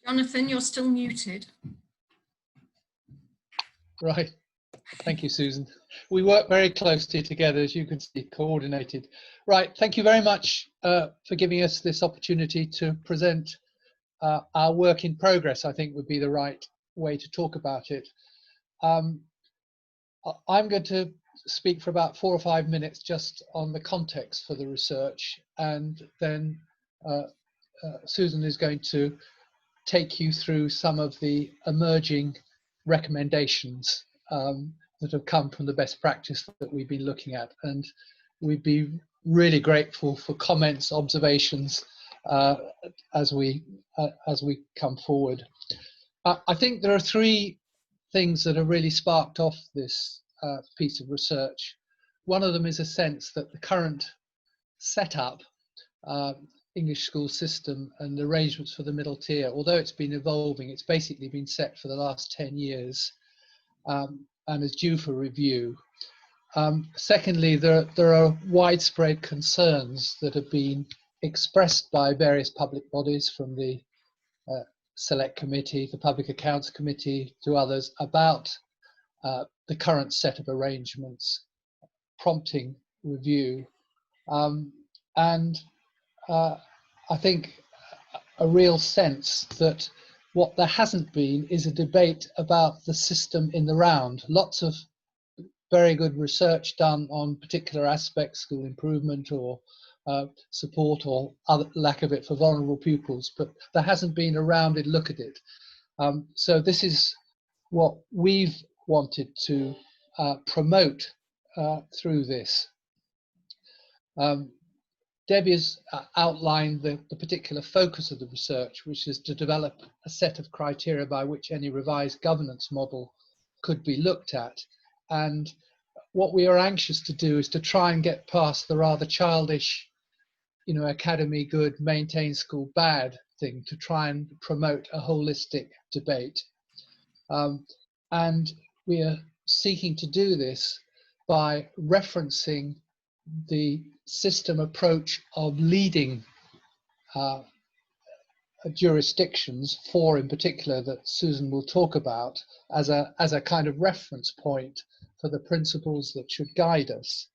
Jonathan, you're still muted. Right. Thank you, Susan. We work very closely together, as you can see, coordinated. Right. Thank you very much for giving us this opportunity to present our work in progress, I think would be the right way to talk about it. I'm going to speak for about 4 or 5 minutes just on the context for the research, and then Susan is going to take you through some of the emerging recommendations that have come from the best practice that we've been looking at. And we'd be really grateful for comments, observations as we come forward. I think there are 3 things that have really sparked off this piece of research. One of them is a sense that the current setup, English school system and arrangements for the middle tier, although it's been evolving, it's basically been set for the last 10 years and is due for review. Secondly, there are widespread concerns that have been expressed by various public bodies, from the Select Committee, the Public Accounts Committee to others, about the current set of arrangements, prompting review. I think a real sense that what there hasn't been is a debate about the system in the round. Lots of very good research done on particular aspects, school improvement or support or other lack of it for vulnerable pupils, but there hasn't been a rounded look at it. So this is what we've wanted to promote through this. Debbie has outlined the particular focus of the research, which is to develop a set of criteria by which any revised governance model could be looked at. And what we are anxious to do is to try and get past the rather childish, academy good, maintain school bad thing, to try and promote a holistic debate. And we are seeking to do this by referencing the system approach of leading jurisdictions, 4 in particular that Susan will talk about, as a kind of reference point for the principles that should guide us.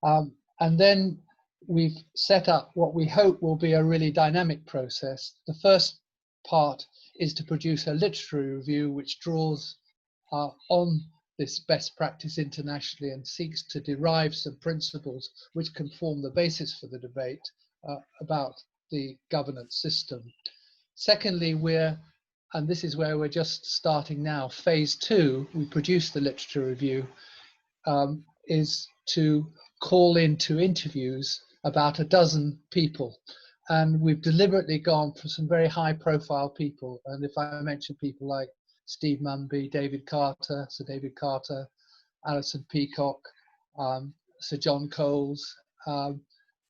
And then we've set up what we hope will be a really dynamic process. The first part is to produce a literary review which draws on this best practice internationally and seeks to derive some principles which can form the basis for the debate about the governance system. Secondly, and this is where we're just starting now, phase 2, we produced the literature review, is to call into interviews about a dozen people. And we've deliberately gone for some very high profile people. And if I mention people like Steve Mumby, David Carter, Sir David Carter, Alison Peacock, Sir John Coles,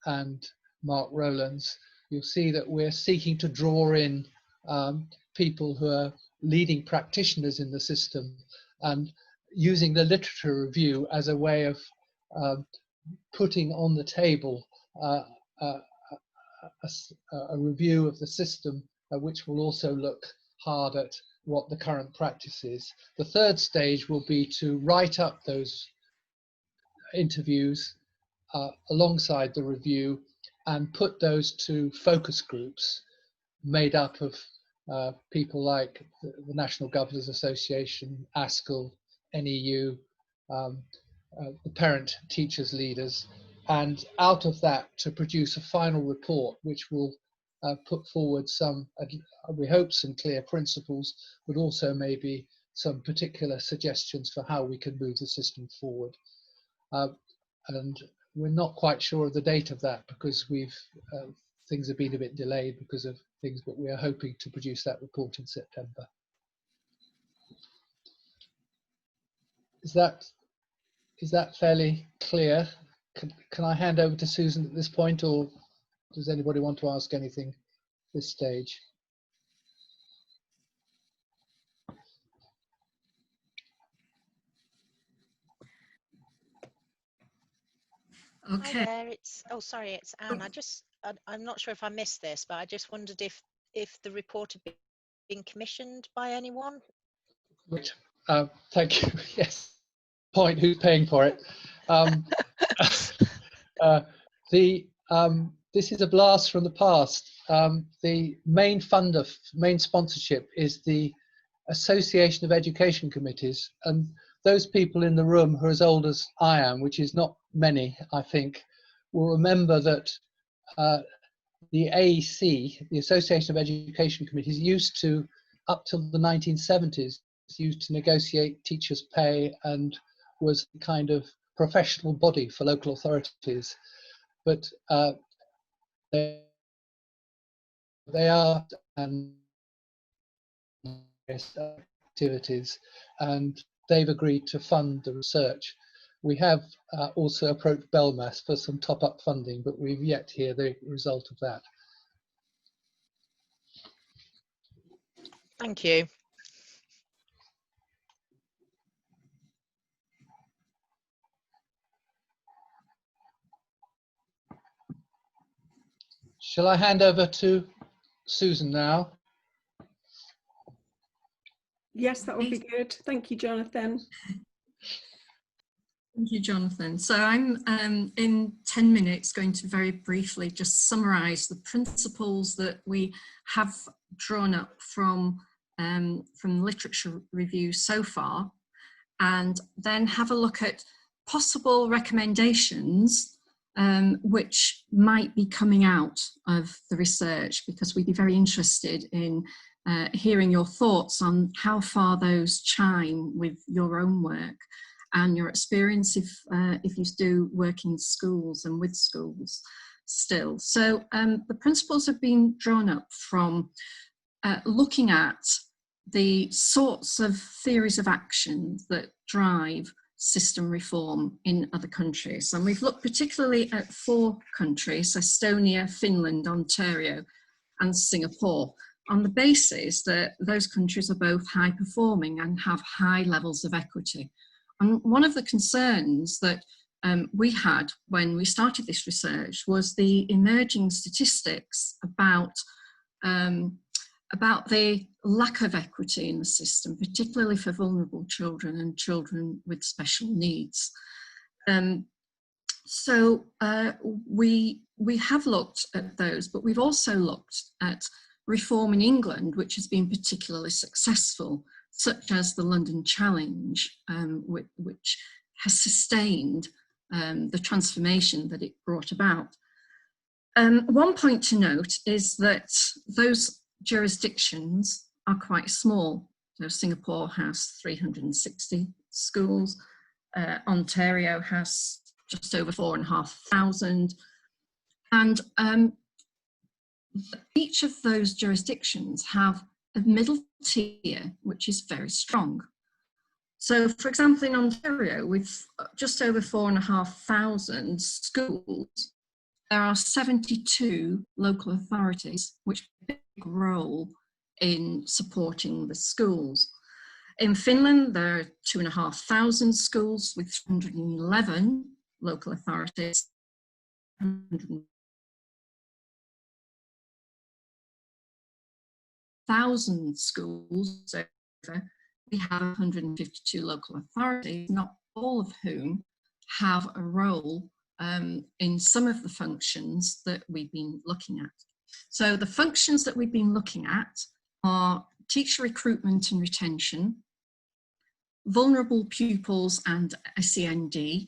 and Mark Rowlands, you'll see that we're seeking to draw in people who are leading practitioners in the system, and using the literature review as a way of putting on the table a review of the system, which will also look hard at what the current practice is. The third stage will be to write up those interviews alongside the review and put those to focus groups made up of people like the National Governors Association, ASCL, NEU, the parent teachers leaders, and out of that to produce a final report which will put forward some, we hope, some clear principles, but also maybe some particular suggestions for how we can move the system forward. And we're not quite sure of the date of that, because things have been a bit delayed because of things, but we are hoping to produce that report in September. Is that fairly clear? Can I hand over to Susan at this point, or does anybody want to ask anything at this stage? Okay. Hi there, it's Anne. I'm not sure if I missed this, but I just wondered if the report had been commissioned by anyone? Great. Thank you. Yes. Point. Who's paying for it? This is a blast from the past. The main funder, main sponsorship is the Association of Education Committees, and those people in the room who are as old as I am, which is not many, I think, will remember that the AEC, the Association of Education Committees, used to, up till the 1970s, used to negotiate teachers' pay and was a kind of professional body for local authorities. But they are and activities, and they've agreed to fund the research. We have also approached Belmas for some top-up funding, but we've yet to hear the result of that. Thank you. Shall I hand over to Susan now? Yes, that would be good. Thank you, Jonathan. Thank you, Jonathan. So I'm in 10 minutes going to very briefly just summarise the principles that we have drawn up from literature review so far, and then have a look at possible recommendations which might be coming out of the research, because we'd be very interested in hearing your thoughts on how far those chime with your own work and your experience if you do work in schools and with schools still. So the principles have been drawn up from looking at the sorts of theories of action that drive system reform in other countries. And we've looked particularly at 4 countries: Estonia, Finland, Ontario, and Singapore, on the basis that those countries are both high performing and have high levels of equity. And one of the concerns that we had when we started this research was the emerging statistics about the lack of equity in the system, particularly for vulnerable children and children with special needs. So we have looked at those, but we've also looked at reform in England, which has been particularly successful, such as the London Challenge, which has sustained the transformation that it brought about. One point to note is that those jurisdictions are quite small. So Singapore has 360 schools, Ontario has just over 4,500, and each of those jurisdictions have a middle tier which is very strong. So, for example, in Ontario, with just over 4,500 schools, there are 72 local authorities which play a big role in supporting the schools. In Finland, there are 2,500 schools with 111 local authorities. 1,000 schools over, we have 152 local authorities, not all of whom have a role in some of the functions that we've been looking at. So the functions that we've been looking at are teacher recruitment and retention, vulnerable pupils and SEND,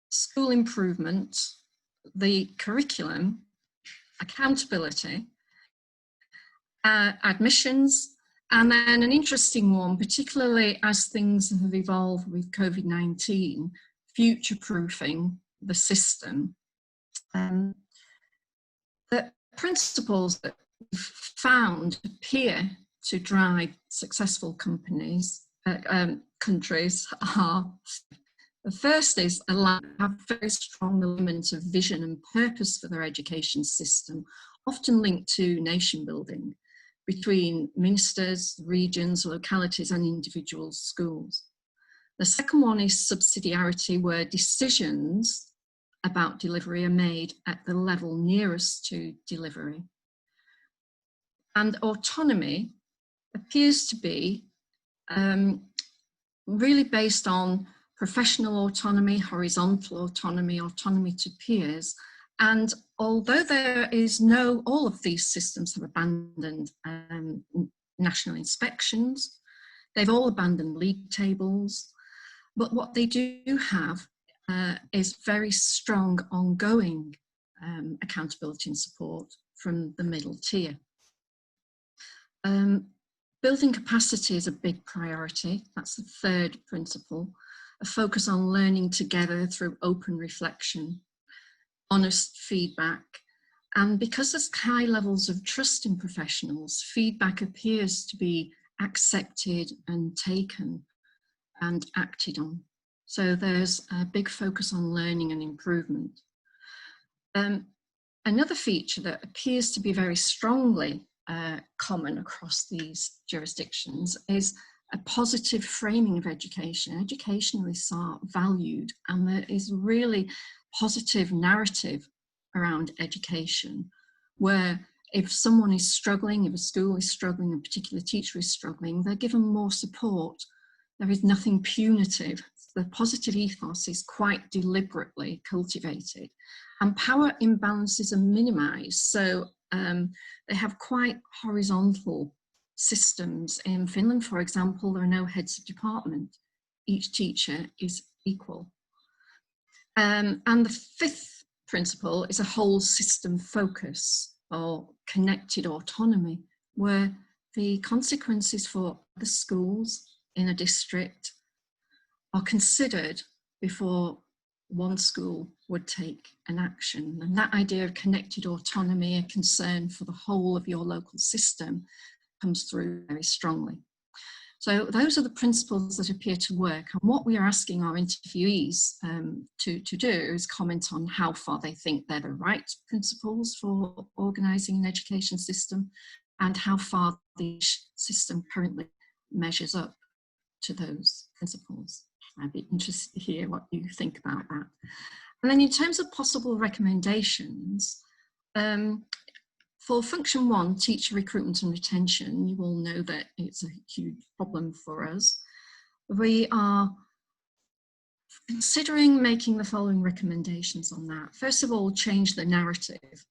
school improvement, the curriculum, accountability, admissions, and then an interesting one, particularly as things have evolved with COVID-19, future-proofing the system. The principles that we've found appear to drive successful countries are, the first is have a very strong element of vision and purpose for their education system, often linked to nation building between ministers, regions, localities, and individual schools. The second one is subsidiarity, where decisions about delivery are made at the level nearest to delivery. And autonomy appears to be really based on professional autonomy, horizontal autonomy, autonomy to peers. And although there is all of these systems have abandoned national inspections, they've all abandoned league tables, but what they do have is very strong ongoing accountability and support from the middle tier. Building capacity is a big priority. That's the third principle. A focus on learning together through open reflection, honest feedback. And because there's high levels of trust in professionals, feedback appears to be accepted and taken and acted on. So there's a big focus on learning and improvement. Another feature that appears to be very strongly common across these jurisdictions is a positive framing of education. Education is valued, and there is really positive narrative around education, where if someone is struggling, if a school is struggling, a particular teacher is struggling, they're given more support. There is nothing punitive. The positive ethos is quite deliberately cultivated, and power imbalances are minimized. So they have quite horizontal systems. In Finland, for example, there are no heads of department. Each teacher is equal. And the fifth principle is a whole system focus, or connected autonomy, where the consequences for the schools in a district are considered before one school would take an action. And that idea of connected autonomy, a concern for the whole of your local system, comes through very strongly. So those are the principles that appear to work. And what we are asking our interviewees to do is comment on how far they think they're the right principles for organising an education system, and how far the system currently measures up to those principles. I'd be interested to hear what you think about that. And then in terms of possible recommendations, for function 1, teacher recruitment and retention, you all know that it's a huge problem for us. We are considering making the following recommendations on that. First of all, change the narrative.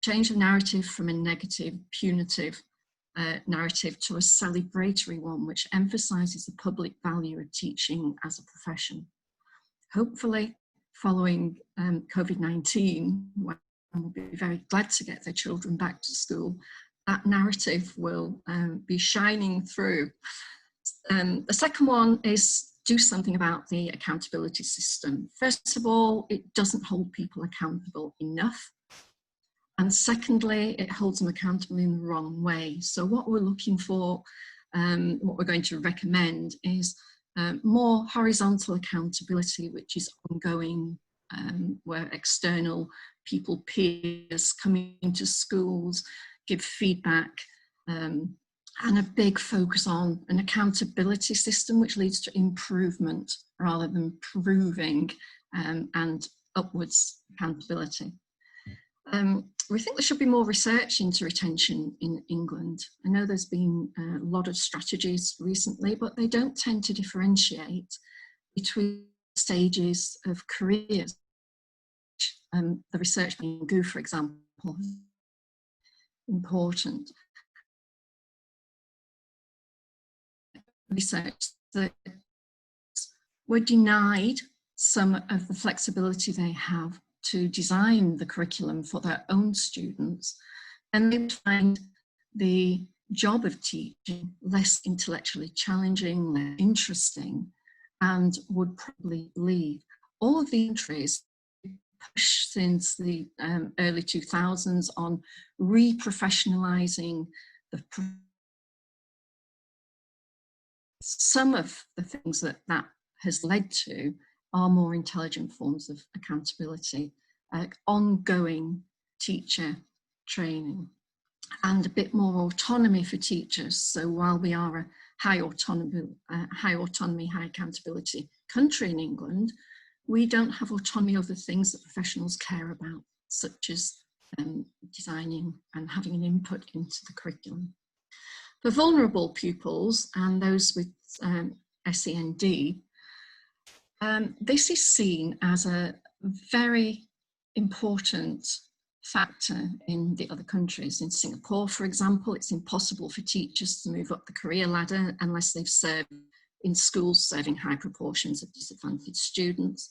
Change the narrative from a negative, punitive narrative to a celebratory one, which emphasises the public value of teaching as a profession. Hopefully, following COVID-19, when we'll be very glad to get their children back to school, that narrative will be shining through. The second one is do something about the accountability system. First of all, it doesn't hold people accountable enough. And secondly, it holds them accountable in the wrong way. So what we're looking for, what we're going to recommend is more horizontal accountability, which is ongoing, where external people, peers, coming into schools, give feedback, and a big focus on an accountability system which leads to improvement rather than proving and upwards accountability. We think there should be more research into retention in England. I know there's been a lot of strategies recently, but they don't tend to differentiate between stages of careers. The research in GU, for example, is important. Research that were denied some of the flexibility they have to design the curriculum for their own students, and they would find the job of teaching less intellectually challenging, less interesting, and would probably leave. All of the entries push since the early 2000s on re-professionalising the some of the things that has led to are more intelligent forms of accountability, ongoing teacher training, and a bit more autonomy for teachers. So while we are a high autonomy, high accountability country in England, we don't have autonomy over things that professionals care about, such as designing and having an input into the curriculum. For vulnerable pupils and those with SEND, this is seen as a very important factor in the other countries. In Singapore, for example, it's impossible for teachers to move up the career ladder unless they've served in schools serving high proportions of disadvantaged students.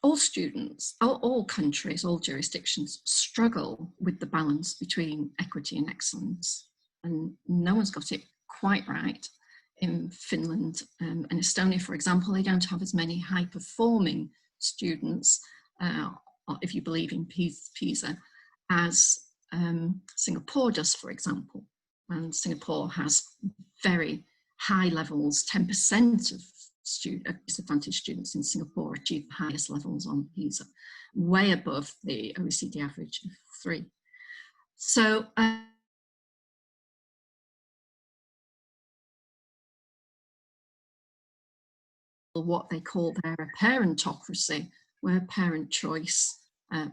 All students, all countries, all jurisdictions struggle with the balance between equity and excellence, and no one's got it quite right. In Finland and Estonia, for example, they don't have as many high-performing students, if you believe in PISA, as Singapore does, for example. And Singapore has very high levels. 10% of disadvantaged students in Singapore achieve the highest levels on PISA, way above the OECD average of 3. So what they call their parentocracy, where parent choice,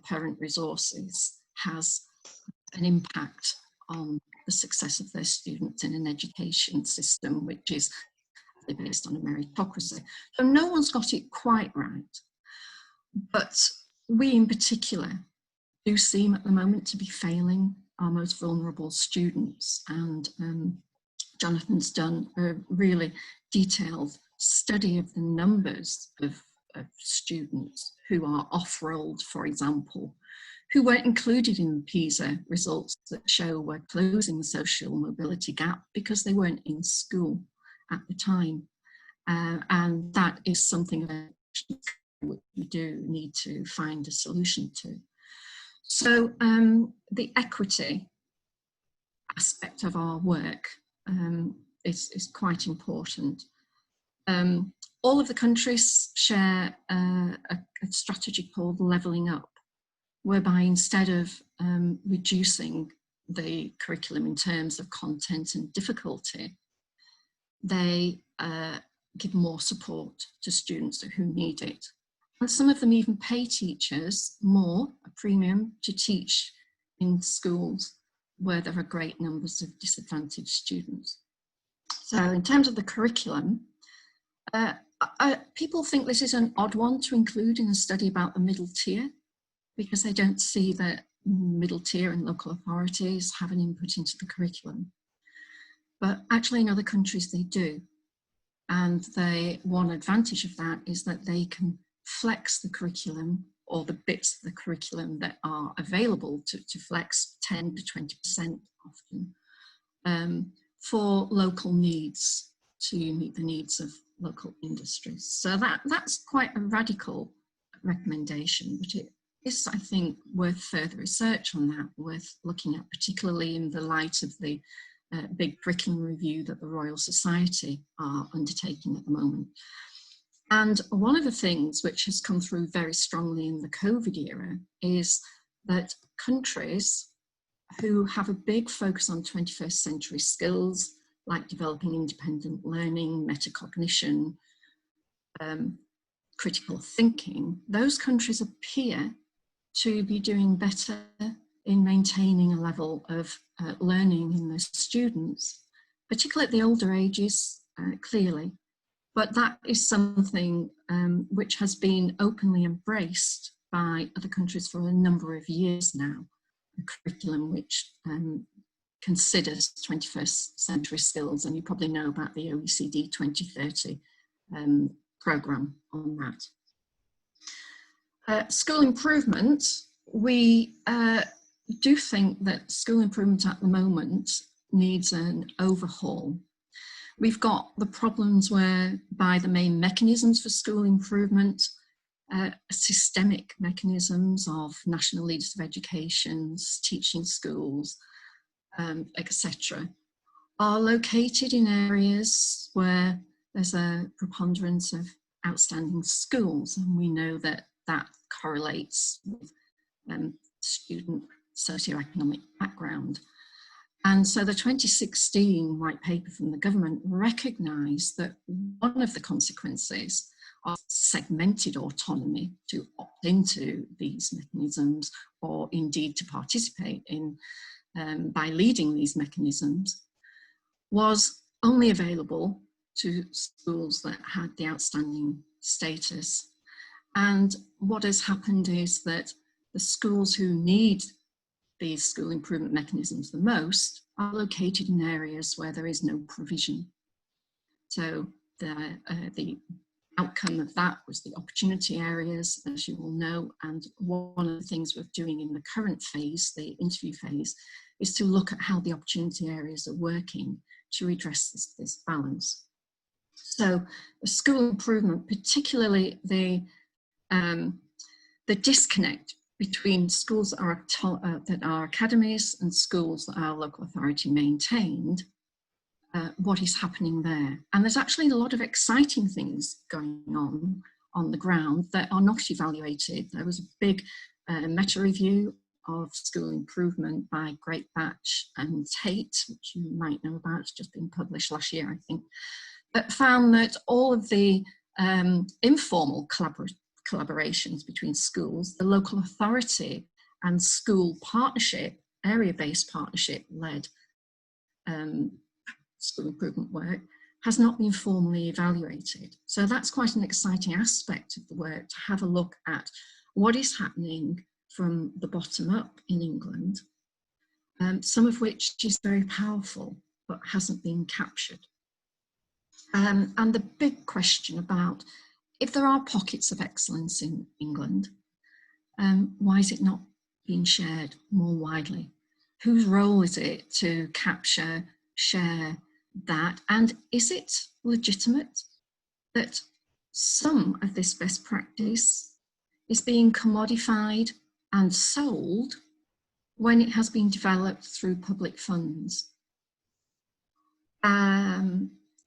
parent resources has an impact on the success of their students in an education system which is based on a meritocracy. So no one's got it quite right. But we in particular do seem at the moment to be failing our most vulnerable students. And Jonathan's done a really detailed study of the numbers of students who are off-rolled, for example, who weren't included in the PISA results that show we're closing the social mobility gap because they weren't in school at the time. And that is something that we do need to find a solution to. So the equity aspect of our work is quite important. All of the countries share a strategy called levelling up, whereby instead of reducing the curriculum in terms of content and difficulty, they give more support to students who need it. And some of them even pay teachers more, a premium, to teach in schools where there are great numbers of disadvantaged students. So in terms of the curriculum, people think this is an odd one to include in a study about the middle tier, because they don't see that middle tier and local authorities have an input into the curriculum. But actually in other countries they do. And one advantage of that is that they can flex the curriculum, or the bits of the curriculum that are available to flex 10 to 20% often, for local needs, to meet the needs of local industries. So that's quite a radical recommendation, but it is, I think, worth further research on that, worth looking at, particularly in the light of the big curriculum review that the Royal Society are undertaking at the moment. And one of the things which has come through very strongly in the COVID era is that countries who have a big focus on 21st century skills, like developing independent learning, metacognition, critical thinking, those countries appear to be doing better in maintaining a level of learning in their students, particularly at the older ages, clearly. But that is something which has been openly embraced by other countries for a number of years now, a curriculum which considers 21st century skills, and you probably know about the OECD 2030 programme on that. School improvement, we do think that school improvement at the moment needs an overhaul. We've got the problems whereby the main mechanisms for school improvement, systemic mechanisms of national leaders of education, teaching schools, etc., are located in areas where there's a preponderance of outstanding schools, and we know that that correlates with student socioeconomic background. And so the 2016 white paper from the government recognised that one of the consequences of segmented autonomy to opt into these mechanisms, or indeed to participate in by leading these mechanisms, was only available to schools that had the outstanding status. And what has happened is that the schools who need these school improvement mechanisms the most are located in areas where there is no provision. So the outcome of that was the opportunity areas, as you all know, and one of the things we're doing in the current phase, the interview phase, is to look at how the opportunity areas are working to redress this balance. So the school improvement, particularly the disconnect between schools that are academies and schools that are local authority maintained, what is happening there. And there's actually a lot of exciting things going on the ground that are not evaluated. There was a big meta review of school improvement by Great Batch and Tate, which you might know about, it's just been published last year, I think, that found that all of the informal collaborations between schools, the local authority and school partnership, area-based partnership-led school improvement work, has not been formally evaluated. So that's quite an exciting aspect of the work, to have a look at what is happening from the bottom up in England, some of which is very powerful but hasn't been captured. And the big question about, if there are pockets of excellence in England, why is it not being shared more widely? Whose role is it to capture, share that? And is it legitimate that some of this best practice is being commodified and sold when it has been developed through public funds?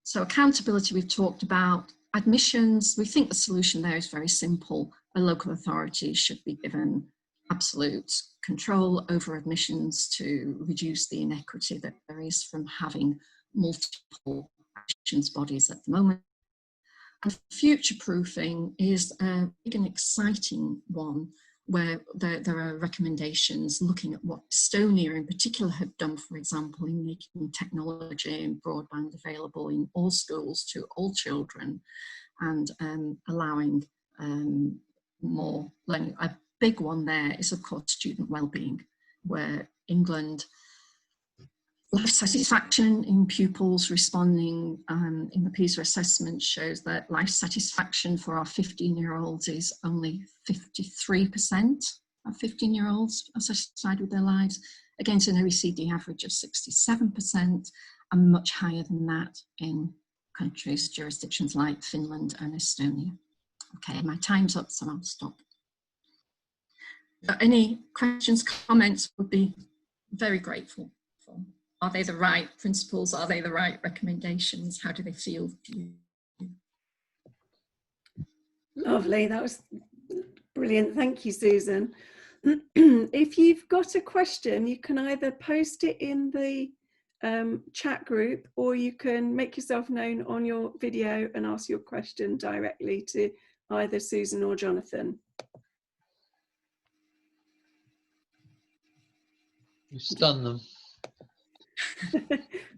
So accountability we've talked about. Admissions, we think the solution there is very simple. A local authority should be given absolute control over admissions to reduce the inequity that there is from having multiple admissions bodies at the moment. And future-proofing is a big and exciting one, where there are recommendations looking at what Estonia in particular have done, for example, in making technology and broadband available in all schools to all children, and allowing more learning. A big one there is, of course, student well-being, where England, life satisfaction in pupils responding in the PISA assessment shows that life satisfaction for our 15-year-olds is only 53% of 15-year-olds are satisfied with their lives, against an OECD average of 67%, and much higher than that in countries, jurisdictions like Finland and Estonia. Okay, my time's up, so I'll stop. So any questions, comments, would be very grateful for. Are they the right principles? Are they the right recommendations? How do they feel to you? Lovely, that was brilliant. Thank you, Susan. If you've got a question, you can either post it in the chat group, or you can make yourself known on your video and ask your question directly to either Susan or Jonathan. You stun them.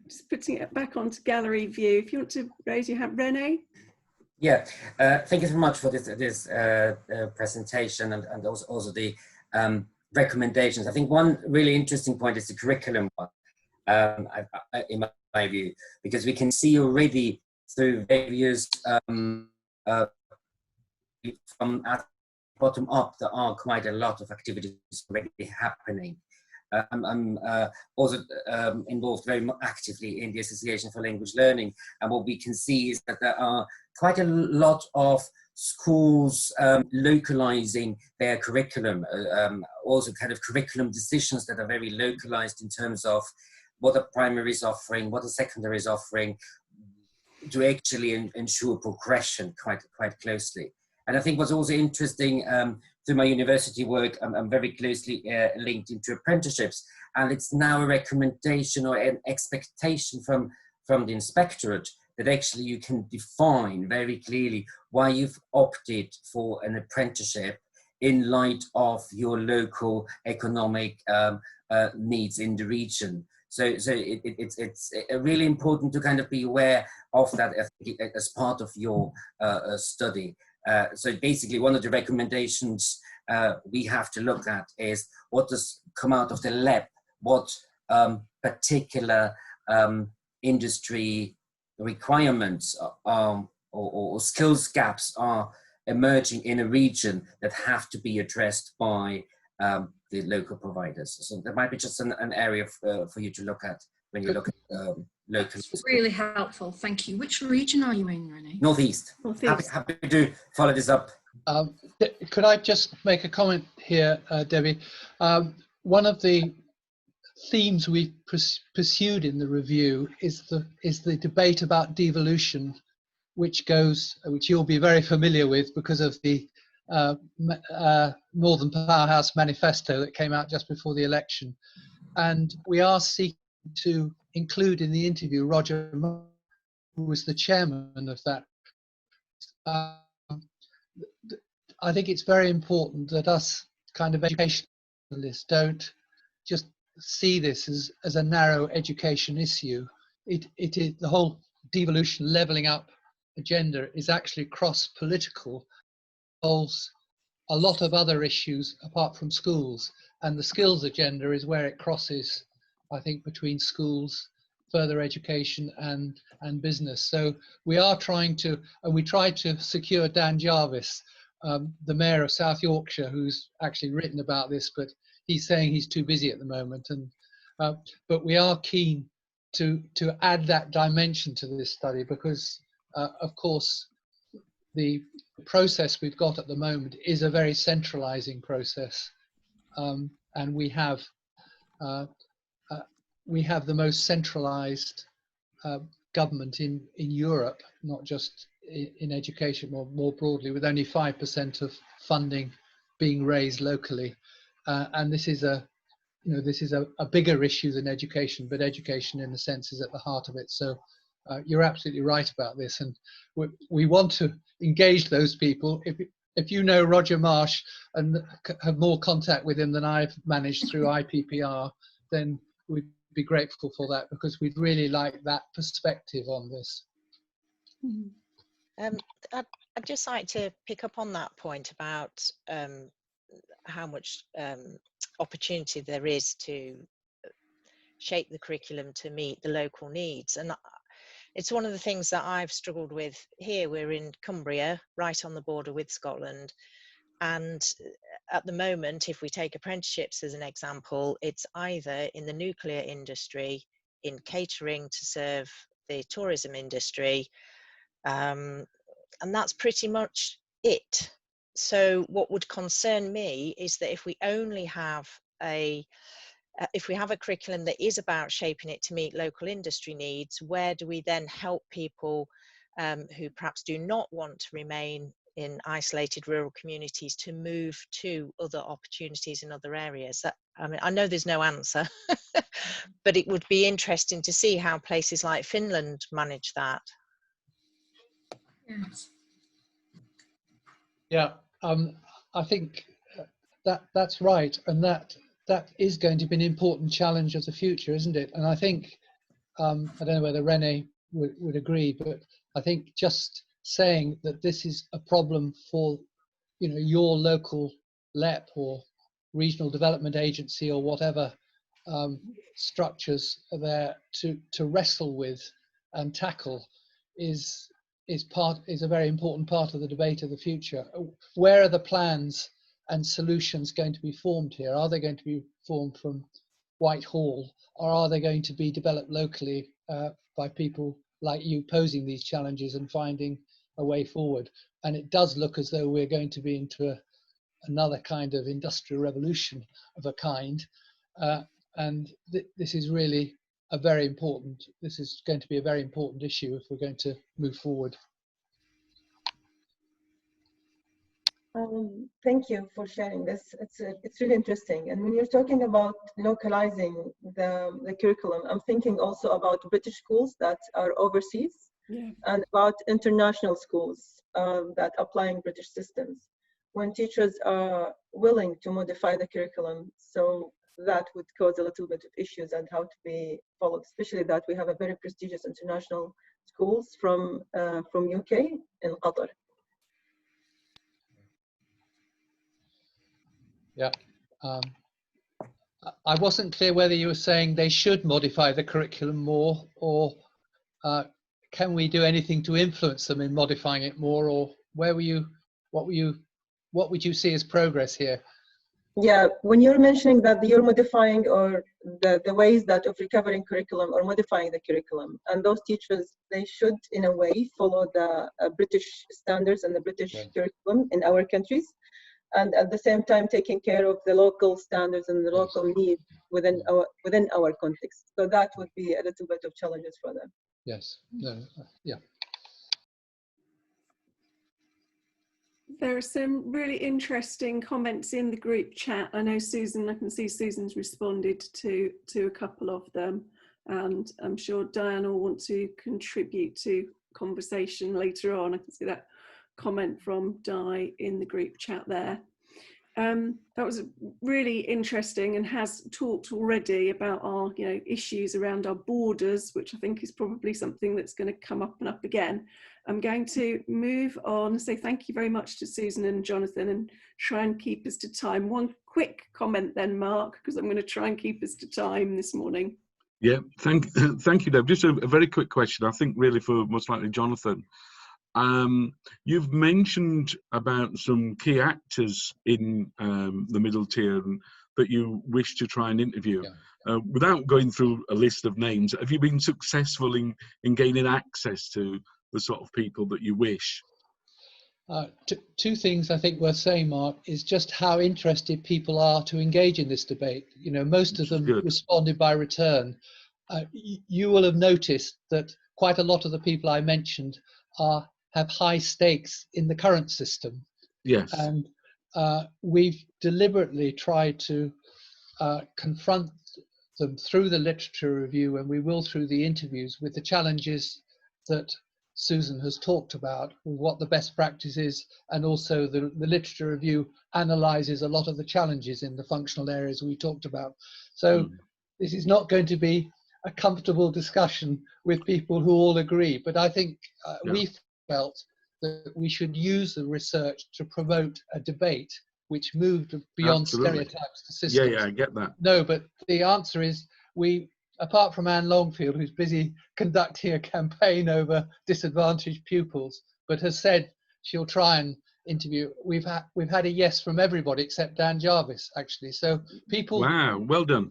Just putting it back onto gallery view. If you want to raise your hand, Renee. Yeah, thank you so much for this presentation, and also the recommendations. I think one really interesting point is the curriculum one, in my view, because we can see already through various from bottom up, there are quite a lot of activities already happening. I'm also involved very actively in the Association for Language Learning, and what we can see is that there are quite a lot of schools localizing their curriculum, also kind of curriculum decisions that are very localized in terms of what a primary is offering, what a secondary is offering, to actually ensure progression quite closely. And I think what's also interesting, through my university work, I'm very closely linked into apprenticeships, and it's now a recommendation or an expectation from the inspectorate that actually you can define very clearly why you've opted for an apprenticeship in light of your local economic needs in the region. So it's really important to kind of be aware of that as part of your study. So basically, one of the recommendations we have to look at is what does come out of the lab, what particular industry requirements or skills gaps are emerging in a region that have to be addressed by the local providers. So that might be just an area for you to look at when you look at local. That's really helpful, thank you. Which region are you in, Renee? Northeast. Northeast. Happy to follow this up. Could I just make a comment here, Debbie? One of the themes we pursued in the review is the debate about devolution, which you'll be very familiar with because of the Northern Powerhouse manifesto that came out just before the election. And we are seeking to include in the interview Roger Marsh, who was the chairman of that. I think it's very important that us kind of educationalists don't just see this as a narrow education issue. It is the whole devolution, levelling up agenda is actually cross-political, involves a lot of other issues apart from schools, and the skills agenda is where it crosses, I think, between schools, further education and business. So we are trying to, and we tried to secure Dan Jarvis, the mayor of South Yorkshire, who's actually written about this, but he's saying he's too busy at the moment. And but we are keen to add that dimension to this study because, of course, the process we've got at the moment is a very centralizing process, and we have the most centralized government in Europe, not just in education, more broadly, with only 5% of funding being raised locally, and this is a bigger issue than education, but education in a sense is at the heart of it. So you're absolutely right about this, and we want to engage those people. If you know Roger Marsh and have more contact with him than I've managed through IPPR, then we'd be grateful for that, because we'd really like that perspective on this. I'd just like to pick up on that point about how much opportunity there is to shape the curriculum to meet the local needs. And it's one of the things that I've struggled with here. We're in Cumbria, right on the border with Scotland. And at the moment, if we take apprenticeships as an example, it's either in the nuclear industry, in catering to serve the tourism industry, and that's pretty much it. So what would concern me is that if we only have a curriculum that is about shaping it to meet local industry needs, where do we then help people who perhaps do not want to remain in isolated rural communities to move to other opportunities in other areas? I mean, I know there's no answer, but it would be interesting to see how places like Finland manage that. Yes. Yeah, I think that's right, and that is going to be an important challenge of the future, isn't it? And I think I don't know whether Renee would agree, but I think just saying that this is a problem for your local LEP or regional development agency or whatever structures are there to wrestle with and tackle is a very important part of the debate of the future. Where are the plans and solutions going to be formed here? Are they going to be formed from Whitehall, or are they going to be developed locally by people like you posing these challenges and finding a way forward? And it does look as though we're going to be into another kind of industrial revolution of a kind, and this is really this is going to be a very important issue if we're going to move forward. Thank you for sharing this. It's really interesting. And when you're talking about localizing the curriculum, I'm thinking also about British schools that are overseas. and about international schools that applying British systems. When teachers are willing to modify the curriculum, so that would cause a little bit of issues and how to be followed, especially that we have a very prestigious international schools from UK in Qatar. Yeah. I wasn't clear whether you were saying they should modify the curriculum more, or can we do anything to influence them in modifying it more, or what would you see as progress here? Yeah, when you're mentioning that you're modifying or the ways that of recovering curriculum or modifying the curriculum, and those teachers, they should in a way follow the British standards and the British curriculum in our countries, and at the same time taking care of the local standards and the local needs within our context. So that would be a little bit of challenges for them. Yes. No. Yeah. There are some really interesting comments in the group chat. I know Susan, I can see Susan's responded to a couple of them, and I'm sure Diane will want to contribute to conversation later on. I can see that comment from Di in the group chat there. That was really interesting, and has talked already about our issues around our borders, which I think is probably something that's going to come up and up again. I'm going to move on and say thank you very much to Susan and Jonathan, and try and keep us to time. One quick comment then, Mark, because I'm going to try and keep us to time this morning. Yeah, thank you, Deb. Just a very quick question, I think really for most likely Jonathan. You've mentioned about some key actors in the middle tier that you wish to try and interview. Yeah. Without going through a list of names, have you been successful in gaining access to the sort of people that you wish? Two things I think worth saying, Mark, is just how interested people are to engage in this debate. Most of them responded by return. You will have noticed that quite a lot of the people I mentioned have high stakes in the current system. Yes. And we've deliberately tried to confront them through the literature review, and we will through the interviews, with the challenges that Susan has talked about, what the best practice is, and also the literature review analyzes a lot of the challenges in the functional areas we talked about. So this is not going to be a comfortable discussion with people who all agree, but I think we felt that we should use the research to promote a debate which moved beyond stereotypes to systems. Yeah, I get that. No, but the answer is apart from Anne Longfield, who's busy conducting a campaign over disadvantaged pupils, but has said she'll try and interview, we've had a yes from everybody except Dan Jarvis, actually. So people... Wow, well done.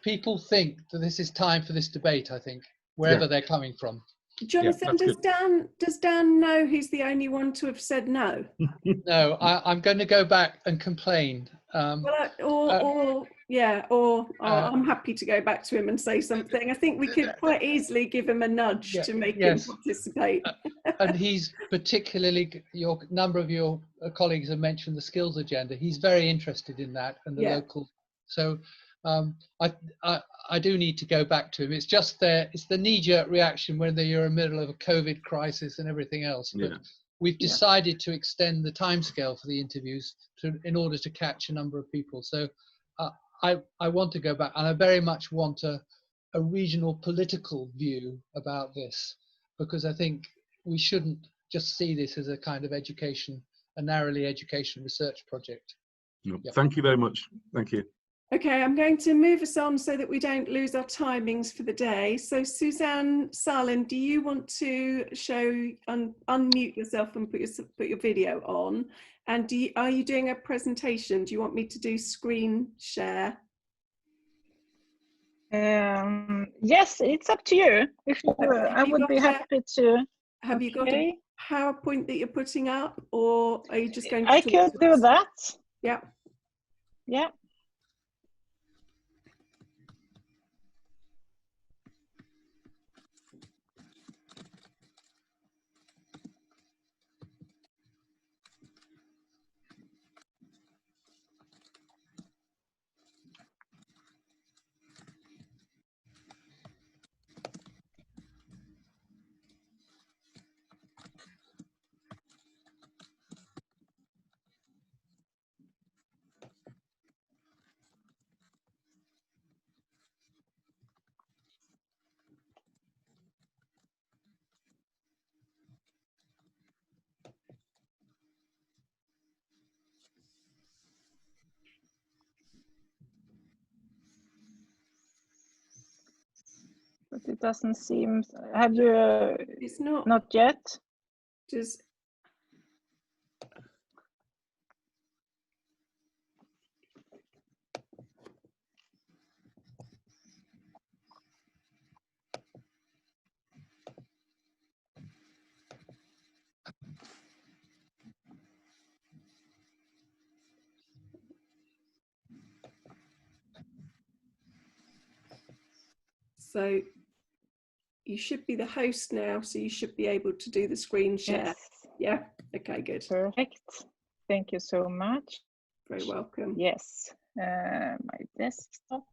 People think that this is time for this debate, I think, wherever they're coming from. Jonathan, does Dan know he's the only one to have said no? No, I'm going to go back and complain. I'm happy to go back to him and say something. I think we could quite easily give him a nudge to make him participate. And he's particularly, number of your colleagues have mentioned the skills agenda. He's very interested in that and the local. So I do need to go back to him. It's just it's the knee-jerk reaction when you're in the middle of a COVID crisis and everything else. But we've decided to extend the timescale for the interviews in order to catch a number of people. So I want to go back, and I very much want a regional political view about this, because I think we shouldn't just see this as a kind of a narrowly education research project. Thank you very much. Thank you. Okay, I'm going to move us on so that we don't lose our timings for the day. So Suzanne Salin, do you want to unmute yourself and put your video on? And are you doing a presentation? Do you want me to do screen share? Yes, it's up to you. I would be happy to. Have you got a PowerPoint that you're putting up, or are you just going to I can do that. Yeah. Yeah. but it doesn't seem. Have you? It's not. Not yet. Just. So you should be the host now, so you should be able to do the screen share. Yes. Yeah, okay, good. Perfect. Thank you so much. Very welcome. Yes, my desktop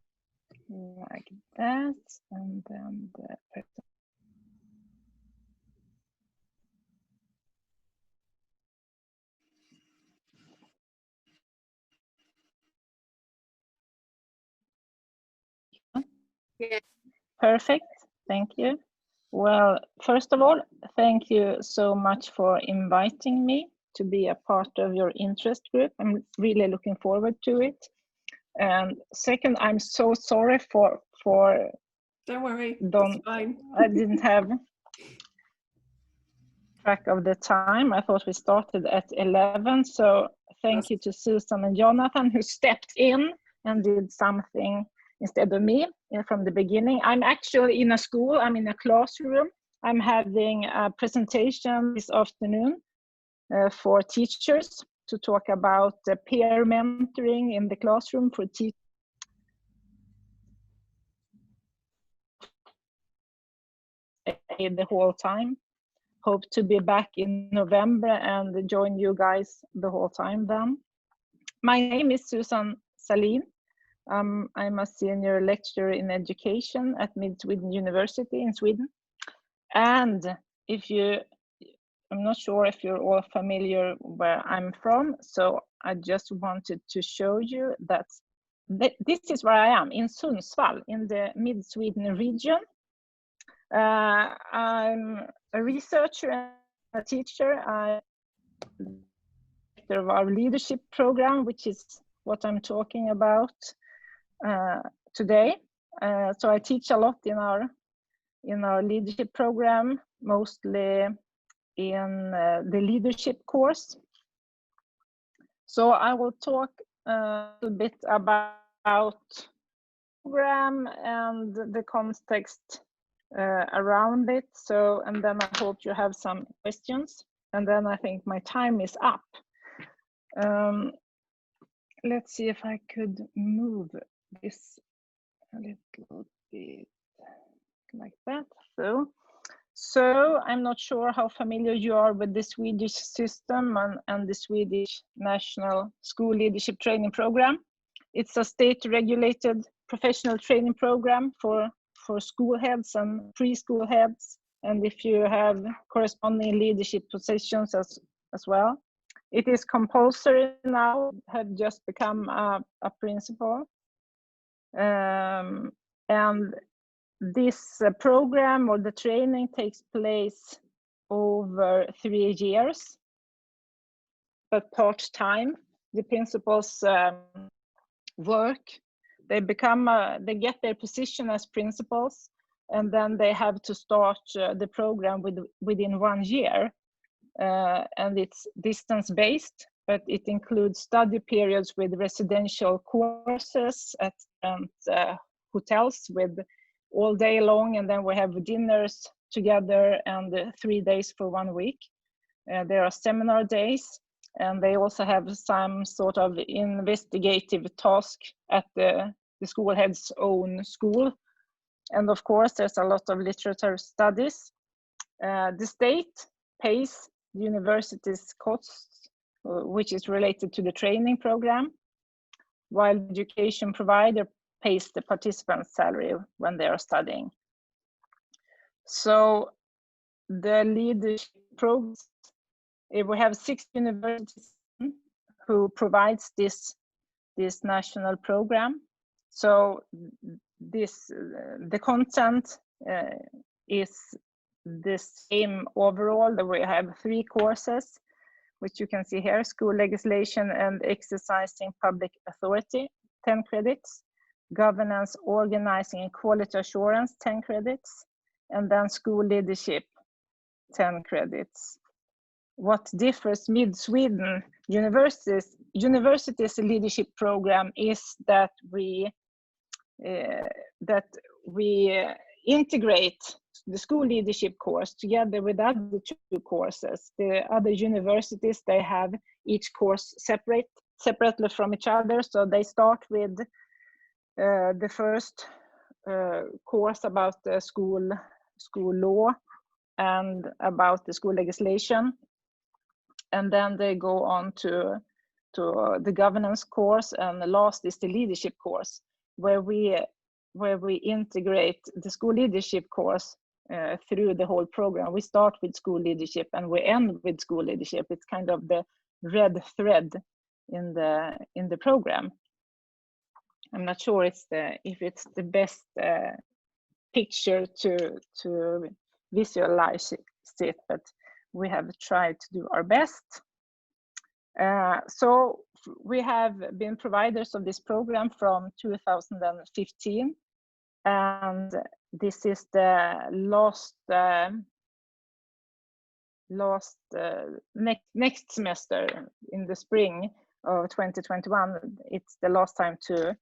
like that, and then the Yeah. perfect. Thank you. Well, first of all, thank you so much for inviting me to be a part of your interest group. I'm really looking forward to it. And second, I'm so sorry for Don't worry, it's fine. I didn't have track of the time. I thought we started at 11. So thank you to Susan and Jonathan who stepped in and did something instead of me from the beginning. I'm actually in a school, I'm in a classroom. I'm having a presentation this afternoon for teachers to talk about peer mentoring in the classroom for teachers. The whole time. Hope to be back in November and join you guys the whole time then. My name is Susan Salin. I'm a senior lecturer in education at Mid Sweden University in Sweden. And I'm not sure if you're all familiar where I'm from, so I just wanted to show you that this is where I am, in Sundsvall, in the Mid Sweden region. I'm a researcher and a teacher. I'm director of our leadership program, which is what I'm talking about today. So I teach a lot in our leadership program, mostly in the leadership course. So I will talk a little bit about the program and the context around it. So, and then I hope you have some questions. And then I think my time is up. Let's see if I could move this a little bit like that. So I'm not sure how familiar you are with the Swedish system and the Swedish National School Leadership Training Program. It's a state-regulated professional training program for school heads and preschool heads, and if you have corresponding leadership positions as well. It is compulsory now, have just become a principle. And this program or the training takes place over 3 years, but part-time. The principals work. They get their position as principals, and then they have to start the program within 1 year. And it's distance-based, but it includes study periods with residential courses at hotels with all day long, and then we have dinners together and 3 days for 1 week. There are seminar days, and they also have some sort of investigative task at the school head's own school. And of course, there's a lot of literature studies. The state pays the university's costs, which is related to the training program, while the education provider pays the participant's salary when they are studying. So the leadership programs, we have 6 universities who provides this national program. So the content is the same overall. That we have 3 courses, which you can see here: school legislation and exercising public authority, 10 credits. governance, organizing, and quality assurance, 10 credits, and then school leadership, 10 credits. What differs mid-Sweden universities leadership program is that we integrate the school leadership course together with other 2 courses. The other universities, they have each course separately from each other. So they start with the first course about the school law and about the school legislation, and then they go on to the governance course, and the last is the leadership course, where we integrate the school leadership course through the whole program. We start with school leadership and we end with school leadership. It's kind of the red thread in the program. I'm not sure if it's the best picture to visualize it, but we have tried to do our best. So we have been providers of this program from 2015, and this is the next semester in the spring of 2021. It's the last time to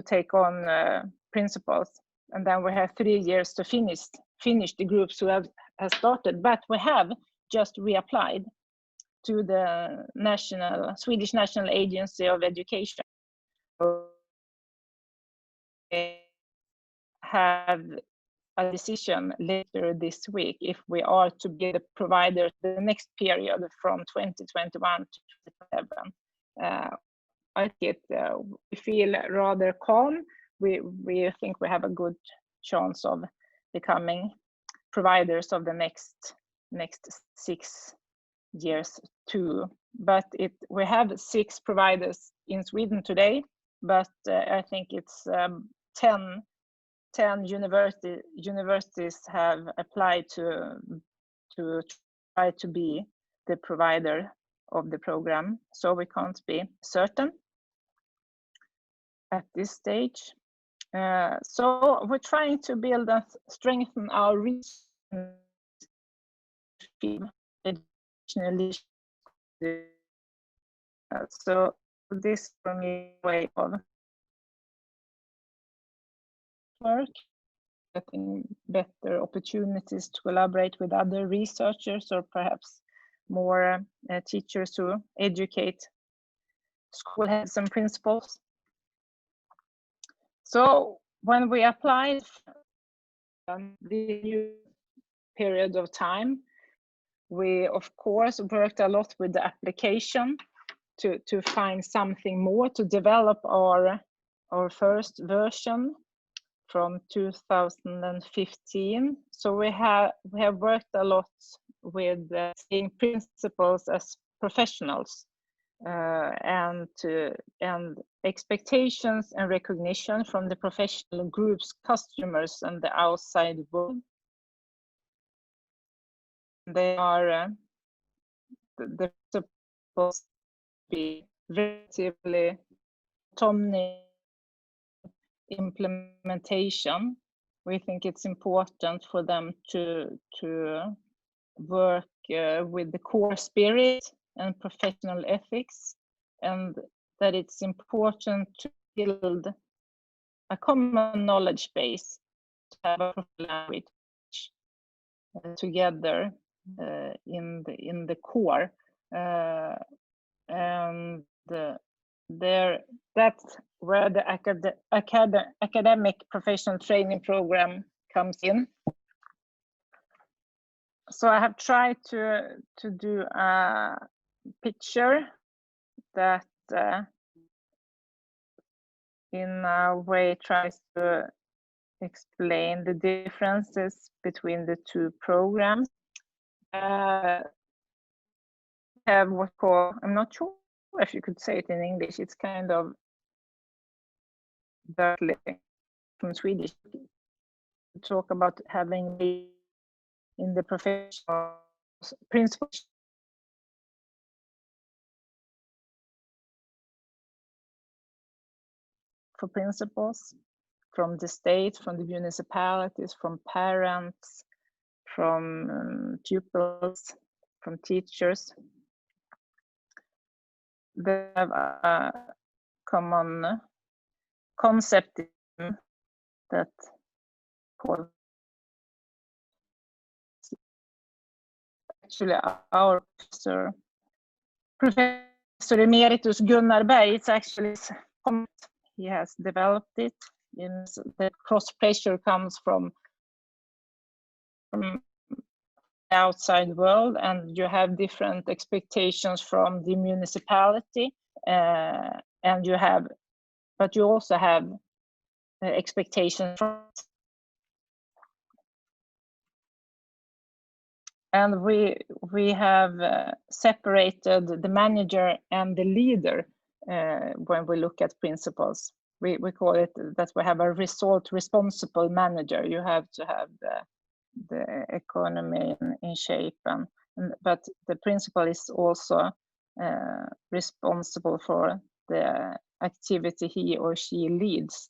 take on principals, and then we have 3 years to finish the groups who have started, but we have just reapplied to the Swedish National Agency of Education. We have a decision later this week if we are to be the provider the next period from 2021 to 2027. I think we feel rather calm. We think we have a good chance of becoming providers of the next 6 years too. But we have 6 providers in Sweden today, but I think it's 10 universities have applied to try to be the provider of the program, so we can't be certain at this stage. So we're trying to build and strengthen our research field. So this for me way of work, getting better opportunities to collaborate with other researchers or perhaps more teachers who educate school heads and principals. So when we applied the new period of time, we of course worked a lot with the application to find something more, to develop our first version from 2015. So we have worked a lot with seeing principals as professionals and expectations and recognition from the professional groups, customers, and the outside world. They are the principals be relatively autonomy implementation. We think it's important for them to work with the core spirit and professional ethics, and that it's important to build a common knowledge base, to have a language together in the core, and that's where the academic professional training program comes in. So I have tried to do a picture that in a way tries to explain the differences between the 2 programs. Have what called, I'm not sure if you could say it in English, it's kind of directly from Swedish, to talk about having in the professional principles for principals, from the state, from the municipalities, from parents, from pupils, from teachers. They have a common concept that actually our Professor Emeritus Gunnar Berg, it's actually he has developed it. In the cross pressure comes from the outside world, and you have different expectations from the municipality, and you have, but you also have expectations from, and we have separated the manager and the leader when we look at principles. We call it that we have a result responsible manager. You have to have the economy in shape, but the principal is also responsible for the activity he or she leads.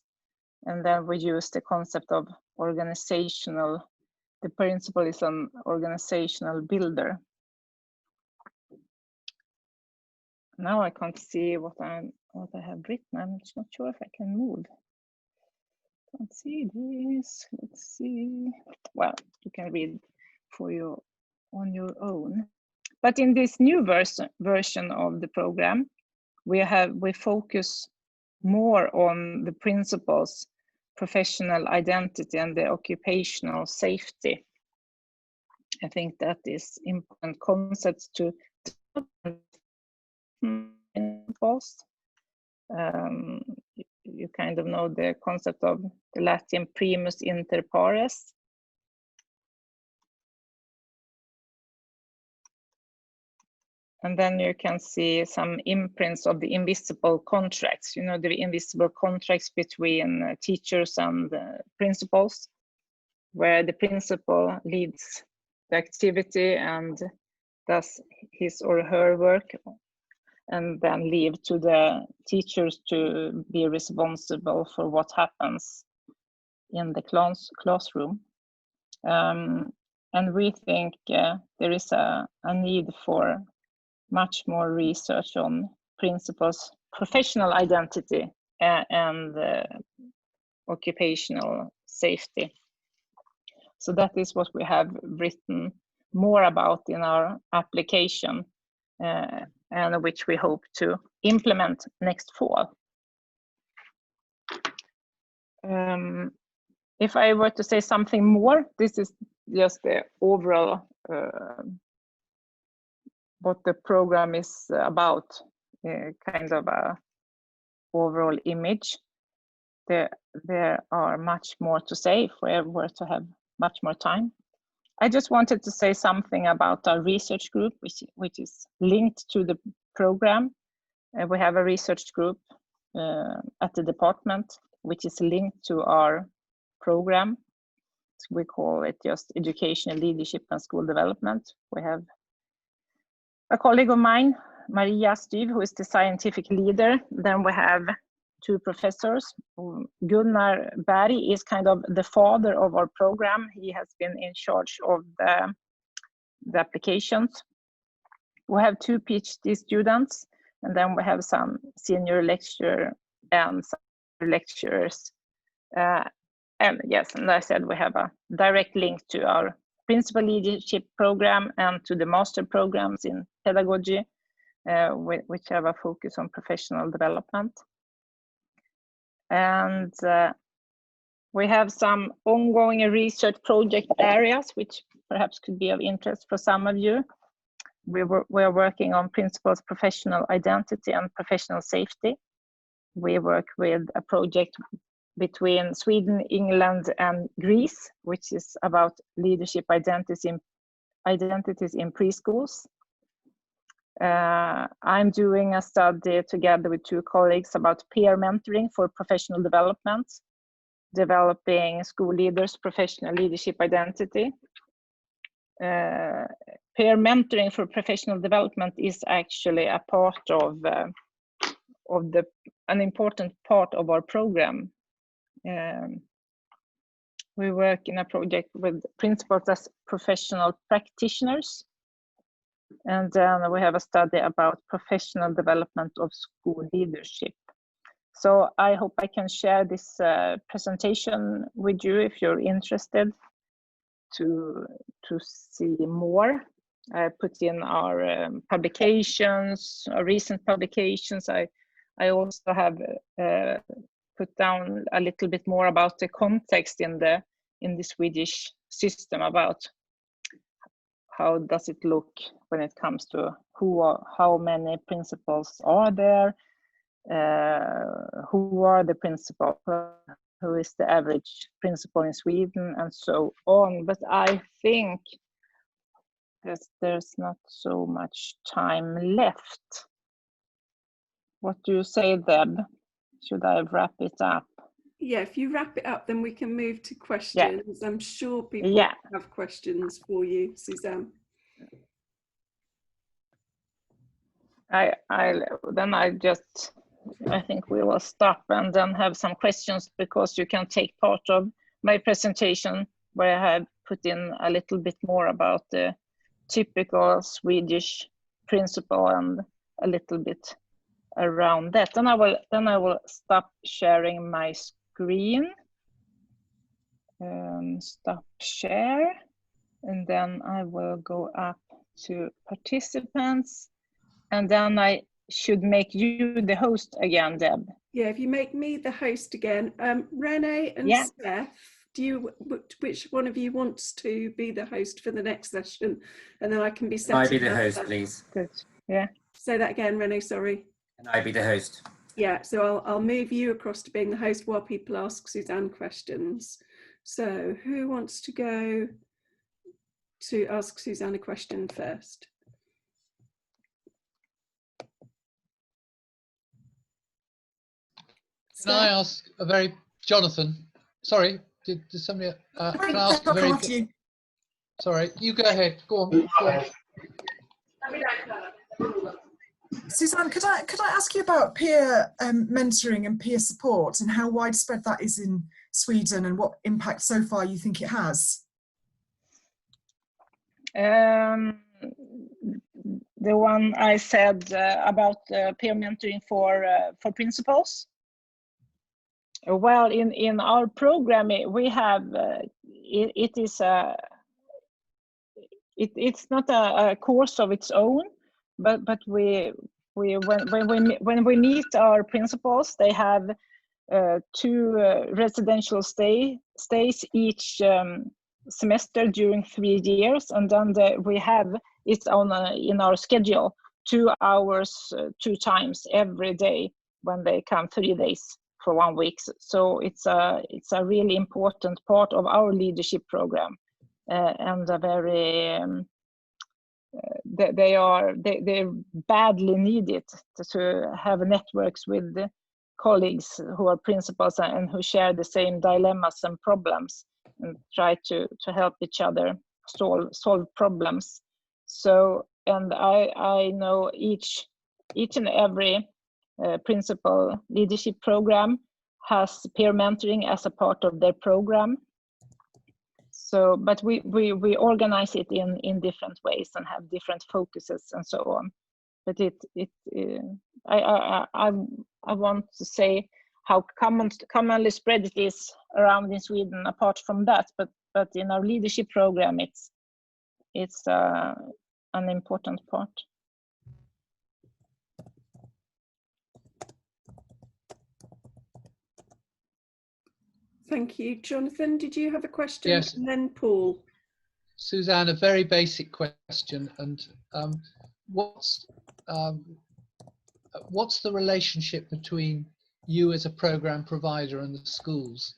And then we use the concept of organizational. The principal is an organizational builder. Now I can't see what I have written. I'm not sure if I can move. Can't see this. Let's see. Well, you can read for you on your own. But in this new version of the program, we focus more on the principles, professional identity, and the occupational safety. I think that is important concepts to post. You kind of know the concept of the Latin primus inter pares. And then you can see some imprints of the invisible contracts, you know, the invisible contracts between teachers and principals, where the principal leads the activity and does his or her work, and then leave to the teachers to be responsible for what happens in the classroom. And we think there is a need for much more research on principals, professional identity, and occupational safety. So that is what we have written more about in our application, and which we hope to implement next fall. If I were to say something more, this is just the overall what the program is about, kind of a overall image. There are much more to say if we were to have much more time. I just wanted to say something about our research group, which is linked to the program. We have a research group at the department, which is linked to our program. We call it just Educational Leadership and School Development. We have a colleague of mine, Maria Styv, who is the scientific leader. Then we have two professors. Gunnar Berg is kind of the father of our program. He has been in charge of the applications. We have two PhD students, and then we have some senior lecturer and some lecturers. And yes, and I said we have a direct link to our principal leadership program and to the master programs in pedagogy, which have a focus on professional development. And we have some ongoing research project areas, which perhaps could be of interest for some of you. We're working on principles, professional identity, and professional safety. We work with a project between Sweden, England, and Greece, which is about leadership identities in preschools. I'm doing a study together with two colleagues about peer mentoring for professional development, developing school leaders' professional leadership identity. Peer mentoring for professional development is actually a part of an important part of our program. We work in a project with principals as professional practitioners, and then we have a study about professional development of school leadership. So I hope I can share this presentation with you if you're interested to see more. I put in our publications, our recent publications. I also have put down a little bit more about the context in the Swedish system, about how does it look when it comes to how many principals are there, who are the principals, who is the average principal in Sweden, and so on. But I think that there's not so much time left. What do you say, Deb? Should I wrap it up? Yeah, if you wrap it up, then we can move to questions. Yeah. I'm sure people have questions for you, Suzanne. I think we will stop and then have some questions, because you can take part of my presentation where I have put in a little bit more about the typical Swedish principle and a little bit around that. Then I will stop sharing my screen. Stop share, and then I will go up to participants, and then I should make you the host again, Deb. Yeah, if you make me the host again. Renee and Steph, which one of you wants to be the host for the next session? And then I can be setting Can I be the host, please? Good. Yeah. Say that again, Renee, sorry. Can I be the host? Yeah, so I'll move you across to being the host while people ask Suzanne questions. So who wants to go to ask Suzanne a question first? Can I ask a very, Jonathan, sorry, did somebody, can I ask a very, sorry, you go ahead, go on. Suzanne, could I ask you about peer mentoring and peer support, and how widespread that is in Sweden, and what impact so far you think it has? The one I said about peer mentoring for principals. Well, in our program we have it's not a course of its own, but when we meet our principals, they have 2 residential stays each semester during 3 years, and then we have it's on in our schedule 2 hours 2 times every day when they come 3 days for 1 week. So it's a really important part of our leadership program, and a very they badly need it to have networks with colleagues who are principals and who share the same dilemmas and problems, and try to help each other solve problems. So, and I know each and every principal leadership program has peer mentoring as a part of their program. So, but we organize it in different ways and have different focuses and so on. But I want to say how commonly spread it is around in Sweden. Apart from that, but in our leadership program, it's an important part. Thank you. Jonathan, did you have a question? Yes. And then Paul. Suzanne, a very basic question, and what's the relationship between you as a program provider and the schools?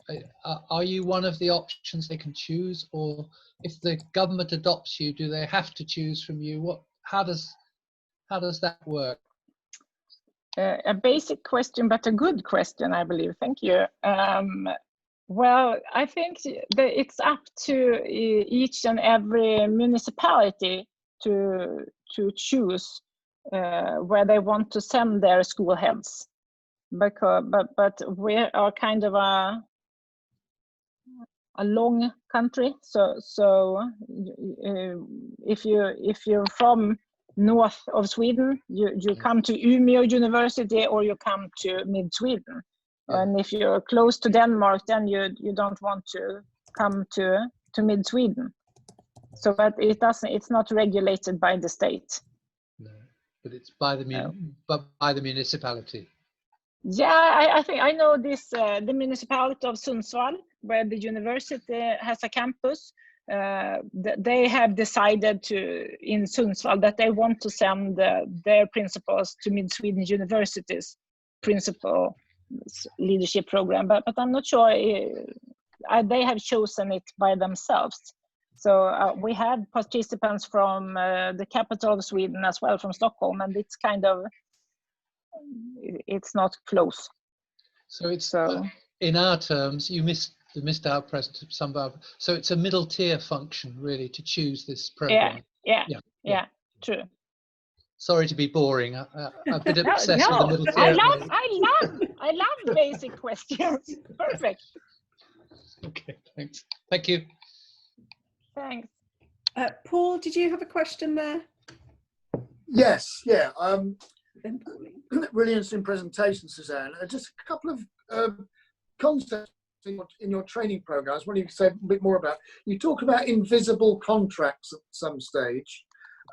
Are you one of the options they can choose, or if the government adopts you, do they have to choose from you? How does that work? A basic question, but a good question, I believe. Thank you. Well, I think it's up to each and every municipality to choose where they want to send their school heads. because but we are kind of a long country, so if you're from north of Sweden, you come to Umeå University or you come to mid Sweden. And if you're close to Denmark, then you don't want to come to mid Sweden. So, but it's not regulated by the state. No, but it's by the municipality. Yeah, I think I know this. The municipality of Sundsvall, where the university has a campus, they have decided in Sundsvall that they want to send their principals to Mid Sweden University's principal leadership program, but I'm not sure they have chosen it by themselves. So we have participants from the capital of Sweden as well, from Stockholm, and it's kind of, it's not close. So it's in our terms, you missed out present some of. So it's a middle tier function really to choose this program. Yeah, true. Sorry to be boring. I'm a bit obsessed with the middle tier. I love basic questions. Perfect. Okay, thanks. Thank you. Thanks. Paul, did you have a question there? Yes, yeah. Really interesting presentation, Suzanne. Just a couple of concepts in your training program. I was wondering if you could say a bit more about. You talk about invisible contracts at some stage,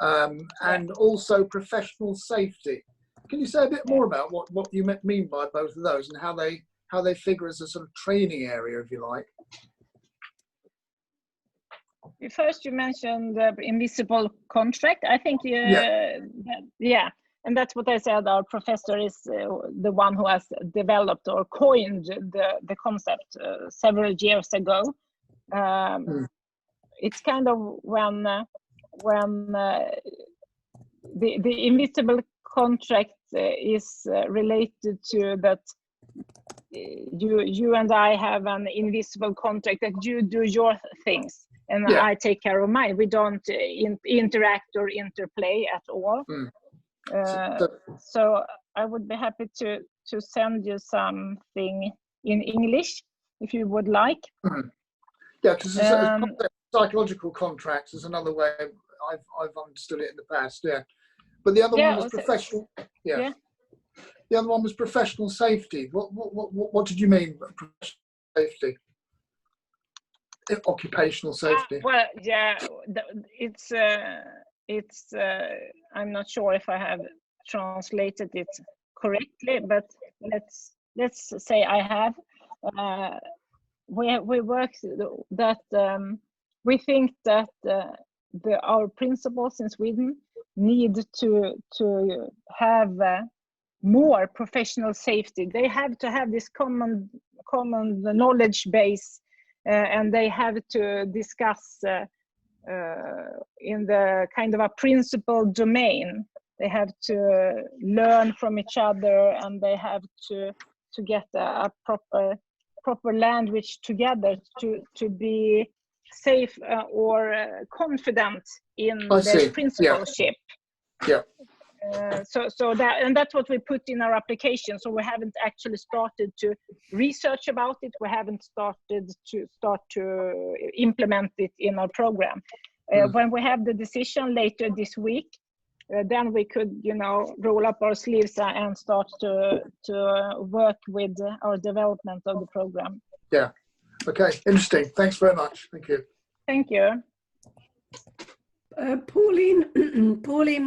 and also professional safety. Can you say a bit more about what you mean by both of those and how they figure as a sort of training area, if you like? First, you mentioned the invisible contract. I think, and that's what I said. Our professor is the one who has developed or coined the concept several years ago. It's kind of when the invisible contract is related to that you and I have an invisible contract that you do your things and I take care of mine. We don't interact or interplay at all. So I would be happy to send you something in English if you would like. Yeah, because psychological contracts is another way I've understood it in the past. Yeah, but the other one was professional. Yeah. The other one was professional safety. What did you mean by professional safety? Occupational safety. Well, yeah, it's I'm not sure if I have translated it correctly, but let's say I have. We work that we think that our principals in Sweden need to have more professional safety. They have to have this common knowledge base, and they have to discuss in the kind of a principal domain. They have to learn from each other, and they have to get a proper language together to be safe or confident in their principalship. Yeah. So that's what we put in our application. So we haven't actually started to research about it. We haven't started to implement it in our program. When we have the decision later this week, then we could, roll up our sleeves and start to work with our development of the program. Yeah. Okay. Interesting. Thanks very much. Thank you. Thank you. Pauline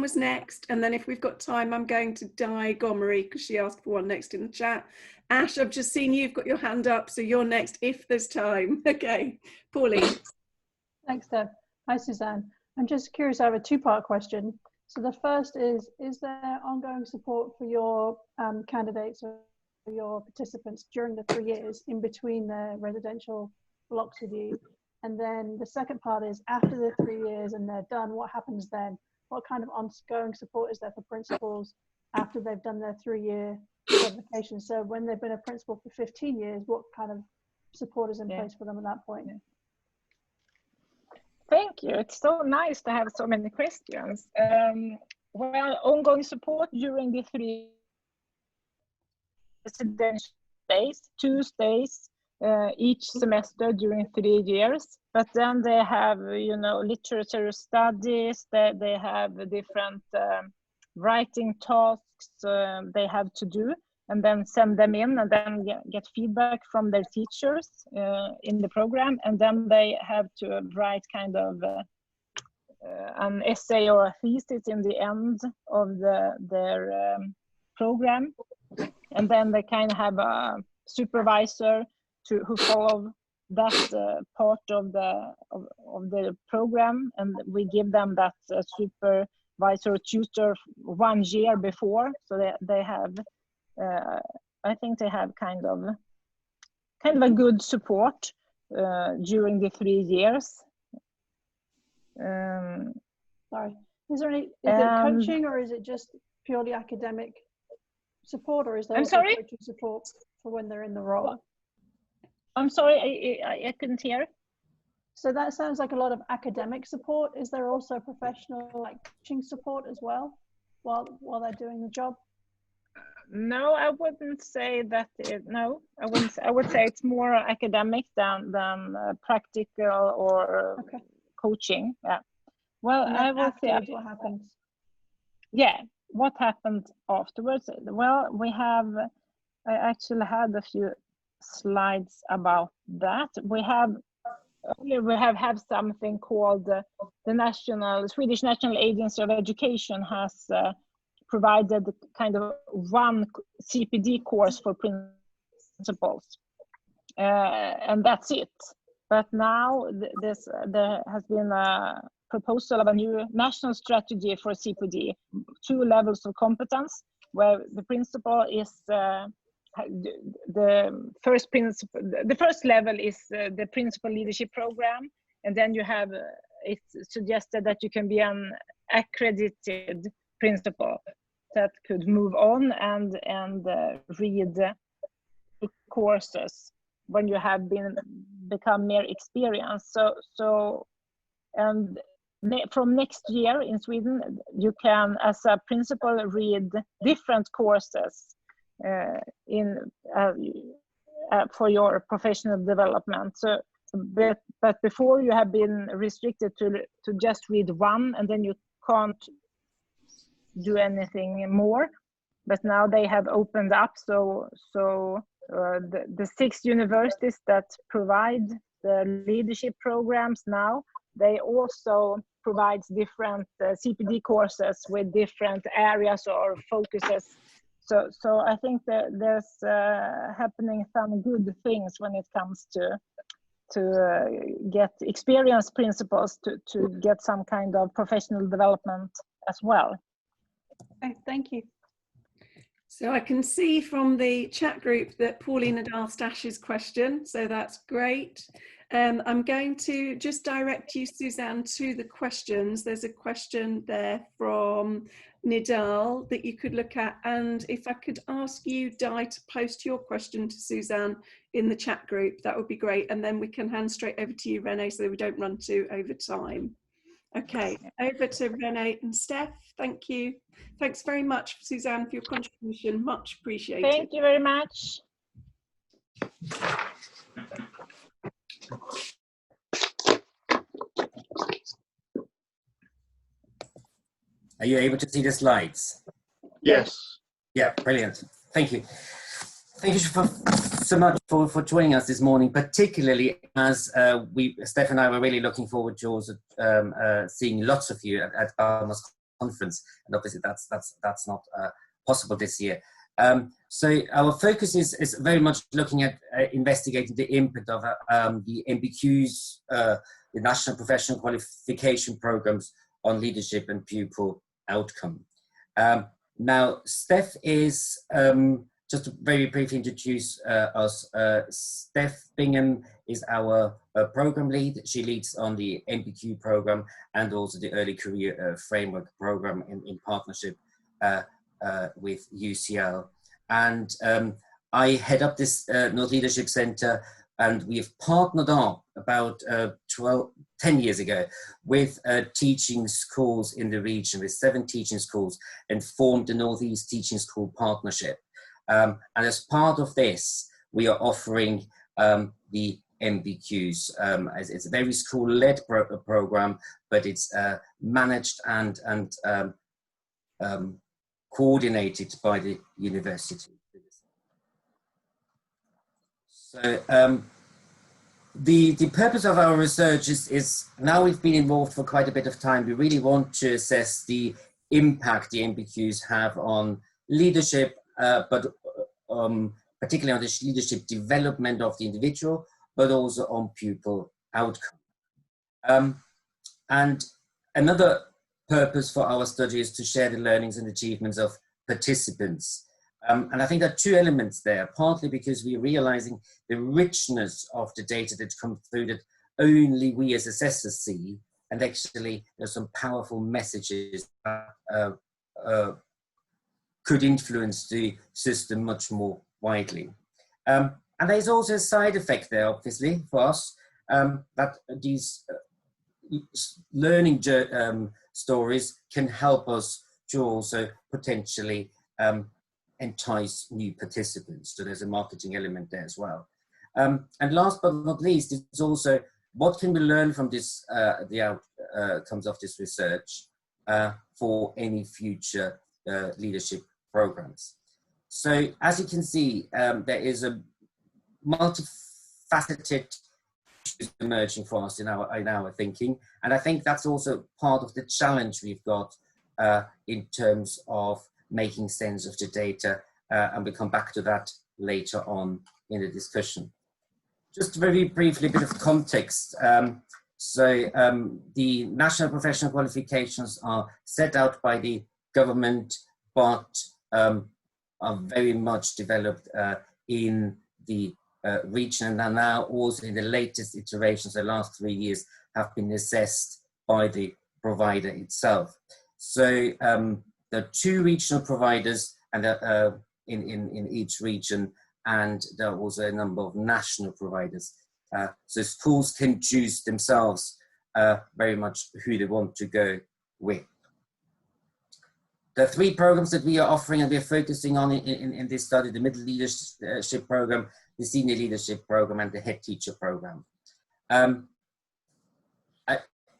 was next, and then if we've got time, I'm going to Di Gomery because she asked for one next in the chat. Ash, I've just seen you've got your hand up, so you're next if there's time. Okay, Pauline. Thanks, Deb. Hi, Suzanne. I'm just curious, I have a two-part question. So the first is there ongoing support for your candidates or your participants during the 3 years in between the residential blocks with you? And then the second part is after the 3 years and they're done, what happens then? What kind of ongoing support is there for principals after they've done their 3-year qualification? So when they've been a principal for 15 years, what kind of support is in place for them at that point? Thank you. It's so nice to have so many questions. Well, ongoing support during the 3 residential days, 2 days each semester during 3 years. But then they have, you know, literature studies, they have different writing tasks they have to do, and then send them in, and then get feedback from their teachers in the program, and then they have to write kind of an essay or a thesis in the end of their program, and then they kind of have a supervisor who follow that part of the program, and we give them that supervisor tutor 1 year before, so they have I think they have kind of a good support during the 3 years. Sorry, is it coaching, or is it just purely academic support, or is there also coaching support for when they're in the role? I'm sorry, I couldn't hear. So that sounds like a lot of academic support. Is there also professional, like, coaching support as well while they're doing the job? No, I wouldn't say that. No, I wouldn't. I would say it's more academic than practical or coaching. Yeah. Well, I will say. What happens? Yeah, what happened afterwards? Well, I actually had a few slides about that. We have had something called the Swedish National Agency of Education has provided kind of one CPD course for principals, and that's it. But now there has been a proposal of a new national strategy for CPD, 2 levels of competence, where the principal is the first level is the principal leadership program, and then you have it's suggested that you can be an accredited principal that could move on and read courses when you have become more experienced. So and from next year in Sweden, you can, as a principal, read different courses for your professional development. So, but before you have been restricted to just read one, and then you can't do anything more. But now they have opened up, so the 6 universities that provide the leadership programs now, they also provide different CPD courses with different areas or focuses. So I think that there's happening some good things when it comes to get experienced principals to get some kind of professional development as well. Okay, thank you. So I can see from the chat group that Pauline had asked Ash's question, so that's great. I'm going to just direct you, Suzanne, to the questions. There's a question there from Nidal that you could look at, and if I could ask you, Di, to post your question to Suzanne in the chat group, that would be great, and then we can hand straight over to you, Renee, so that we don't run over time. Okay, over to Renee and Steph. Thank you. Thanks very much, Suzanne, for your contribution. Much appreciated. Thank you very much. Are you able to see the slides? Yes. Yeah, brilliant. Thank you. Thank you so much for joining us this morning, particularly as Steph and I were really looking forward to also seeing lots of you at Balmer's conference, and obviously that's not possible this year. So our focus is very much looking at investigating the impact of the MBQs, the National Professional Qualification Programs, on leadership and pupil outcome. Now, Steph is, just to very briefly introduce us, Steph Bingham is our program lead. She leads on the MBQ program and also the Early Career Framework program in partnership with UCL. And I head up this North Leadership Center, and we have partnered up about 10 years ago with teaching schools in the region, with 7 teaching schools, and formed the Northeast Teaching School Partnership. And as part of this, we are offering the MBQs. It's a very school-led program, but it's managed and coordinated by the university. So the purpose of our research is now we've been involved for quite a bit of time. We really want to assess the impact the MBQs have on leadership, but particularly on the leadership development of the individual, but also on pupil outcome. And another purpose for our study is to share the learnings and achievements of participants. And I think there are two elements there, partly because we're realizing the richness of the data that comes through that only we as assessors see, and actually there's some powerful messages that could influence the system much more widely. And there's also a side effect there, obviously, for us, that these learning stories can help us to also potentially entice new participants. So there's a marketing element there as well. And last but not least, it's also what can we learn from this, the outcomes of this research for any future leadership programs. So as you can see, there is a multifaceted issues emerging for us in our thinking, and I think that's also part of the challenge we've got in terms of making sense of the data, and we'll come back to that later on in the discussion. Just very briefly, a bit of context. The national professional qualifications are set out by the government, but are very much developed in the region, and now also in the latest iterations, the last 3 years, have been assessed by the provider itself. So there are 2 regional providers and in each region, and there are also a number of national providers. So schools can choose themselves very much who they want to go with. The 3 programs that we are offering and we're focusing on in this study: the middle leadership program, the senior leadership program, and the head teacher program.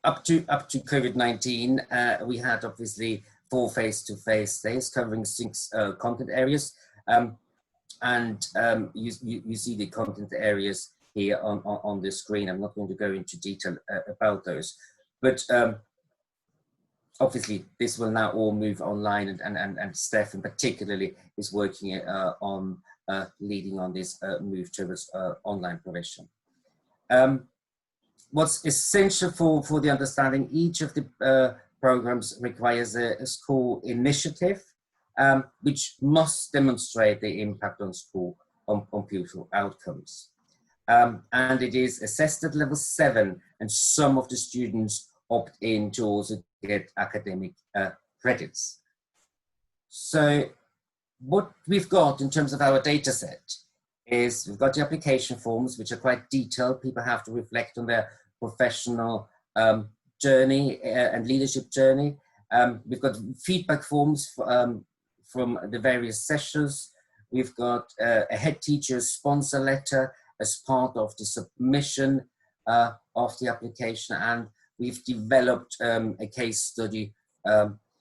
Up to COVID-19, we had obviously 4 face-to-face days covering 6 content areas. You see the content areas here on the screen. I'm not going to go into detail about those, but obviously this will now all move online, and Steph in particularly is working on leading on this move towards online provision. What's essential for the understanding, each of the programs requires a school initiative, which must demonstrate the impact on school on pupil outcomes. And it is assessed at level 7, and some of the students opt in to also get academic credits. So what we've got in terms of our data set is we've got the application forms, which are quite detailed. People have to reflect on their professional journey and leadership journey. We've got feedback forms from the various sessions. We've got a head teacher sponsor letter as part of the submission of the application, and we've developed a case study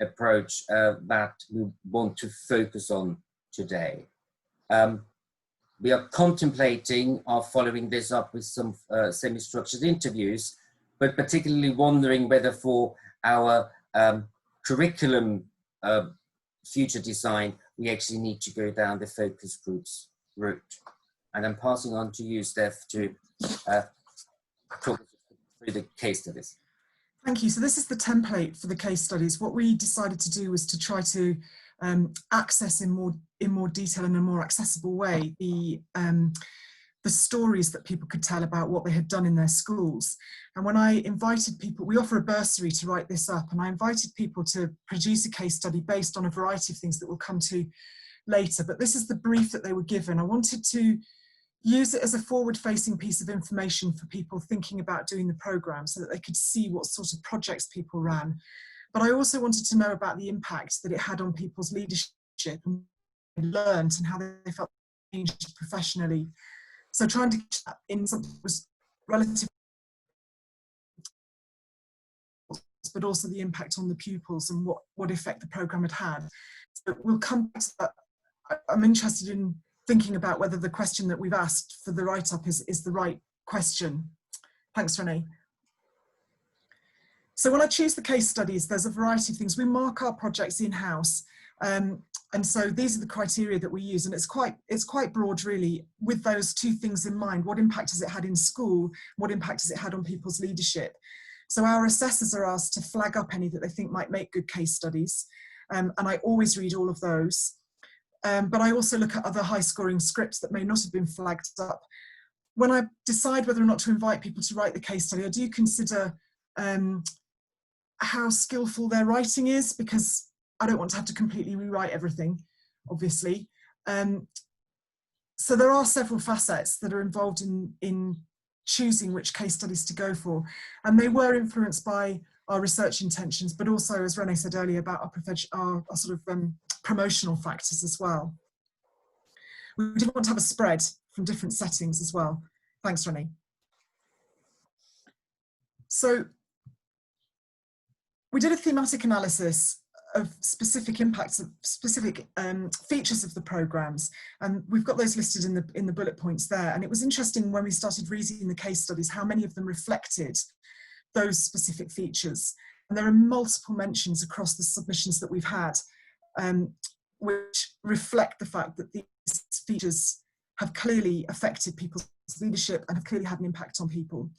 approach that we want to focus on today. We are contemplating following this up with some semi-structured interviews, but particularly wondering whether for our curriculum future design, we actually need to go down the focus groups route. And I'm passing on to you, Steph, to talk through the case studies. Thank you. So this is the template for the case studies. What we decided to do was to try to access in more detail, in a more accessible way, the stories that people could tell about what they had done in their schools. And when I invited people, we offer a bursary to write this up, and I invited people to produce a case study based on a variety of things that we'll come to later. But this is the brief that they were given. I wanted to use it as a forward-facing piece of information for people thinking about doing the programme, so that they could see what sort of projects people ran. But I also wanted to know about the impact that it had on people's leadership and learned and how they felt changed professionally. So trying to catch that in something that was relative, but also the impact on the pupils and what effect the programme had had. So we'll come back to that. I'm interested in thinking about whether the question that we've asked for the write-up is the right question. Thanks, Renee. So when I choose the case studies, there's a variety of things. We mark our projects in-house. And so these are the criteria that we use, and it's quite broad really, with those two things in mind. What impact has it had in school? What impact has it had on people's leadership? So our assessors are asked to flag up any that they think might make good case studies. And I always read all of those. But I also look at other high scoring scripts that may not have been flagged up. When I decide whether or not to invite people to write the case study, I do consider how skillful their writing is, because I don't want to have to completely rewrite everything, obviously. So there are several facets that are involved in choosing which case studies to go for. And they were influenced by our research intentions, but also, as Renee said earlier, about our sort of promotional factors as well. We did want to have a spread from different settings as well. Thanks, Renee. So we did a thematic analysis of specific impacts of specific features of the programmes, and we've got those listed in the bullet points there. And it was interesting when we started reading the case studies how many of them reflected those specific features. And there are multiple mentions across the submissions that we've had which reflect the fact that these features have clearly affected people's leadership and have clearly had an impact on people.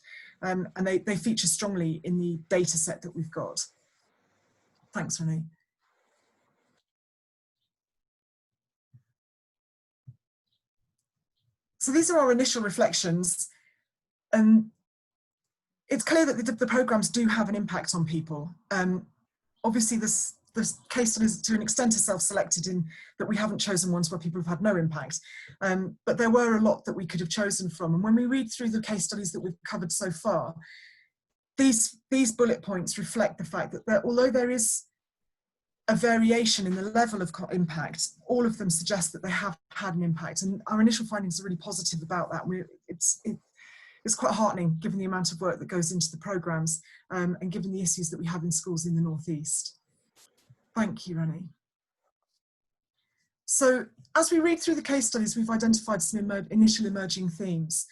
And they feature strongly in the data set that we've got. Thanks, Renee. So these are our initial reflections. It's clear that the programmes do have an impact on people. Obviously, this case studies to an extent are self-selected in that we haven't chosen ones where people have had no impact. But there were a lot that we could have chosen from. And when we read through the case studies that we've covered so far, these bullet points reflect the fact that although there is a variation in the level of impact, all of them suggest that they have had an impact. And our initial findings are really positive about that. It's quite heartening given the amount of work that goes into the programmes and given the issues that we have in schools in the North East. Thank you, Renee. So as we read through the case studies, we've identified some initial emerging themes.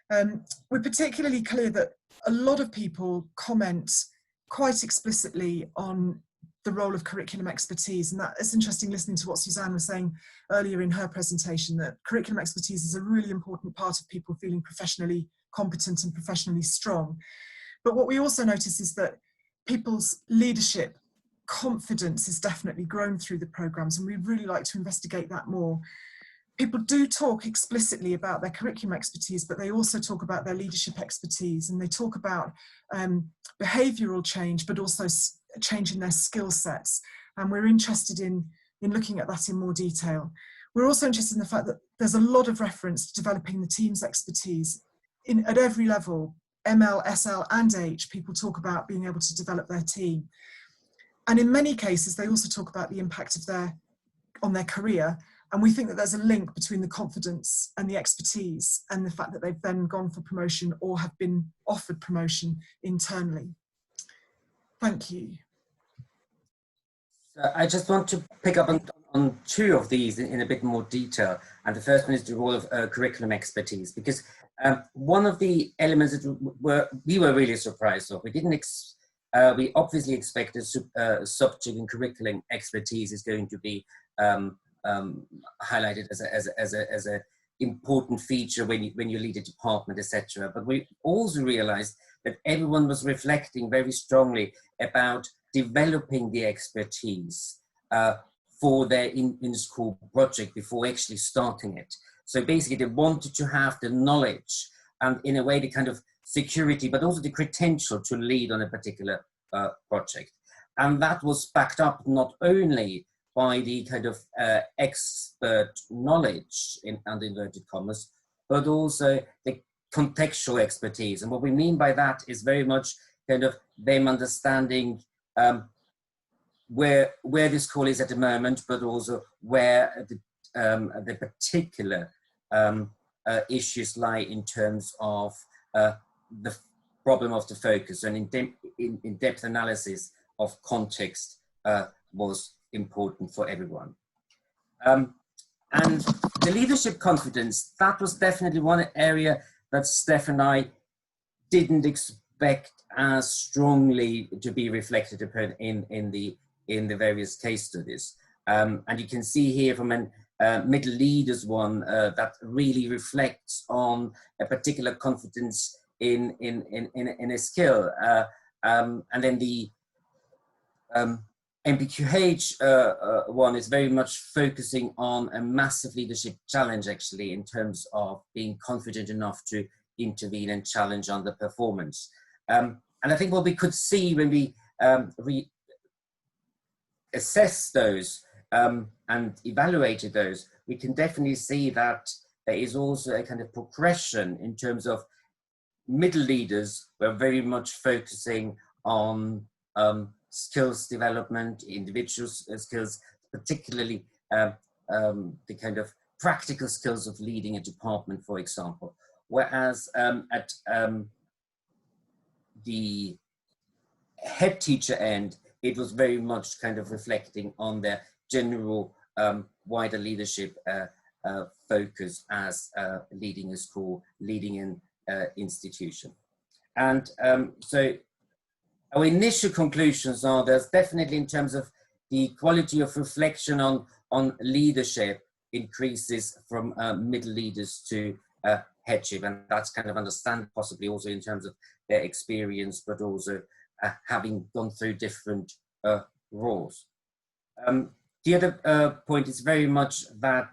We're particularly clear that a lot of people comment quite explicitly on the role of curriculum expertise. And that is interesting listening to what Suzanne was saying earlier in her presentation, that curriculum expertise is a really important part of people feeling professionally competent and professionally strong. But what we also notice is that people's leadership confidence is definitely grown through the programmes, and we'd really like to investigate that more. People do talk explicitly about their curriculum expertise, but they also talk about their leadership expertise, and they talk about behavioural change, but also change in their skill sets. And we're interested in looking at that in more detail. We're also interested in the fact that there's a lot of reference to developing the team's expertise at every level, ML, SL and H. People talk about being able to develop their team. And in many cases, they also talk about the impact on their career. And we think that there's a link between the confidence and the expertise and the fact that they've then gone for promotion or have been offered promotion internally. Thank you. So I just want to pick up on two of these in a bit more detail. And the first one is the role of curriculum expertise, because one of the elements that we were really surprised of, we obviously expected subject and curriculum expertise is going to be highlighted as a important feature when you lead a department, etc. But we also realized that everyone was reflecting very strongly about developing the expertise for their in-school project before actually starting it. So basically they wanted to have the knowledge and in a way the kind of security, but also the credential to lead on a particular project. And that was backed up not only by the kind of expert knowledge, under inverted commas, but also the contextual expertise. And what we mean by that is very much kind of them understanding where the school is at the moment, but also where the particular issues lie in terms of the problem of the focus, and in-depth analysis of context was important for everyone. And the leadership confidence, that was definitely one area that Steph and I didn't expect as strongly to be reflected upon in the various case studies. And you can see here from a middle leaders one that really reflects on a particular confidence in a skill. And then the MPQH one is very much focusing on a massive leadership challenge, actually, in terms of being confident enough to intervene and challenge on the performance. And I think what we could see when we assess those and evaluated those, we can definitely see that there is also a kind of progression in terms of middle leaders were very much focusing on skills development, individual skills, particularly the kind of practical skills of leading a department, for example. Whereas at the head teacher end, it was very much kind of reflecting on their general wider leadership focus as leading a school, leading an institution. And so our initial conclusions are there's definitely, in terms of the quality of reflection on leadership, increases from middle leaders to headship, and that's kind of understand possibly also in terms of their experience, but also having gone through different roles. The other point is very much that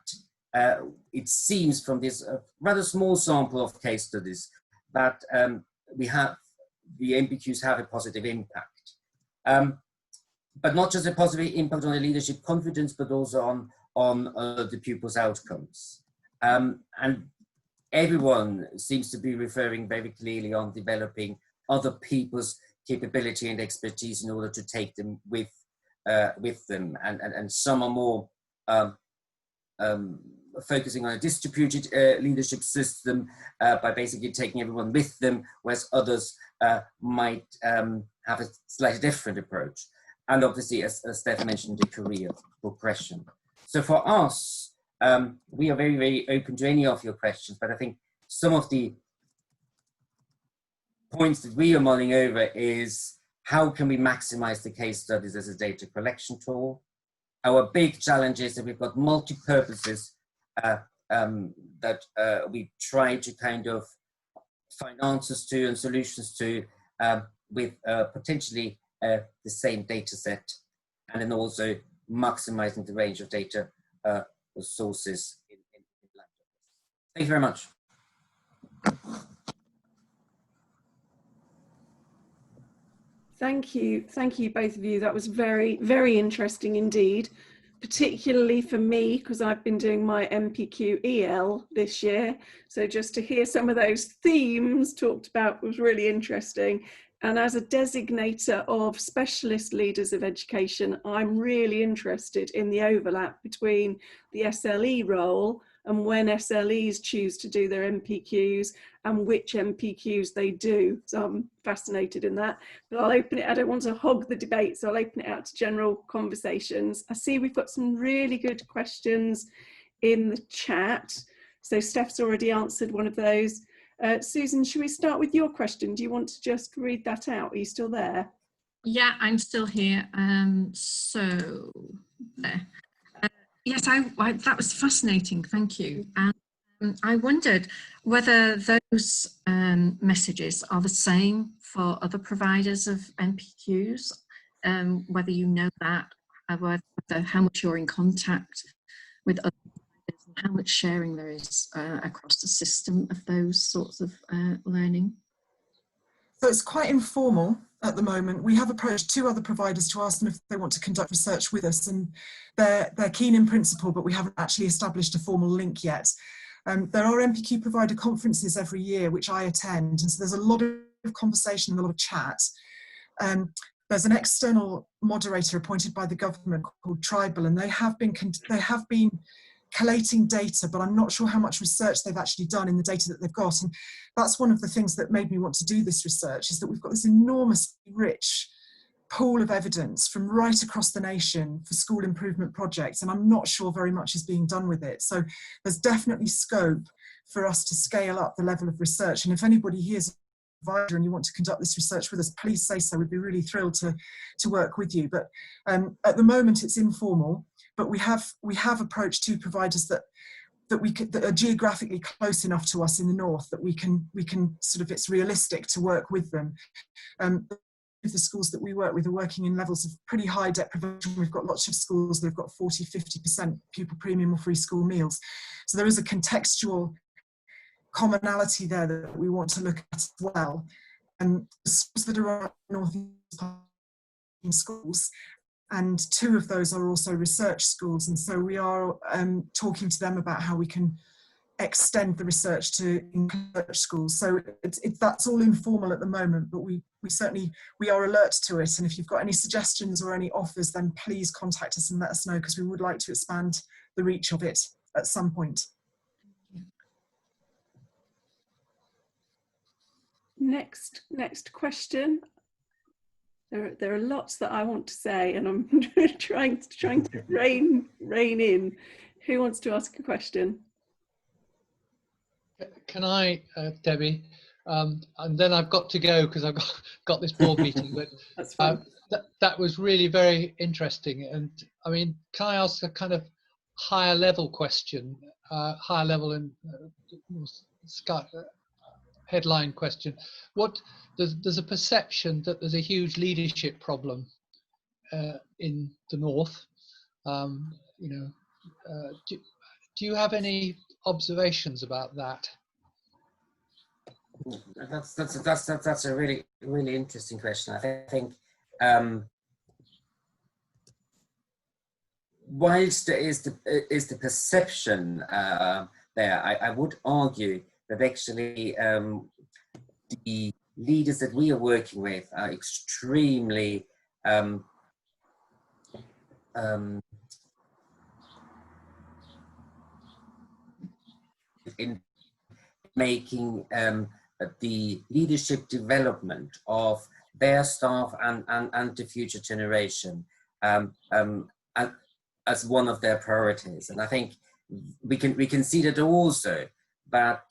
it seems from this rather small sample of case studies that we have, the MPQs have a positive impact. But not just a positive impact on the leadership confidence, but also on the pupils' outcomes. And everyone seems to be referring very clearly on developing other people's capability and expertise in order to take them with them. And some are more focusing on a distributed leadership system by basically taking everyone with them, whereas others might have a slightly different approach. And obviously, as Steph mentioned, the career progression. So for us, we are very, very open to any of your questions, but I think some of the points that we are mulling over is how can we maximize the case studies as a data collection tool? Our big challenge is that we've got multi-purposes that we try to kind of find answers to and solutions to with potentially the same data set, and then also maximizing the range of data sources in languages. Thank you very much. Thank you both of you. That was very, very interesting indeed, particularly for me, because I've been doing my MPQ EL this year. So just to hear some of those themes talked about was really interesting. And as a designator of specialist leaders of education, I'm really interested in the overlap between the SLE role and when SLEs choose to do their MPQs and which MPQs they do. So I'm fascinated in that, but I'll open it. I don't want to hog the debate, so I'll open it out to general conversations. I see we've got some really good questions in the chat. So Steph's already answered one of those. Susan, should we start with your question? Do you want to just read that out? Are you still there? Yeah, I'm still here. So there. Yes, that was fascinating. Thank you. And I wondered whether those messages are the same for other providers of MPQs, whether you know that, whether how much you're in contact with other providers and how much sharing there is across the system of those sorts of learning. So it's quite informal at the moment. We have approached 2 other providers to ask them if they want to conduct research with us, and they're keen in principle, but we haven't actually established a formal link yet. There are MPQ provider conferences every year, which I attend, and so there's a lot of conversation and a lot of chat. There's an external moderator appointed by the government called Tribal, and they have been collating data, but I'm not sure how much research they've actually done in the data that they've got. And that's one of the things that made me want to do this research, is that we've got this enormously rich pool of evidence from right across the nation for school improvement projects, and I'm not sure very much is being done with it. So there's definitely scope for us to scale up the level of research. And if anybody here is a provider and you want to conduct this research with us, please say so. We'd be really thrilled to work with you. But at the moment it's informal, but we have approached two providers that are geographically close enough to us in the north that we can sort of, it's realistic to work with them. The schools that we work with are working in levels of pretty high deprivation. We've got lots of schools that have got 40-50% pupil premium or free school meals. So there is a contextual commonality there that we want to look at as well. And the schools that are northeast schools, and two of those are also research schools. And so we are talking to them about how we can extend the research to research schools. So that's all informal at the moment, but we certainly are alert to it. And if you've got any suggestions or any offers, then please contact us and let us know, because we would like to expand the reach of it at some point. Next question. There are lots that I want to say, and I'm trying to rein in. Who wants to ask a question? Can I, Debbie? And then I've got to go because I've got this board meeting. But that's fine. That was really very interesting. And I mean, can I ask a kind of higher level question, higher level and headline question? What there's a perception that there's a huge leadership problem in the north. You know, do you have any observations about that? That's a really interesting question. I think whilst there is the perception there, I would argue that actually the leaders that we are working with are extremely in making the leadership development of their staff and the future generation as one of their priorities. And I think we can see that also, that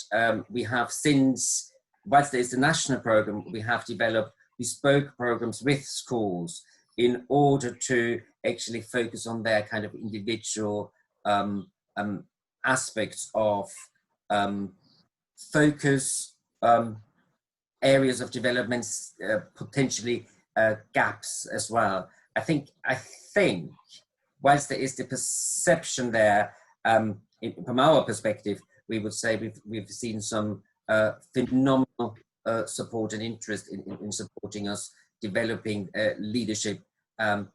we have, since, whilst there is the national program, we have developed bespoke programs with schools in order to actually focus on their kind of individual aspects of focus, areas of developments, potentially gaps as well. I think whilst there is the perception there, from our perspective, we would say we've seen some phenomenal support and interest in supporting us developing leadership in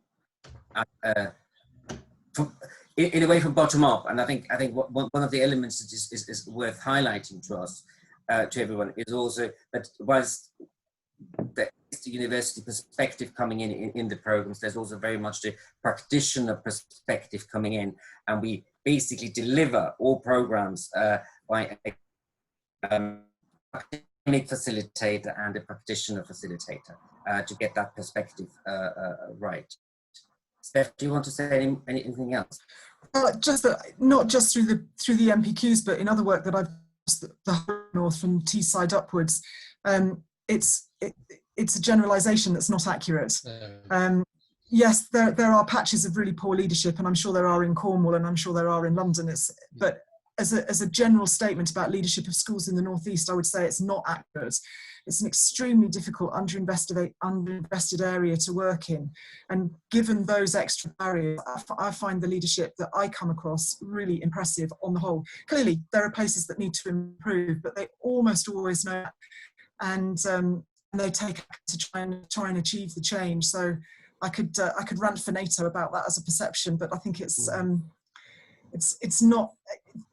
a way from bottom up. And I think one of the elements that is worth highlighting to us, to everyone, is also that whilst there is the university perspective coming in the programs, there's also very much the practitioner perspective coming in, and we basically deliver all programs by a academic facilitator and a practitioner facilitator to get that perspective right. Steph, do you want to say anything else? Just not just through the MPQs, but in other work that I've done, the whole north from Teesside upwards, it's a generalisation that's not accurate. Yes, there are patches of really poor leadership, and I'm sure there are in Cornwall, and I'm sure there are in London. But as a general statement about leadership of schools in the northeast, I would say it's not accurate. It's an extremely difficult, underinvested area to work in. And given those extra barriers, I find the leadership that I come across really impressive on the whole. Clearly, there are places that need to improve, but they almost always know that, and they take to try and achieve the change. So I could rant for NATO about that as a perception, but I think it's not.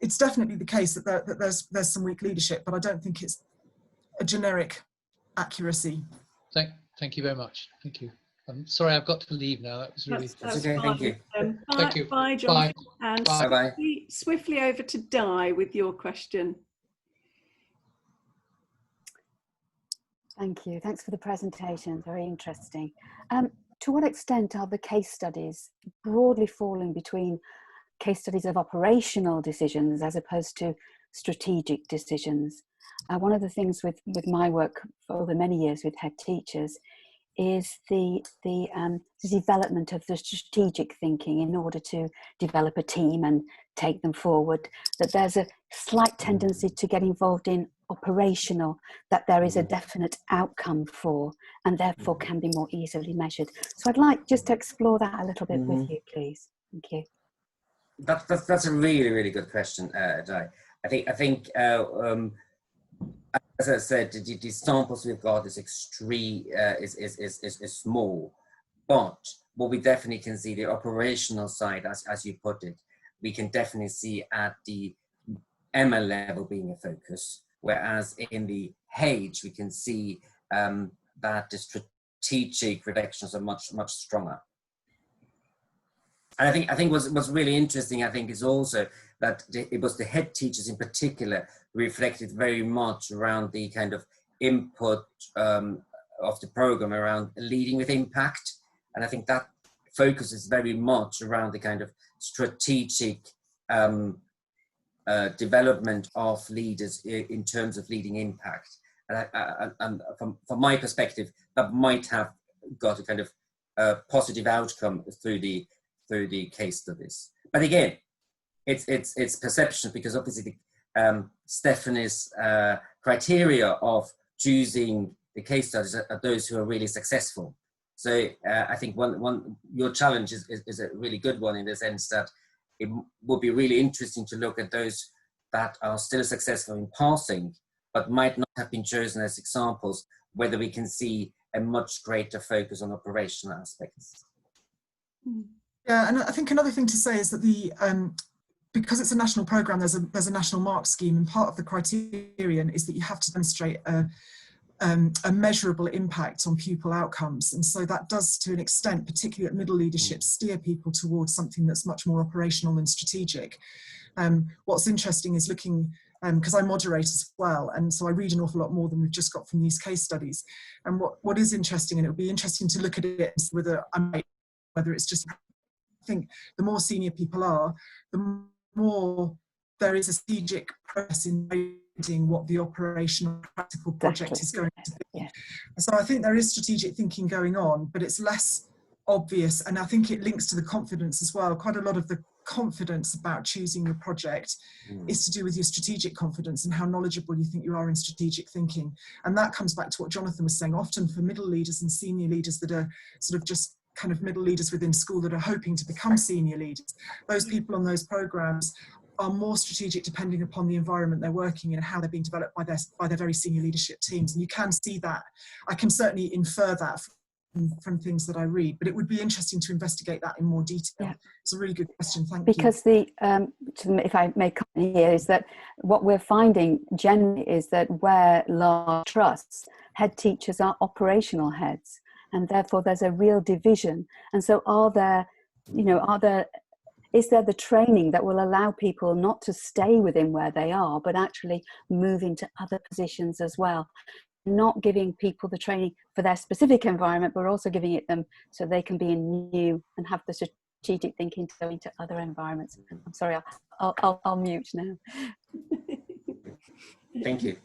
It's definitely the case that there's some weak leadership, but I don't think it's a generic accuracy. Thank you very much. Thank you. I'm sorry, I've got to leave now. That was really. That's okay, fine. thank you. Thank you. Bye, Jonathan. And Bye. Bye. swiftly over to Di with your question. Thank you. Thanks for the presentation. Very interesting. To what extent are the case studies broadly falling between case studies of operational decisions as opposed to strategic decisions? One of the things with my work for over many years with head teachers is the development of the strategic thinking in order to develop a team and take them forward, that there's a slight tendency to get involved in operational, that there is a definite outcome for, and therefore can be more easily measured. So I'd like just to explore that a little bit with you, please. Thank you. That's a really, really good question, Di. I think as I said, the samples we've got is extreme, is small, but what we definitely can see, the operational side, as you put it, we can definitely see at the ML level being a focus, whereas in the H we can see that the strategic reflections are much stronger. And I think what's really interesting, I think, is also that it was the head teachers in particular reflected very much around the kind of input of the program around leading with impact. And I think that focuses very much around the kind of strategic development of leaders in terms of leading impact. And from my perspective, that might have got a kind of positive outcome through the case studies. But again, it's perception, because obviously Stephanie's criteria of choosing the case studies are those who are really successful. So I think your challenge is a really good one, in the sense that it would be really interesting to look at those that are still successful in passing, but might not have been chosen as examples, whether we can see a much greater focus on operational aspects. Yeah, and I think another thing to say is that because it's a national programme, there's a national mark scheme, and part of the criterion is that you have to demonstrate a measurable impact on pupil outcomes. And so that does, to an extent, particularly at middle leadership, steer people towards something that's much more operational and strategic. What's interesting is looking, because I moderate as well, and so I read an awful lot more than we've just got from these case studies. And what is interesting, and it would be interesting to look at it, whether it's just, I think the more senior people are, the more there is a strategic process in reading what the operational practical project is going to be. Yeah. So I think there is strategic thinking going on, but it's less obvious, and I think it links to the confidence as well. Quite a lot of the confidence about choosing your project is to do with your strategic confidence and how knowledgeable you think you are in strategic thinking. And that comes back to what Jonathan was saying. Often for middle leaders and senior leaders that are sort of just kind of middle leaders within school that are hoping to become senior leaders, those people on those programs are more strategic depending upon the environment they're working in and how they're being developed by their very senior leadership teams. And you can see that. I can certainly infer that from things that I read, but it would be interesting to investigate that in more detail. Yeah. It's a really good question, thank you. Because if I may comment here, is that what we're finding generally is that where large trusts, head teachers are operational heads, and therefore there's a real division. And so is there the training that will allow people not to stay within where they are, but actually move into other positions as well? Not giving people the training for their specific environment, but also giving it them so they can be in new and have the strategic thinking to go into other environments. I'm sorry, I'll mute now. Thank you.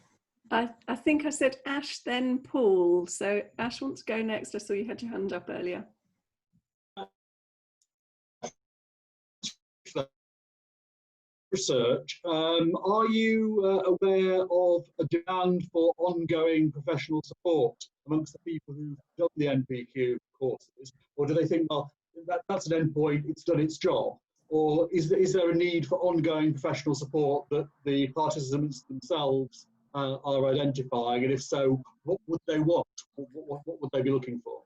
I think I said Ash, then Paul. So Ash wants to go next. I saw you had your hand up earlier. Research. Are you aware of a demand for ongoing professional support amongst the people who've done the NPQ courses, or do they think, well, that's an endpoint, it's done its job, or is there a need for ongoing professional support that the participants themselves are identifying, and if so, what would they want? What would they be looking for?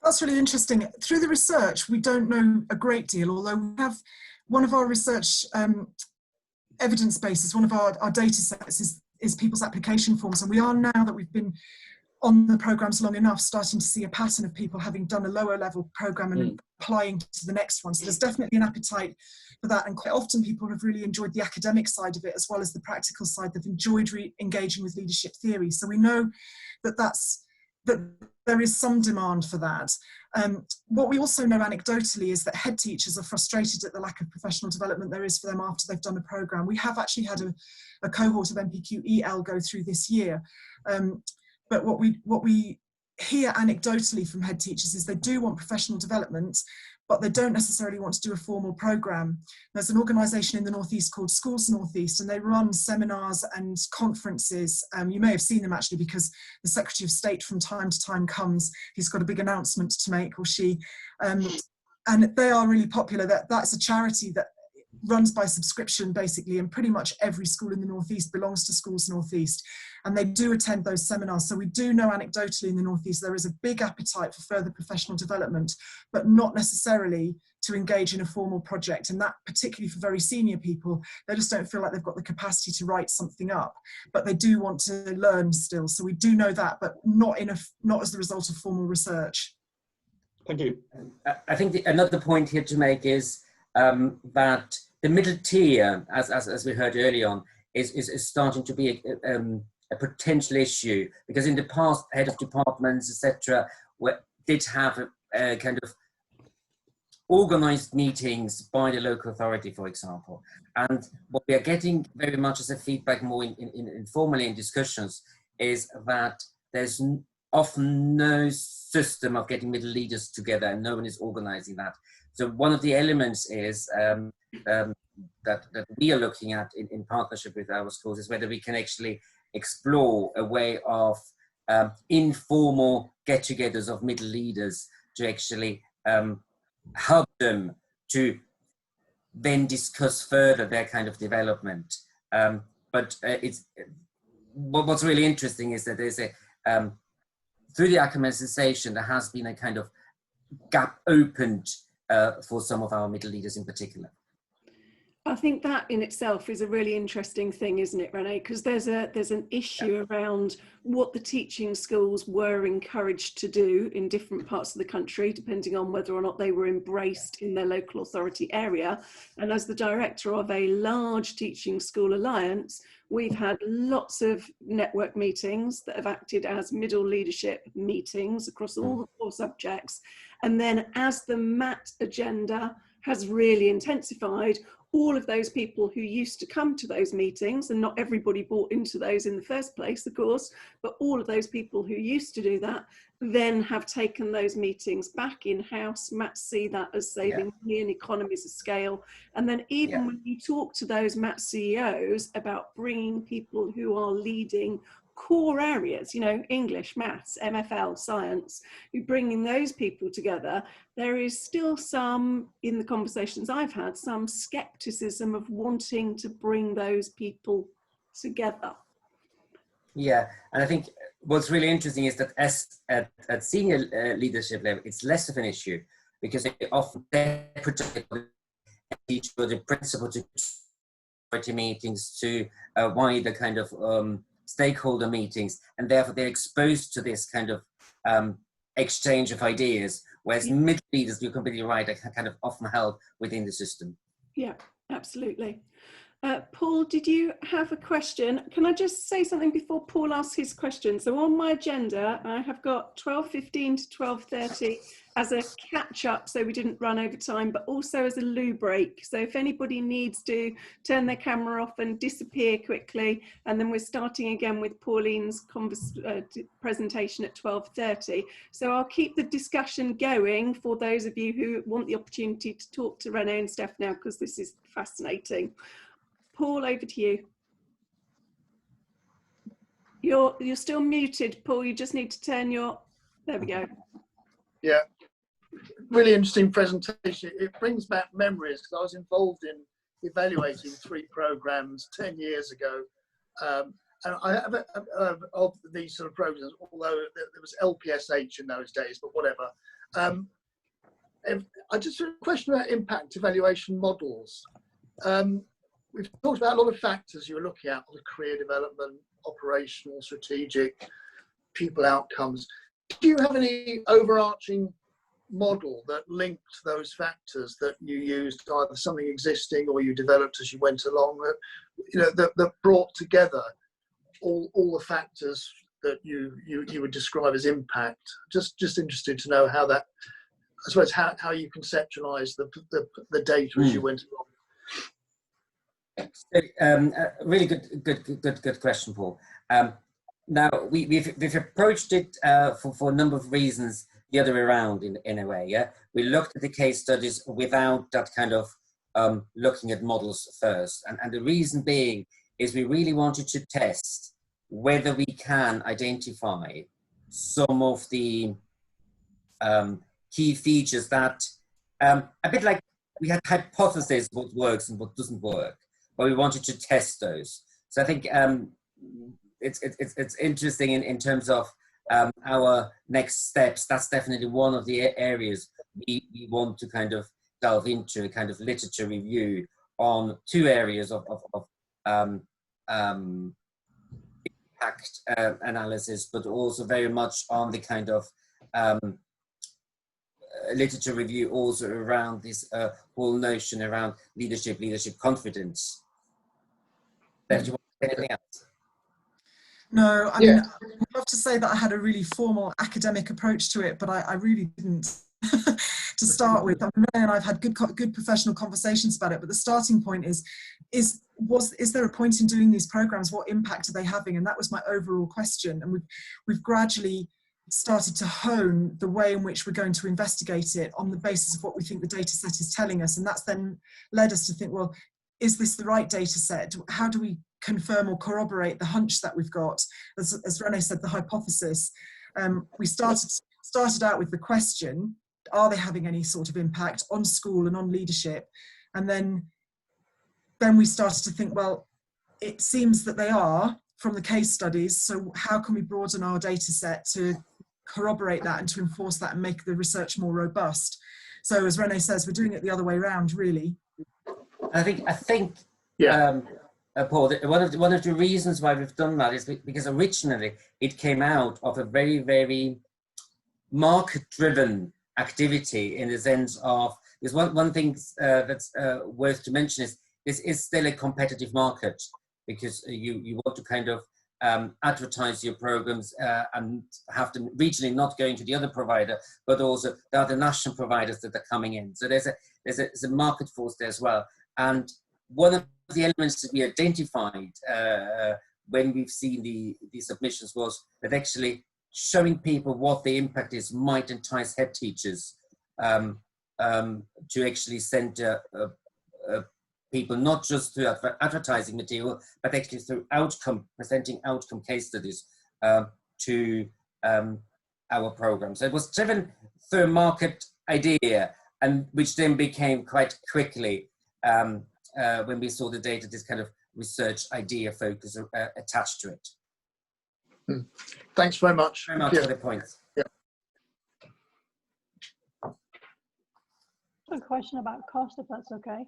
That's really interesting. Through the research, we don't know a great deal, although we have one of our research evidence bases, one of our data sets is people's application forms. And we are, now that we've been on the programs long enough, starting to see a pattern of people having done a lower level program and applying to the next one. So there's definitely an appetite for that. And quite often people have really enjoyed the academic side of it as well as the practical side. They've enjoyed engaging with leadership theory. So we know that that there is some demand for that. What we also know anecdotally is that head teachers are frustrated at the lack of professional development there is for them after they've done a program. We have actually had a cohort of NPQ EL go through this year. But what we hear anecdotally from head teachers is they do want professional development, but they don't necessarily want to do a formal program. There's an organisation in the Northeast called Schools Northeast, and they run seminars and conferences. You may have seen them actually, because the Secretary of State from time to time comes. He's got a big announcement to make, or she, and they are really popular. That's a charity that runs by subscription basically, and pretty much every school in the Northeast belongs to Schools Northeast, and they do attend those seminars. So we do know anecdotally in the Northeast there is a big appetite for further professional development, but not necessarily to engage in a formal project, and that particularly for very senior people, they just don't feel like they've got the capacity to write something up, but they do want to learn still. So we do know that, but not as the result of formal research. Thank you. I think another point here to make is that the middle tier, as we heard early on, is starting to be a potential issue, because in the past, head of departments, etc., did have a kind of organized meetings by the local authority, for example. And what we are getting very much as a feedback more informally in discussions is that there's often no system of getting middle leaders together, and no one is organizing that. So one of the elements is that we are looking at in partnership with our schools is whether we can actually explore a way of informal get-togethers of middle leaders to actually help them to then discuss further their kind of development. But what's really interesting is that there's through the acclimatization, there has been a kind of gap opened for some of our middle leaders in particular. I think that in itself is a really interesting thing, isn't it, Renee? Because there's an issue around what the teaching schools were encouraged to do in different parts of the country, depending on whether or not they were embraced in their local authority area. And as the director of a large teaching school alliance, we've had lots of network meetings that have acted as middle leadership meetings across all the 4 subjects. And then as the MAT agenda has really intensified, all of those people who used to come to those meetings, and not everybody bought into those in the first place, of course, but all of those people who used to do that then have taken those meetings back in-house. MATs see that as saving money and economies of scale. And then even when you talk to those MAT CEOs about bringing people who are leading core areas, you know, English, maths, MFL, science, you bringing those people together, there is still some, in the conversations I've had, some skepticism of wanting to bring those people together. Yeah, and I think what's really interesting is that at senior leadership level, it's less of an issue, because they often protect the principle to meetings, to wider kind of stakeholder meetings, and therefore they're exposed to this kind of exchange of ideas, whereas middle leaders, you're completely right, are kind of often held within the system. Yeah, absolutely. Paul, did you have a question? Can I just say something before Paul asks his question? So on my agenda, I have got 12:15 to 12:30 as a catch up, so we didn't run over time, but also as a loo break. So if anybody needs to turn their camera off and disappear quickly, and then we're starting again with Pauline's presentation at 12:30. So I'll keep the discussion going for those of you who want the opportunity to talk to Renee and Steph now, because this is fascinating. Paul, over to you. You're still muted, Paul. You just need to turn your, there we go. Yeah, really interesting presentation. It brings back memories, because I was involved in evaluating 3 programs 10 years ago. And I have of these sort of programs, although there was LPSH in those days, but whatever. I just have a question about impact evaluation models. We've talked about a lot of factors you were looking at, the career development, operational, strategic. pupil outcomes. Do you have any overarching model that linked those factors that you used, either something existing or you developed as you went along, that, you know, that brought together all the factors that you would describe as impact? Just interested to know how that, I suppose, how you conceptualize the data as you went along. Really good question, Paul. Now we've approached it for a number of reasons the other way around in a way. Yeah, we looked at the case studies without that kind of looking at models first, and the reason being is we really wanted to test whether we can identify some of the key features that a bit like we had hypotheses what works and what doesn't work, but we wanted to test those. So I think it's interesting in terms of our next steps. That's definitely one of the areas we want to kind of delve into, a kind of literature review on two areas of impact analysis, but also very much on the kind of literature review also around this whole notion around leadership confidence. Do you want to say anything else? No, I mean, I'd love to say that I had a really formal academic approach to it, but I really didn't to start with. I mean, and I've had good professional conversations about it, but the starting point is there a point in doing these programs? What impact are they having? And that was my overall question. And we've gradually started to hone the way in which we're going to investigate it on the basis of what we think the data set is telling us. And that's then led us to think, well, is this the right data set? How do we confirm or corroborate the hunch that we've got? As René said, the hypothesis. We started out with the question, are they having any sort of impact on school and on leadership? And then we started to think, well, it seems that they are from the case studies. So how can we broaden our data set to corroborate that and to enforce that and make the research more robust? So as René says, we're doing it the other way around, really. I think Paul, one of the reasons why we've done that is because originally it came out of a very, very market-driven activity, in the sense of, there's one thing that's worth to mention is this is still a competitive market, because you want to kind of advertise your programs and have them regionally not going to the other provider, but also the other national providers that are coming in. So there's a market force there as well. And one of the elements that we identified when we've seen the submissions was that actually showing people what the impact is might entice head teachers to actually send people not just through advertising material, but actually through presenting outcome case studies to our program. So it was driven through a market idea, and which then became quite quickly, when we saw the data, this kind of research idea focus attached to it. Thanks very much. Very much for the points. A question about cost, if that's okay.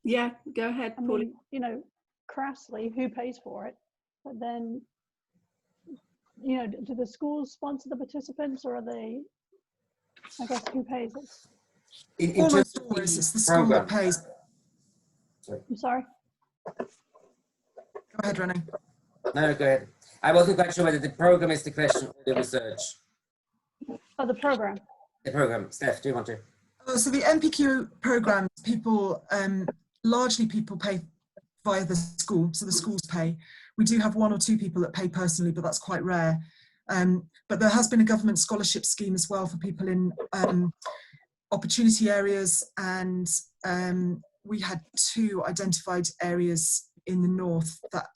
Yeah, go ahead, I Pauline. mean, you know, crassly, who pays for it? But then, you know, do the schools sponsor the participants, or are they, I guess, who pays it? Almost always it's the school that pays. I'm sorry? Go ahead, René. No, go ahead. I wasn't quite sure whether the program is the question or the research. Oh, the program. The program. Steph, do you want to? So the NPQ programs, largely people pay via the school, so the schools pay. We do have one or two people that pay personally, but that's quite rare. But there has been a government scholarship scheme as well for people in opportunity areas, and we had 2 identified areas in the north that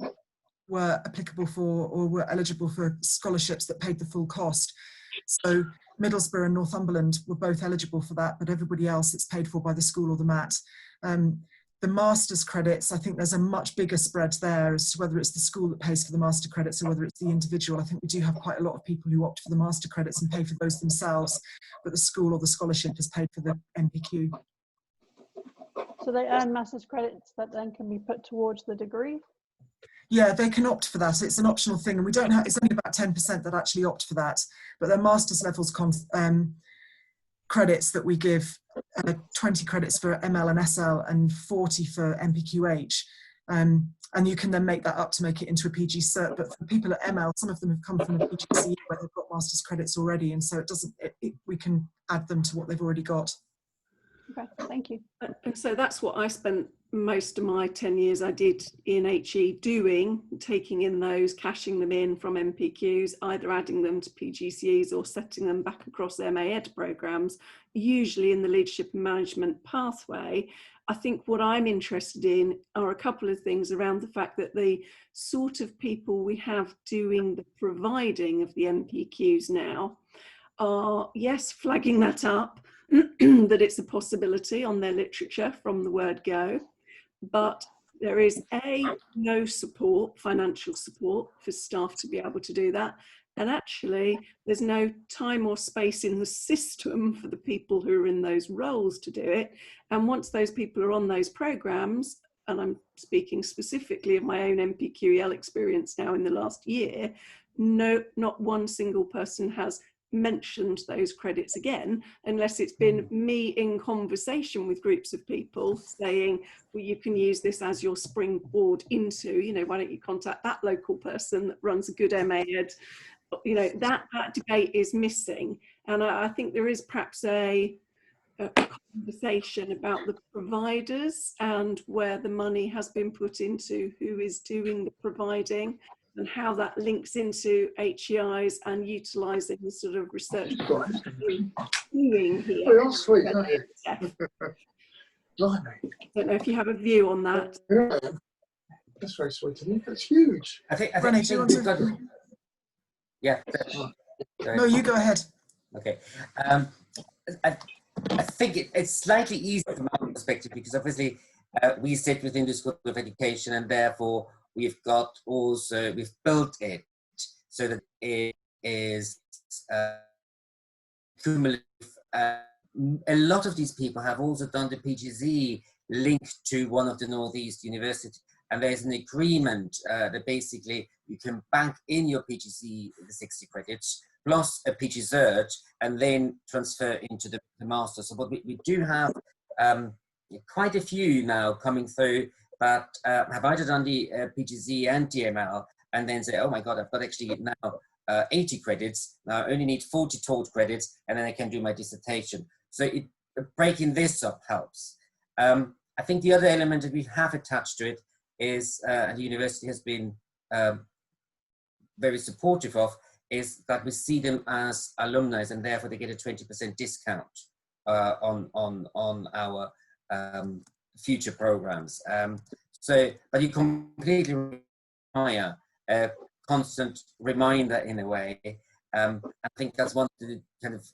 were applicable for, or were eligible for, scholarships that paid the full cost. So Middlesbrough and Northumberland were both eligible for that, but everybody else, it's paid for by the school or the MAT. The master's credits, I think there's a much bigger spread there as to whether it's the school that pays for the master credits or whether it's the individual. I think we do have quite a lot of people who opt for the master credits and pay for those themselves, but the school or the scholarship has paid for the NPQ. So they earn master's credits that then can be put towards the degree? Yeah, they can opt for that. It's an optional thing, and we don't have. It's only about 10% that actually opt for that. But they're master's levels credits that we give, 20 credits for ML and SL and 40 for MPQH. And you can then make that up to make it into a PG cert. But for people at ML, some of them have come from a PGCE where they've got master's credits already, and so it doesn't. We can add them to what they've already got. Okay, thank you. And so that's what I spent most of my 10 years I did in HE doing, taking in those, cashing them in from MPQs, either adding them to PGCEs or setting them back across MA Ed programmes, usually in the leadership and management pathway. I think what I'm interested in are a couple of things around the fact that the sort of people we have doing the providing of the MPQs now are, yes, flagging that up, that it's a possibility on their literature from the word go, but there is no support, financial support for staff to be able to do that. And actually, there's no time or space in the system for the people who are in those roles to do it. And once those people are on those programs, and I'm speaking specifically of my own MPQEL experience now in the last year, no, not one single person has mentioned those credits again, unless it's been me in conversation with groups of people saying, well, you can use this as your springboard into, you know, why don't you contact that local person that runs a good MA Ed. You know, that debate is missing. And I think there is perhaps a conversation about the providers and where the money has been put into who is doing the providing, and how that links into HEIs and utilising the sort of research doing here. We are sweet. I don't know if you have a view on that. Yeah, that's very sweet of you. That's huge. I think Renee, do you want to? Yeah. No, you go ahead. Okay. I think it's slightly easier from our perspective because obviously we sit within the School of Education, and therefore we've built it so that it is cumulative. A lot of these people have also done the PGZ linked to one of the Northeast universities, and there's an agreement that basically you can bank in your PGC the 60 credits plus a PG Cert and then transfer into the master. So what we do have quite a few now coming through that have either done the PGZ and DML and then say, oh my God, I've got actually now 80 credits. Now I only need 40 taught credits and then I can do my dissertation. So breaking this up helps. I think the other element that we have attached to it is, and the university has been very supportive of, is that we see them as alumni and therefore they get a 20% discount on our future programs. But you completely require a constant reminder in a way. I think that's one of the kind of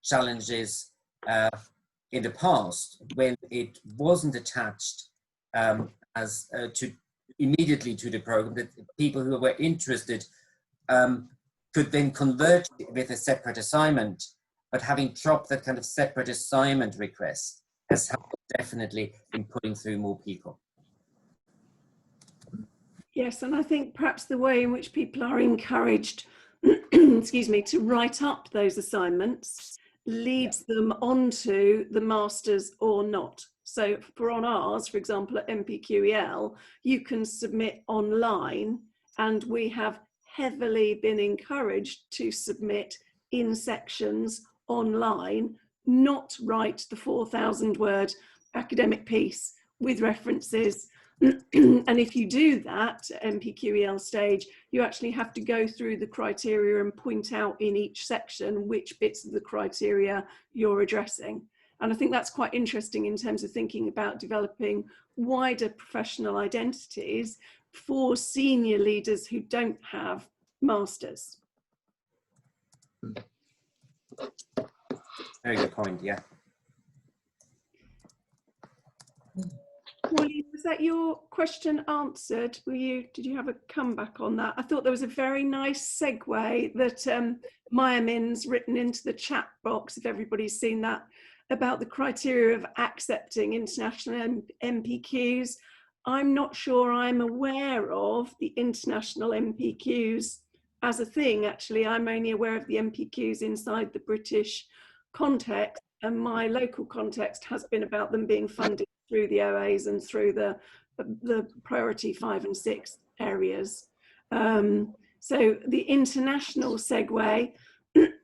challenges in the past when it wasn't attached as immediately to the program, that people who were interested could then convert with a separate assignment, but having dropped that kind of separate assignment request has helped definitely in putting through more people. Yes, and I think perhaps the way in which people are encouraged, excuse me, to write up those assignments leads them onto the masters or not. So for on ours, for example, at MPQEL, you can submit online, and we have heavily been encouraged to submit in sections online, not write the 4,000 word academic piece with references. And if you do that at MPQEL stage, you actually have to go through the criteria and point out in each section which bits of the criteria you're addressing. And I think that's quite interesting in terms of thinking about developing wider professional identities for senior leaders who don't have masters. Very good point, yeah. Pauline, was that your question answered? Did you have a comeback on that? I thought there was a very nice segue that Maya Min's written into the chat box, if everybody's seen that, about the criteria of accepting international MPQs. I'm not sure I'm aware of the international MPQs as a thing. Actually, I'm only aware of the MPQs inside the British context, and my local context has been about them being funded through the OAs and through the priority 5 and 6 areas. So the international segue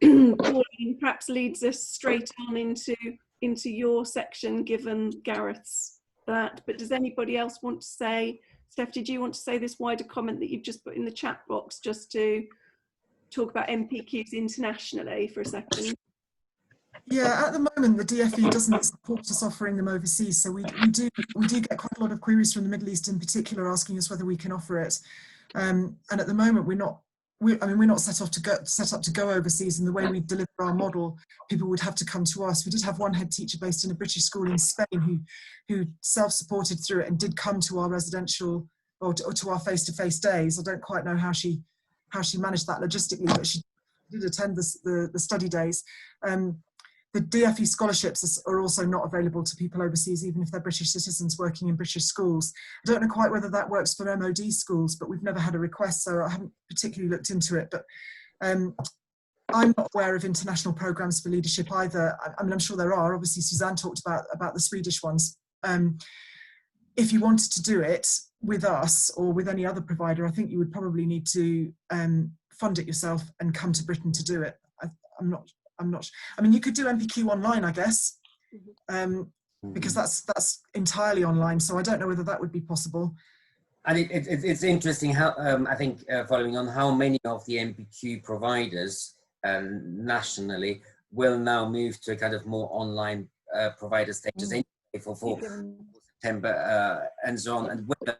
Pauline, perhaps leads us straight on into your section, given Gareth's that. But does anybody else want to say, Steph, did you want to say this wider comment that you've just put in the chat box, just to talk about MPQs internationally for a second? Yeah, at the moment the DFE doesn't support us offering them overseas, so we do get quite a lot of queries from the Middle East in particular asking us whether we can offer it. And at the moment we're not set up to go overseas. And the way we deliver our model, people would have to come to us. We did have one head teacher based in a British school in Spain who self-supported through it and did come to our residential or to our face-to-face days. I don't quite know how she managed that logistically, but she did attend the study days. The DFE scholarships are also not available to people overseas, even if they're British citizens working in British schools. I don't know quite whether that works for MOD schools, but we've never had a request, so I haven't particularly looked into it. But I'm not aware of international programs for leadership either. I mean, I'm sure there are. Obviously, Suzanne talked about the Swedish ones. If you wanted to do it with us or with any other provider, I think you would probably need to fund it yourself and come to Britain to do it. I'm not. I mean, you could do MPQ online, I guess, because that's entirely online. So I don't know whether that would be possible. And it's interesting how I think following on how many of the MPQ providers nationally will now move to a kind of more online provider status for September and so on, and whether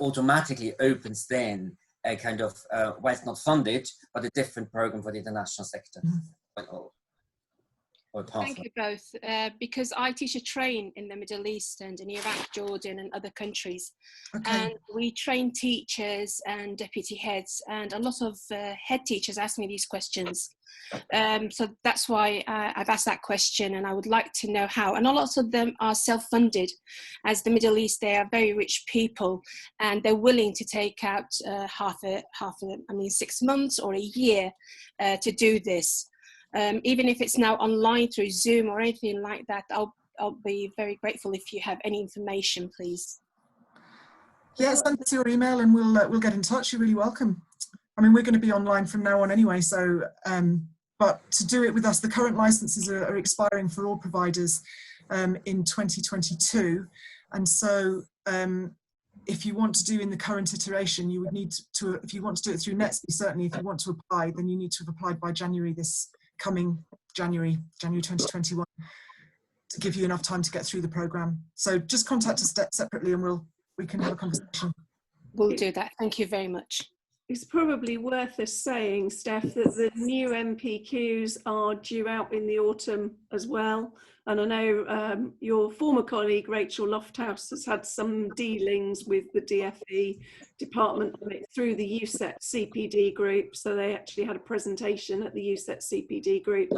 automatically opens then a kind of, well, it's not funded, but a different program for the international sector. Thank you both, because I teach a train in the Middle East and in Iraq, Jordan and other countries. Okay. And we train teachers and deputy heads, and a lot of head teachers ask me these questions. So that's why I've asked that question, and I would like to know how. And a lot of them are self-funded. As the Middle East, they are very rich people, and they're willing to take out 6 months or a year to do this. Even if it's now online through Zoom or anything like that, I'll be very grateful if you have any information, please. Yeah, send us your email and we'll get in touch. You're really welcome. I mean, we're going to be online from now on anyway, so but to do it with us, the current licenses are expiring for all providers in 2022, and so if you want to do in the current iteration, you would need to, if you want to do it through NetSpe, certainly if you want to apply, then you need to have applied by coming January 2021, to give you enough time to get through the program. So just contact us separately and we can have a conversation. We'll do that. Thank you very much. It's probably worth us saying, Steph, that the new MPQs are due out in the autumn as well. And I know your former colleague, Rachel Lofthouse, has had some dealings with the DFE department on it through the USET CPD group. So they actually had a presentation at the USET CPD group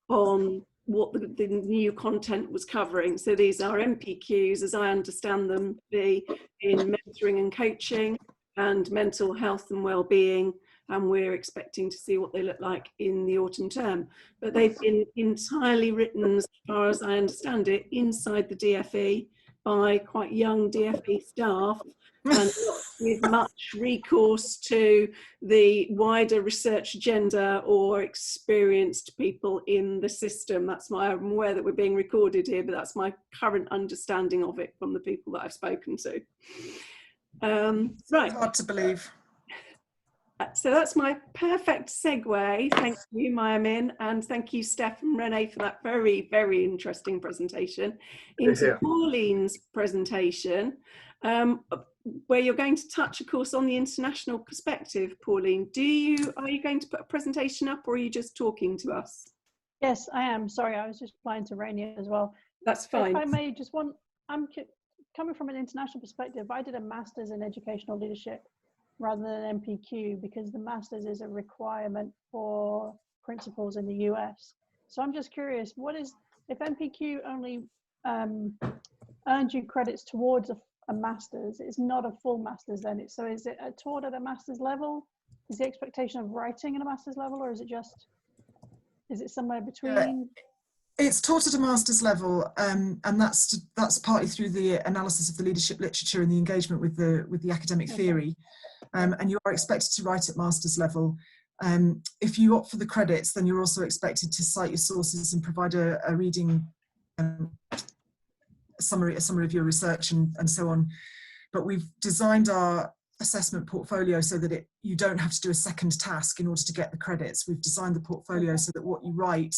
on what the new content was covering. So these are MPQs, as I understand them, be in mentoring and coaching and mental health and well-being, and we're expecting to see what they look like in the autumn term. But they've been entirely written, as far as I understand it, inside the DFE by quite young DFE staff, and not with much recourse to the wider research agenda or experienced people in the system. I'm aware that we're being recorded here, but that's my current understanding of it from the people that I've spoken to. Right. Hard to believe. So that's my perfect segue. Thank you, Maya Min, and thank you, Steph and Renee, for that very, very interesting presentation. Into Pauline's presentation, where you're going to touch, of course, on the international perspective. Pauline, are you going to put a presentation up, or are you just talking to us? Yes, I am. Sorry, I was just replying to Rainier as well. That's fine. If I may, I'm coming from an international perspective. I did a master's in educational leadership rather than an MPQ, because the master's is a requirement for principals in the US. So I'm just curious, if MPQ only earned you credits towards a master's. It's not a full master's then. So is it taught at a master's level? Is the expectation of writing at a master's level, or is it somewhere between? It's taught at a master's level, and that's partly through the analysis of the leadership literature and the engagement with the academic theory. And you are expected to write at master's level. If you opt for the credits, then you're also expected to cite your sources and provide a reading summary of your research and so on. But we've designed our assessment portfolio so that you don't have to do a second task in order to get the credits. We've designed the portfolio so that what you write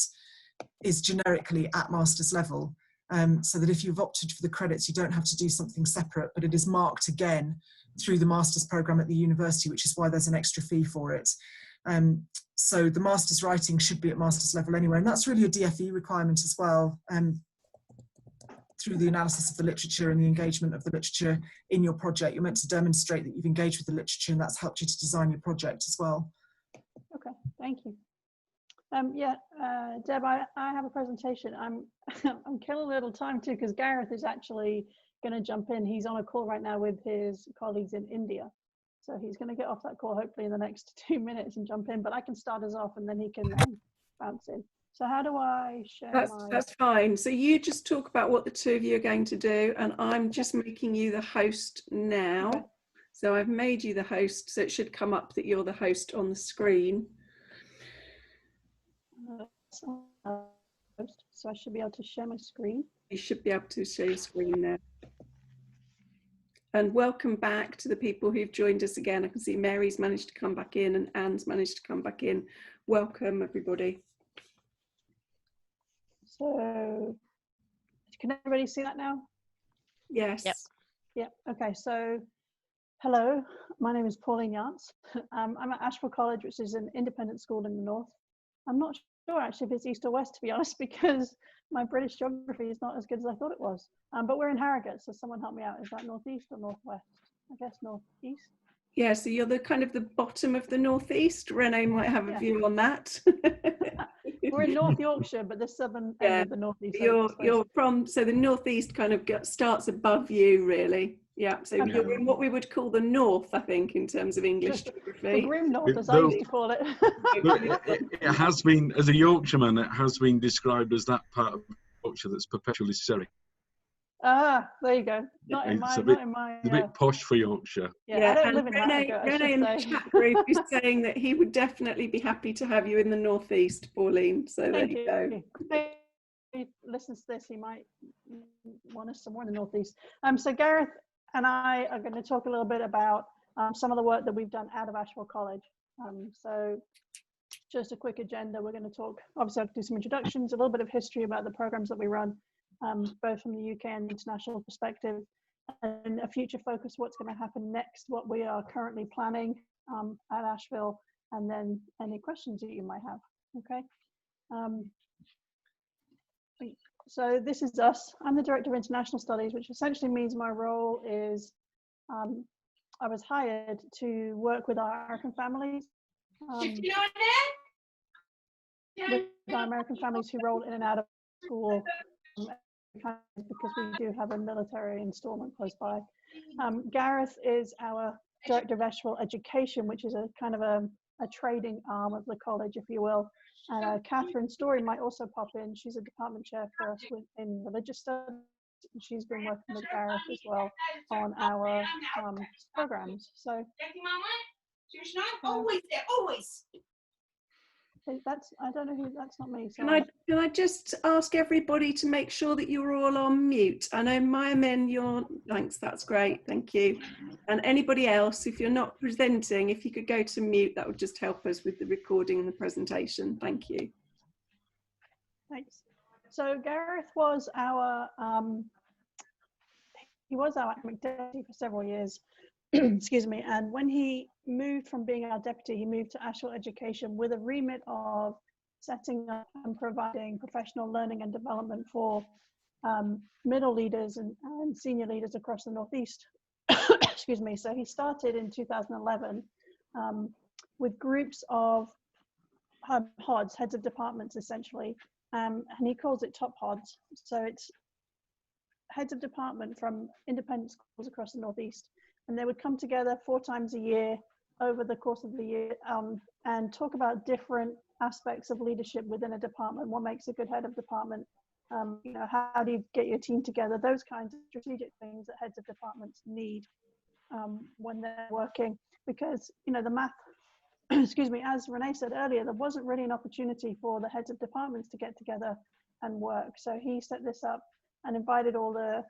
is generically at master's level, so that if you've opted for the credits, you don't have to do something separate, but it is marked again through the master's program at the university, which is why there's an extra fee for it. So the master's writing should be at master's level anyway, and that's really a DFE requirement as well. Through the analysis of the literature and the engagement of the literature in your project, you're meant to demonstrate that you've engaged with the literature, and that's helped you to design your project as well. Okay, thank you. Deb, I have a presentation. I'm killing a little time too, because Gareth is actually going to jump in. He's on a call right now with his colleagues in India. So he's going to get off that call hopefully in the next 2 minutes and jump in, but I can start us off and then he can bounce in. So how do I share That's fine. So you just talk about what the two of you are going to do, and I'm just making you the host now. Okay. So I've made you the host, so it should come up that you're the host on the screen. So I should be able to share my screen. You should be able to share your screen now. And welcome back to the people who've joined us again. I can see Mary's managed to come back in and Anne's managed to come back in. Welcome, everybody. So can everybody see that now? Yes. Yep. Yeah. Okay. So hello, my name is Pauline Yance. I'm at Asheville College, which is an independent school in the north. I'm not sure actually if it's east or west, to be honest, because my British geography is not as good as I thought it was. But we're in Harrogate, so someone help me out. Is that northeast or northwest? I guess northeast. Yeah, so you're the kind of the bottom of the northeast. Renee might have a view on that. We're in North Yorkshire, but the southern end of the northeast. You're from, so the northeast kind of starts above you, really. Yeah, so okay. You're in what we would call the north, I think, in terms of English geography. The grim north, as I used to call it. It has been, as a Yorkshireman, it has been described as that part of Yorkshire that's perpetually Surrey. Ah, there you go. Not in my. It's a bit posh for Yorkshire. Yeah, I don't live in Harrogate. Renee in the chat group is saying that he would definitely be happy to have you in the northeast, Pauline. So there you go. If he listens to this, he might want us somewhere in the northeast. So Gareth and I are going to talk a little bit about some of the work that we've done out of Asheville College. So just a quick agenda. We're going to talk, obviously I'll do some introductions, a little bit of history about the programs that we run, both from the UK and international perspective, and a future focus, what's going to happen next, what we are currently planning at Asheville, and then any questions that you might have. Okay. So this is us. I'm the Director of International Studies, which essentially means my role is I was hired to work with our American families, with our American families who roll in and out of school, because we do have a military installment close by. Gareth is our Director of Asheville Education, which is a kind of a trading arm of the college, if you will. And Catherine Story might also pop in. She's a department chair for us in religious studies. She's been working with Gareth as well on our programs. So always. That's, I don't know who, that's not me. Can I just ask everybody to make sure that you're all on mute? I know Maya Min, thanks, that's great, thank you. And anybody else, if you're not presenting, if you could go to mute, that would just help us with the recording and the presentation. Thank you. Thanks. So Gareth was our academic deputy for several years. Excuse me. And when he moved from being our deputy, he moved to Asheville Education with a remit of setting up and providing professional learning and development for middle leaders and senior leaders across the Northeast. Excuse me. So he started in 2011 with groups of HODs, heads of departments essentially, and he calls it top HODs. So it's heads of department from independent schools across the Northeast, and they would come together 4 times a year over the course of the year and talk about different aspects of leadership within a department. What makes a good head of department? You know, how do you get your team together? Those kinds of strategic things that heads of departments need when they're working, because, you know, the math, excuse me, as Renee said earlier, there wasn't really an opportunity for the heads of departments to get together and work. So he set this up and invited all the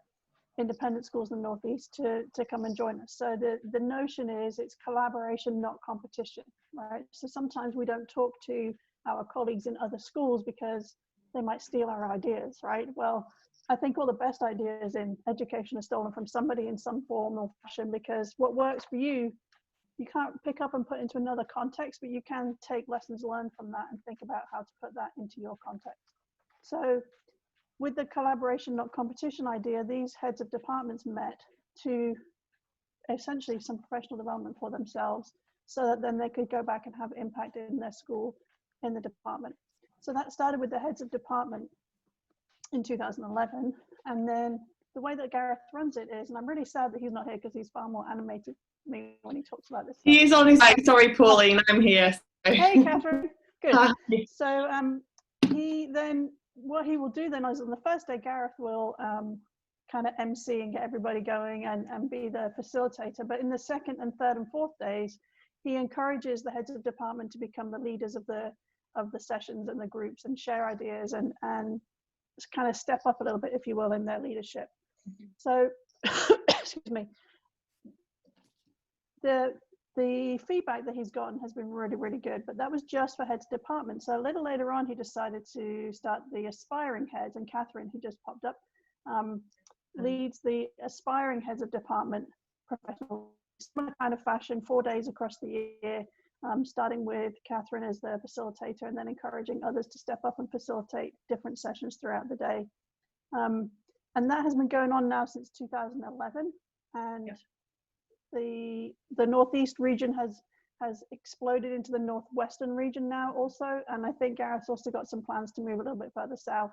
independent schools in the Northeast to come and join us. So the notion is it's collaboration, not competition, right? So sometimes we don't talk to our colleagues in other schools because they might steal our ideas, right? Well, I think all the best ideas in education are stolen from somebody in some form or fashion, because what works for you, you can't pick up and put into another context, but you can take lessons learned from that and think about how to put that into your context. So with the collaboration, not competition idea, these heads of departments met to essentially some professional development for themselves, so that then they could go back and have impact in their school, in the department. So that started with the heads of department in 2011. And then the way that Gareth runs it is, and I'm really sad that he's not here because he's far more animated than me when he talks about this stuff. He is on his own. Sorry, Pauline, I'm here. So. Hey, Catherine. Good. So what he will do then is on the first day, Gareth will kind of MC and get everybody going and be the facilitator. But in the second and third and fourth days, he encourages the heads of department to become the leaders of the sessions and the groups and share ideas and kind of step up a little bit, if you will, in their leadership. So, excuse me, the feedback that he's gotten has been really, really good, but that was just for heads of department. So a little later on, he decided to start the aspiring heads, and Catherine, who just popped up, leads the aspiring heads of department professional, similar kind of fashion, 4 days across the year, starting with Catherine as the facilitator and then encouraging others to step up and facilitate different sessions throughout the day. And that has been going on now since 2011. And the Northeast region has exploded into the Northwestern region now also. And I think Gareth's also got some plans to move a little bit further south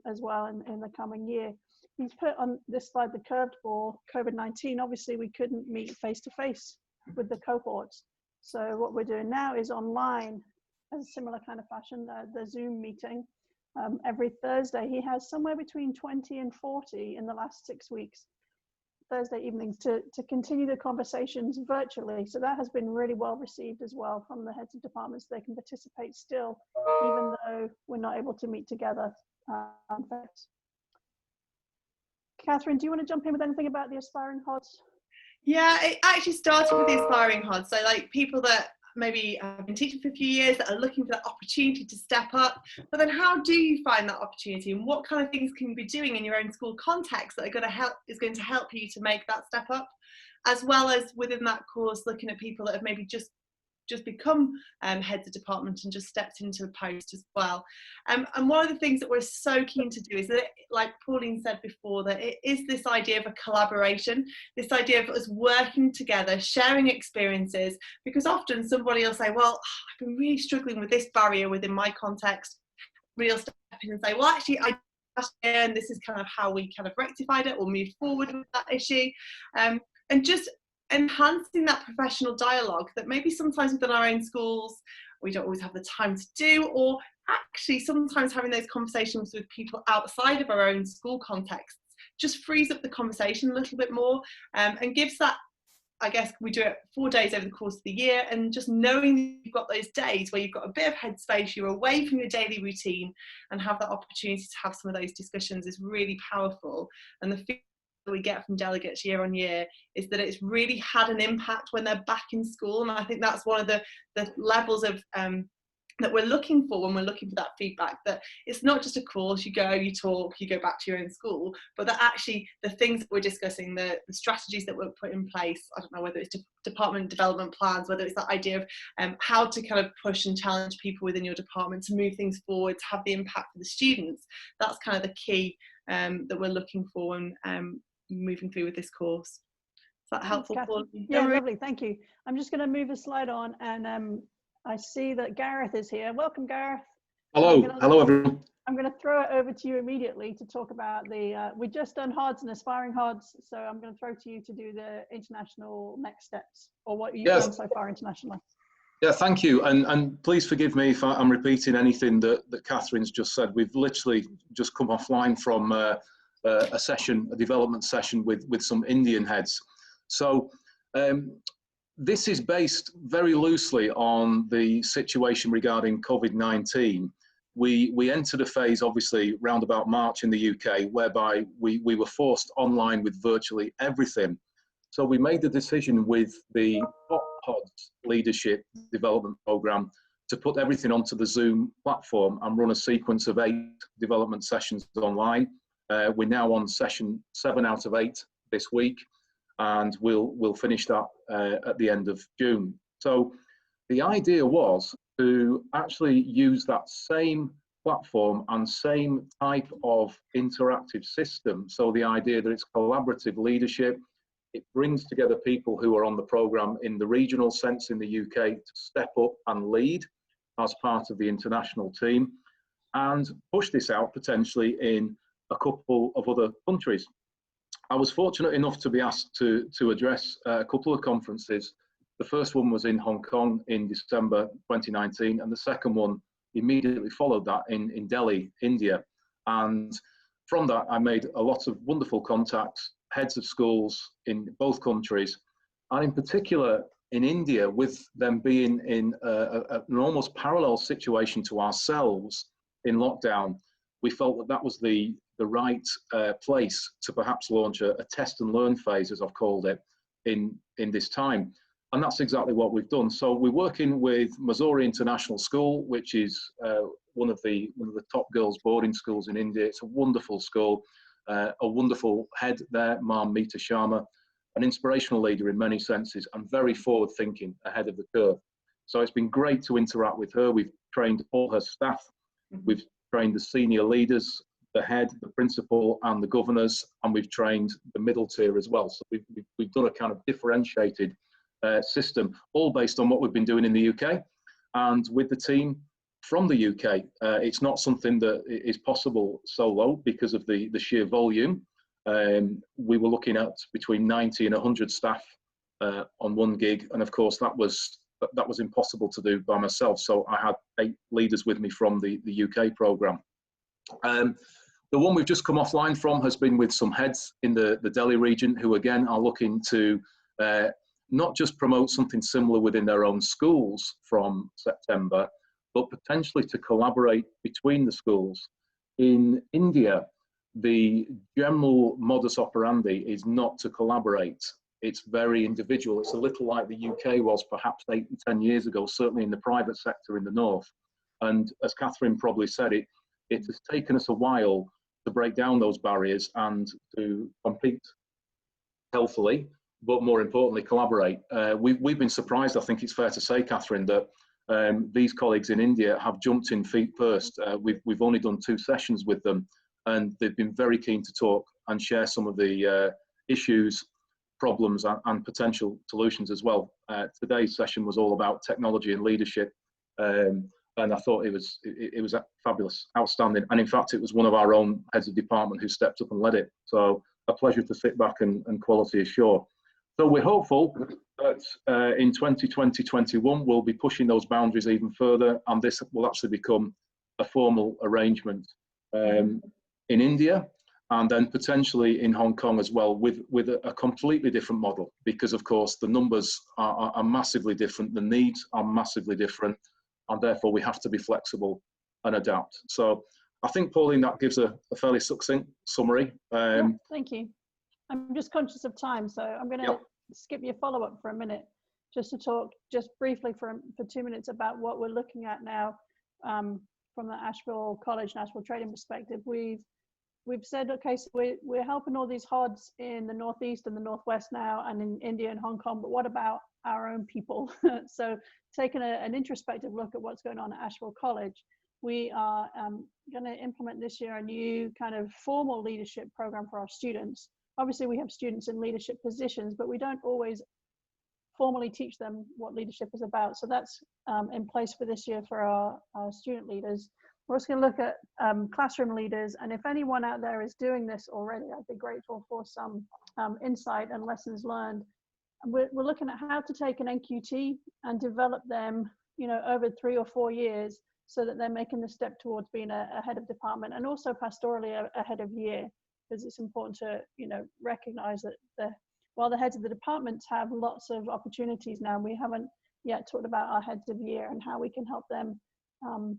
as well in the coming year. He's put on this slide the curved for COVID-19. Obviously, we couldn't meet face-to-face with the cohorts. So what we're doing now is online, as a similar kind of fashion, the Zoom meeting. Every Thursday, he has somewhere between 20 and 40 in the last 6 weeks, Thursday evenings, to continue the conversations virtually. So that has been really well received as well from the heads of departments. They can participate still, even though we're not able to meet together. Catherine, do you want to jump in with anything about the aspiring HODs? Yeah, it actually started with the aspiring HODs. So like people that maybe have been teaching for a few years that are looking for that opportunity to step up. But then how do you find that opportunity, and what kind of things can you be doing in your own school context that are going to help you to make that step up, as well as within that course looking at people that have maybe just become heads of department and just stepped into a post as well. And one of the things that we're so keen to do is that, like Pauline said before, that it is this idea of a collaboration, this idea of us working together, sharing experiences, because often somebody will say, well, I've been really struggling with this barrier within my context. We'll step in and say, well, actually, and this is kind of how we kind of rectified it or moved forward with that issue. And just enhancing that professional dialogue that maybe sometimes within our own schools we don't always have the time to do, or actually sometimes having those conversations with people outside of our own school contexts just frees up the conversation a little bit more, and gives that, I guess we do it 4 days over the course of the year, and just knowing you've got those days where you've got a bit of headspace, you're away from your daily routine, and have that opportunity to have some of those discussions is really powerful. And the feedback we get from delegates year on year is that it's really had an impact when they're back in school. And I think that's one of the levels of that we're looking for when we're looking for that feedback, that it's not just a course, you go, you talk, you go back to your own school, but that actually the things that we're discussing, the strategies that were put in place, I don't know whether it's department development plans, whether it's that idea of how to kind of push and challenge people within your department to move things forward, to have the impact for the students. That's kind of the key that we're looking for and moving through with this course. Is that helpful? Yeah, lovely, thank you. I'm just going to move the slide on, and I see that Gareth is here. Welcome, Gareth. Hello, hello everyone. I'm going to throw it over to you immediately to talk about the, we've just done HODs and aspiring HODs, so I'm going to throw to you to do the international next steps, or what you've done so far internationally. Yeah, thank you. And please forgive me if I'm repeating anything that Catherine's just said. We've literally just come offline from a development session with some Indian heads. So this is based very loosely on the situation regarding COVID-19. We entered a phase, obviously, round about March in the UK, whereby we were forced online with virtually everything. So we made the decision with the HODs Leadership Development Programme to put everything onto the Zoom platform and run a sequence of 8 development sessions online. We're now on session 7 out of 8 this week, and we'll finish that at the end of June. So the idea was to actually use that same platform and same type of interactive system. So the idea that it's collaborative leadership, it brings together people who are on the programme in the regional sense in the UK to step up and lead as part of the international team, and push this out potentially in a couple of other countries. I was fortunate enough to be asked to address a couple of conferences. The first one was in Hong Kong in December 2019, and the second one immediately followed that in Delhi, India. And from that, I made a lot of wonderful contacts, heads of schools in both countries, and in particular in India, with them being in an almost parallel situation to ourselves in lockdown. We felt that that was the right place to perhaps launch a test and learn phase, as I've called it, in this time. And that's exactly what we've done. So we're working with Missouri International School, which is one of the top girls' boarding schools in India. It's a wonderful school, a wonderful head there, Ma'am Meeta Sharma, an inspirational leader in many senses and very forward-thinking, ahead of the curve. So it's been great to interact with her. We've trained all her staff. We've trained the senior leaders, the head, the principal, and the governors, and we've trained the middle tier as well. So we've done a kind of differentiated system, all based on what we've been doing in the UK and with the team from the UK. It's not something that is possible solo because of the sheer volume. We were looking at between 90 and 100 staff on one gig, and of course that was impossible to do by myself. So I had 8 leaders with me from the UK programme. The one we've just come offline from has been with some heads in the Delhi region, who again are looking to not just promote something similar within their own schools from September, but potentially to collaborate between the schools. In India, the general modus operandi is not to collaborate. It's very individual. It's a little like the UK was perhaps 8 and 10 years ago, certainly in the private sector in the north. And as Catherine probably said, it has taken us a while to break down those barriers and to compete healthily, but more importantly, collaborate. We've been surprised, I think it's fair to say, Catherine, that these colleagues in India have jumped in feet first. We've only done 2 sessions with them, and they've been very keen to talk and share some of the issues, problems, and potential solutions as well. Today's session was all about technology and leadership, and I thought it was fabulous, outstanding. And in fact, it was one of our own heads of department who stepped up and led it. So a pleasure to sit back and quality assure. So we're hopeful that in 2020-21, we'll be pushing those boundaries even further, and this will actually become a formal arrangement in India, and then potentially in Hong Kong as well, with a completely different model, because of course the numbers are massively different, the needs are massively different, and therefore we have to be flexible and adapt. So I think, Pauline, that gives a fairly succinct summary. Yeah, thank you. I'm just conscious of time, so I'm going to skip your follow-up for a minute, just to talk just briefly for 2 minutes about what we're looking at now from the Asheville College and Asheville Trading perspective. We've said, okay, so we're helping all these HODs in the Northeast and the Northwest now, and in India and Hong Kong, but what about our own people? So taking an introspective look at what's going on at Asheville College, we are going to implement this year a new kind of formal leadership program for our students. Obviously, we have students in leadership positions, but we don't always formally teach them what leadership is about. So that's in place for this year for our student leaders. We're also going to look at classroom leaders, and if anyone out there is doing this already, I'd be grateful for some insight and lessons learned. And we're looking at how to take an NQT and develop them, you know, over 3 or 4 years, so that they're making the step towards being a head of department, and also pastorally a head of year, because it's important to, you know, recognize that while the heads of the departments have lots of opportunities now, we haven't yet talked about our heads of year and how we can help them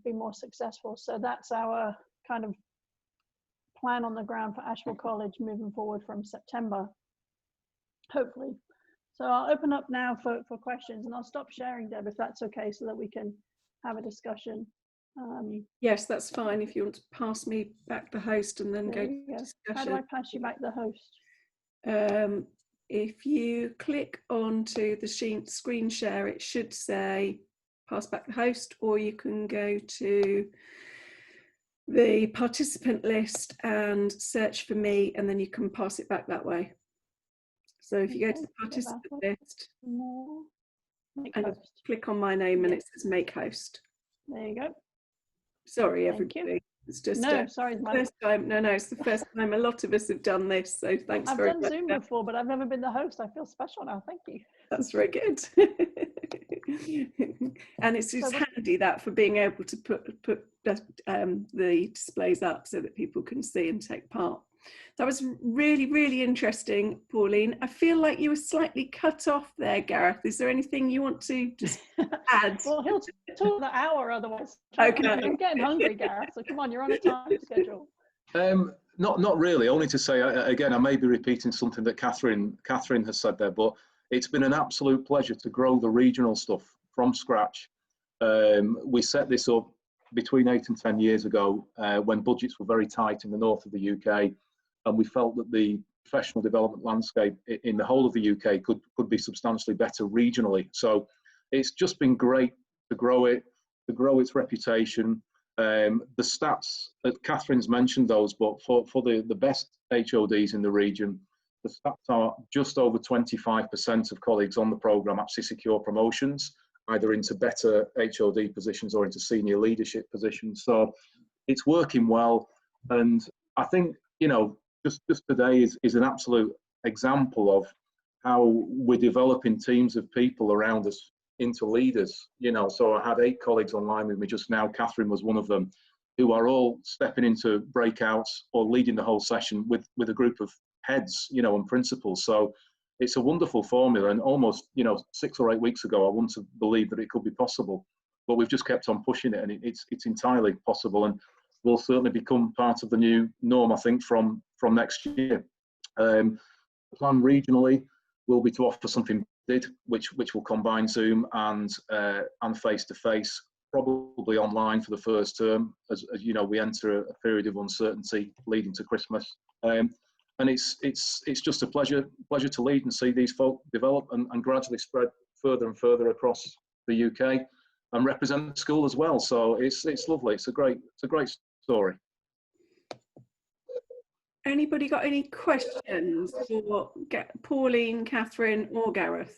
be more successful. So that's our kind of plan on the ground for Asheville College moving forward from September, hopefully. So I'll open up now for questions, and I'll stop sharing, Deb, if that's okay, so that we can have a discussion. Yes, that's fine. If you want to pass me back the host and then go to discussion. How do I pass you back the host? If you click onto the screen share, it should say pass back the host, or you can go to the participant list and search for me, and then you can pass it back that way. So if you go to the participant list and click on my name, and it says make host. There you go. Sorry, everybody. It's just sorry, first time. No, it's the first time a lot of us have done this. So thanks very much. I've done Zoom before, but I've never been the host. I feel special now. Thank you. That's very good. And it's just handy that for being able to put the displays up so that people can see and take part. That was really, really interesting, Pauline. I feel like you were slightly cut off there, Gareth. Is there anything you want to just add? Well, he'll talk the hour otherwise. Okay. I'm getting hungry, Gareth. So come on, you're on a time schedule. Not really. Only to say again, I may be repeating something that Catherine has said there, but it's been an absolute pleasure to grow the regional stuff from scratch. We set this up between 8 and 10 years ago when budgets were very tight in the north of the UK, and we felt that the professional development landscape in the whole of the UK could be substantially better regionally. So it's just been great to grow it, to grow its reputation. The stats that Catherine's mentioned those, but for the best HODs in the region, the stats are just over 25% of colleagues on the programme actually secure promotions, either into better HOD positions or into senior leadership positions. So it's working well. And I think, you know, just today is an absolute example of how we're developing teams of people around us into leaders. You know, so I had 8 colleagues online with me just now. Catherine was one of them, who are all stepping into breakouts or leading the whole session with a group of heads, you know, and principals. So it's a wonderful formula, and almost, you know, 6 or 8 weeks ago, I wouldn't have believed that it could be possible, but we've just kept on pushing it, and it's entirely possible, and will certainly become part of the new norm, I think, from next year. The plan regionally will be to offer something which will combine Zoom and face-to-face, probably online for the first term, as you know, we enter a period of uncertainty leading to Christmas. And it's just a pleasure to lead and see these folk develop and gradually spread further and further across the UK and represent the school as well. So it's lovely. It's a great story. Anybody got any questions for Pauline, Catherine, or Gareth?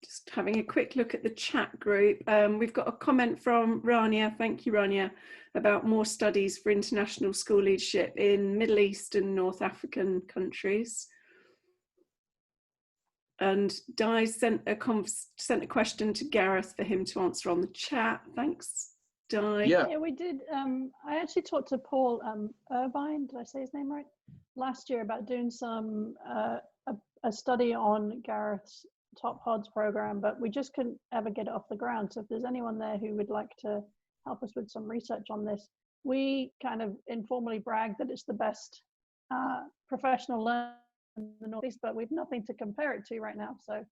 Just having a quick look at the chat group. We've got a comment from Rania. Thank you, Rania, about more studies for international school leadership in Middle East and North African countries. And Di sent a question to Gareth for him to answer on the chat. Thanks, Di. Yeah, we did. I actually talked to Paul Irvine, did I say his name right? Last year about doing some a study on Gareth's Top HODs program, but we just couldn't ever get it off the ground. So if there's anyone there who would like to help us with some research on this, we kind of informally brag that it's the best professional learning in the Northeast, but we've nothing to compare it to right now. So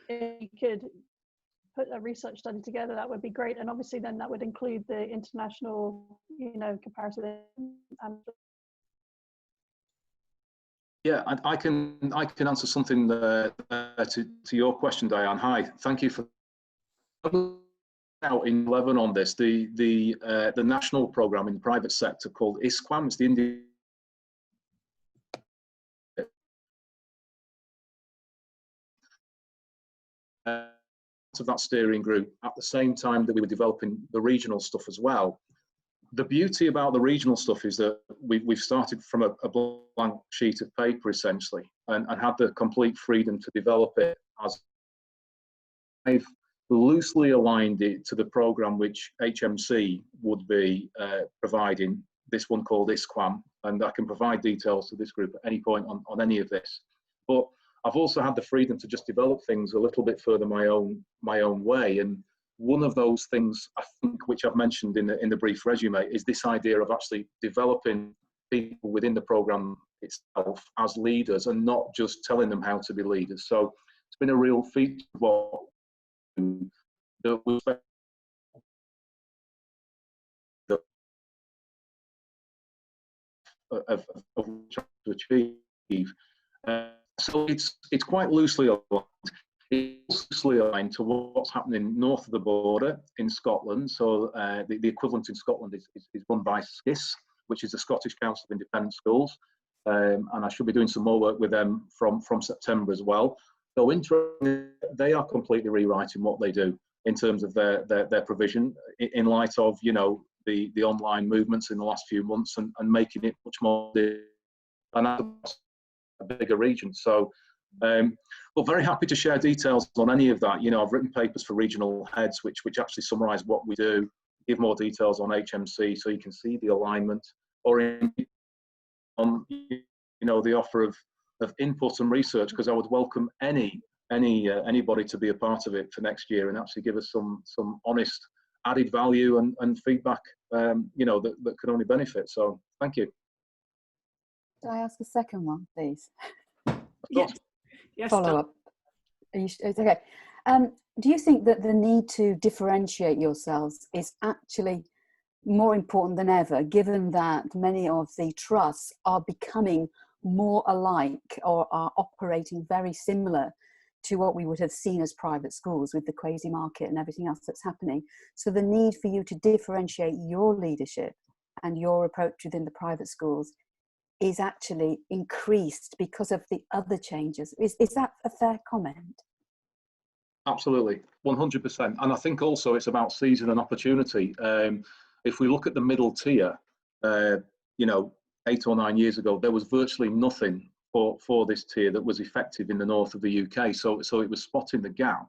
if you could put a research study together, that would be great. And obviously then that would include the international, you know, comparison. Yeah, I can answer something to your question, Diane. Hi, thank you for out in Lebanon on this. The national program in the private sector called ISQAM. It's the Indian of that steering group at the same time that we were developing the regional stuff as well. The beauty about the regional stuff is that we've started from a blank sheet of paper essentially, and had the complete freedom to develop it. As I've loosely aligned it to the program which HMC would be providing, this one called ISQAM, and I can provide details to this group at any point on any of this. But I've also had the freedom to just develop things a little bit further my own way. And one of those things, I think, which I've mentioned in the brief resume, is this idea of actually developing people within the program itself as leaders and not just telling them how to be leaders. So it's been a real feature of what of trying to achieve. So it's quite loosely aligned. It's loosely aligned to what's happening north of the border in Scotland. So the equivalent in Scotland is run by SCIS, which is the Scottish Council of Independent Schools, and I should be doing some more work with them from September as well. So interesting, they are completely rewriting what they do in terms of their provision in light of, you know, the online movements in the last few months, and making it much more and a bigger region. So well, very happy to share details on any of that. You know, I've written papers for regional heads which actually summarize what we do, give more details on HMC so you can see the alignment, or on, you know, the offer of input and research, because I would welcome anybody to be a part of it for next year and actually give us some honest added value and feedback, you know, that could only benefit. So thank you. Can I ask a second one, please? Yes. Yes. Follow up. Okay. Do you think that the need to differentiate yourselves is actually more important than ever, given that many of the trusts are becoming more alike or are operating very similar to what we would have seen as private schools with the quasi market and everything else that's happening? So the need for you to differentiate your leadership and your approach within the private schools is actually increased because of the other changes. Is that a fair comment? Absolutely, 100%. And I think also it's about seizing an opportunity. If we look at the middle tier, you know, 8 or 9 years ago, there was virtually nothing for this tier that was effective in the north of the UK. So it was spotting the gap.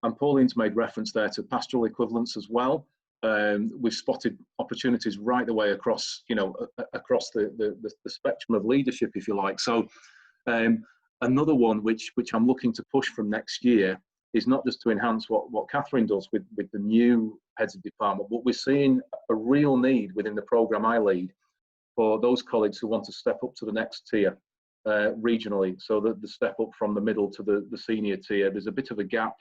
And Pauline's made reference there to pastoral equivalence as well. We've spotted opportunities right the way across, you know, across the spectrum of leadership, if you like. So another one which I'm looking to push from next year is not just to enhance what Catherine does with the new heads of department, but we're seeing a real need within the programme I lead for those colleagues who want to step up to the next tier regionally, so that the step up from the middle to the senior tier. There's a bit of a gap,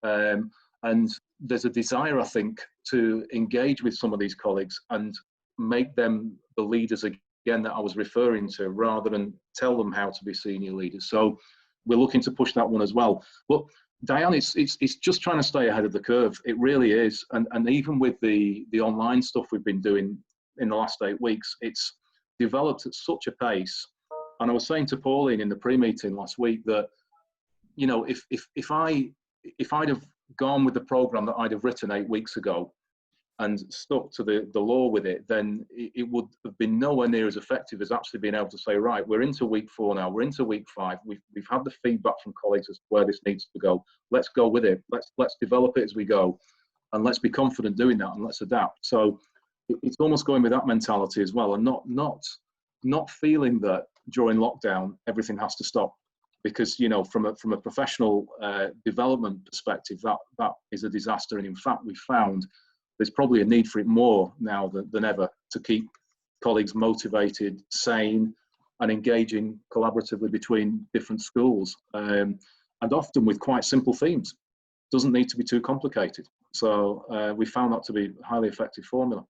and there's a desire, I think, to engage with some of these colleagues and make them the leaders again that I was referring to, rather than tell them how to be senior leaders. So we're looking to push that one as well. But Diane, it's just trying to stay ahead of the curve. It really is. And even with the online stuff we've been doing in the last 8 weeks, it's developed at such a pace. And I was saying to Pauline in the pre-meeting last week that, you know, if I'd have gone with the programme that I'd have written 8 weeks ago and stuck to the law with it, then it would have been nowhere near as effective as actually being able to say, right, we're into week 4 now, we're into week 5, we've had the feedback from colleagues as to where this needs to go, let's go with it, let's develop it as we go, and let's be confident doing that, and let's adapt. So it's almost going with that mentality as well, and not feeling that during lockdown everything has to stop, because, you know, from a professional development perspective, that is a disaster. And in fact, we found there's probably a need for it more now than ever, to keep colleagues motivated, sane, and engaging collaboratively between different schools, and often with quite simple themes. Doesn't need to be too complicated. So we found that to be a highly effective formula.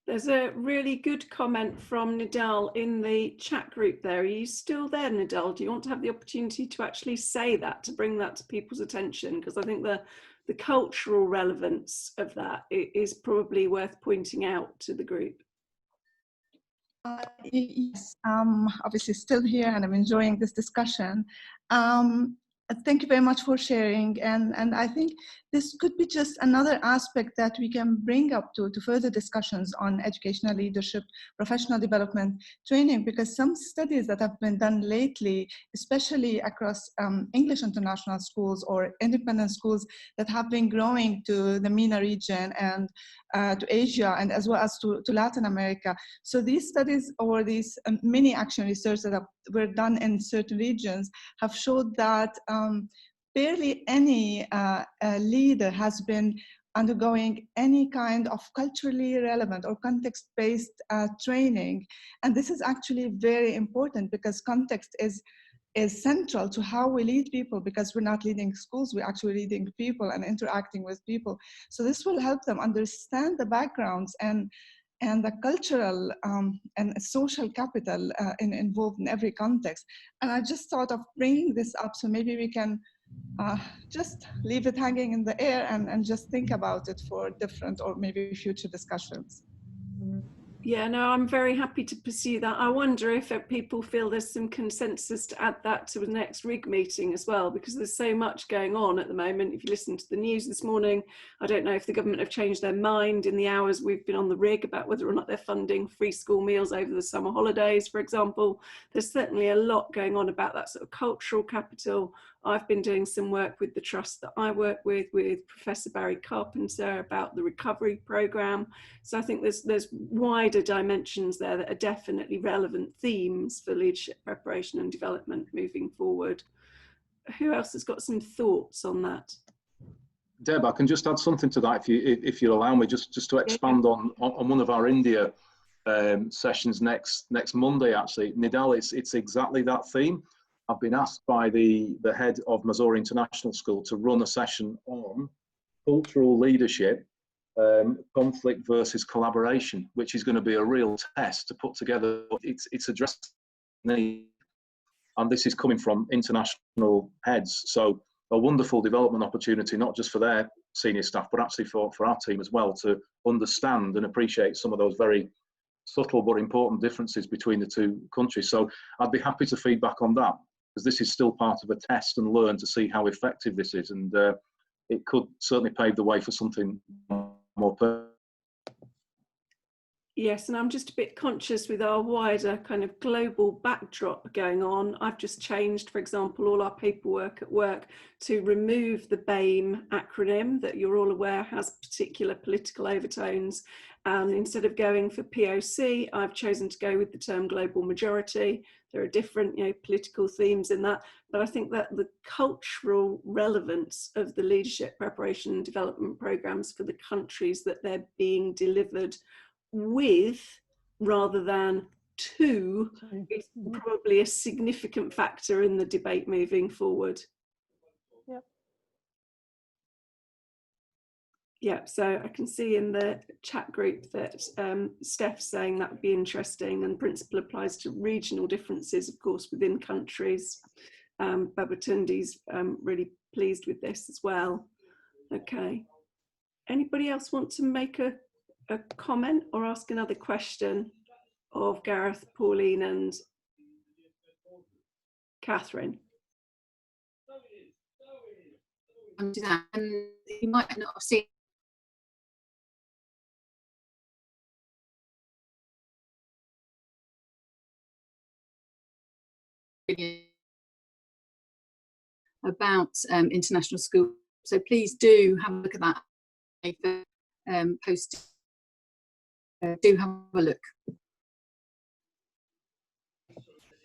There's a really good comment from Nidal in the chat group there. Are you still there, Nidal? Do you want to have the opportunity to actually say that, to bring that to people's attention? Because I think the cultural relevance of that is probably worth pointing out to the group. Yes, I'm obviously still here and I'm enjoying this discussion. thank you very much for sharing. And I think this could be just another aspect that we can bring up to further discussions on educational leadership, professional development training, because some studies that have been done lately, especially across English international schools or independent schools that have been growing to the MENA region and to Asia, and as well as to Latin America. So these studies, or these mini action research that were done in certain regions, have showed that barely any leader has been undergoing any kind of culturally relevant or context-based training. And this is actually very important, because context is central to how we lead people, because we're not leading schools, we're actually leading people and interacting with people. So this will help them understand the backgrounds and the cultural and social capital involved in every context. And I just thought of bringing this up, so maybe we can just leave it hanging in the air and just think about it for different or maybe future discussions. Yeah, no, I'm very happy to pursue that. I wonder if people feel there's some consensus to add that to the next RIG meeting as well, because there's so much going on at the moment. If you listen to the news this morning, I don't know if the government have changed their mind in the hours we've been on the RIG about whether or not they're funding free school meals over the summer holidays, for example. There's certainly a lot going on about that sort of cultural capital. I've been doing some work with the trust that I work with Professor Barry Carpenter about the recovery programme. So I think there's wider dimensions there that are definitely relevant themes for leadership preparation and development moving forward. Who else has got some thoughts on that? Deb, I can just add something to that if you allow me, just to expand on one of our India sessions next Monday. Actually, Nidal, it's exactly that theme. I've been asked by the head of Missouri International School to run a session on cultural leadership, conflict versus collaboration, which is going to be a real test to put together. It's addressed need, and this is coming from international heads. So a wonderful development opportunity, not just for their senior staff, but actually for our team as well, to understand and appreciate some of those very subtle but important differences between the two countries. So I'd be happy to feedback on that, because this is still part of a test and learn to see how effective this is. And it could certainly pave the way for something more permanent. Yes, and I'm just a bit conscious with our wider kind of global backdrop going on. I've just changed, for example, all our paperwork at work to remove the BAME acronym that you're all aware has particular political overtones. And instead of going for POC, I've chosen to go with the term global majority. There are different, political themes in that, but I think that the cultural relevance of the leadership preparation and development programs for the countries that they're being delivered with rather than to is probably a significant factor in the debate moving forward. Yep. Yeah, so I can see in the chat group that Steph's saying that would be interesting, and the principle applies to regional differences, of course, within countries. Babatundi's really pleased with this as well. Okay. Anybody else want to make a comment or ask another question of Gareth, Pauline and Catherine? You might not have seen about international school, so please do have a look at that. Post do have a look.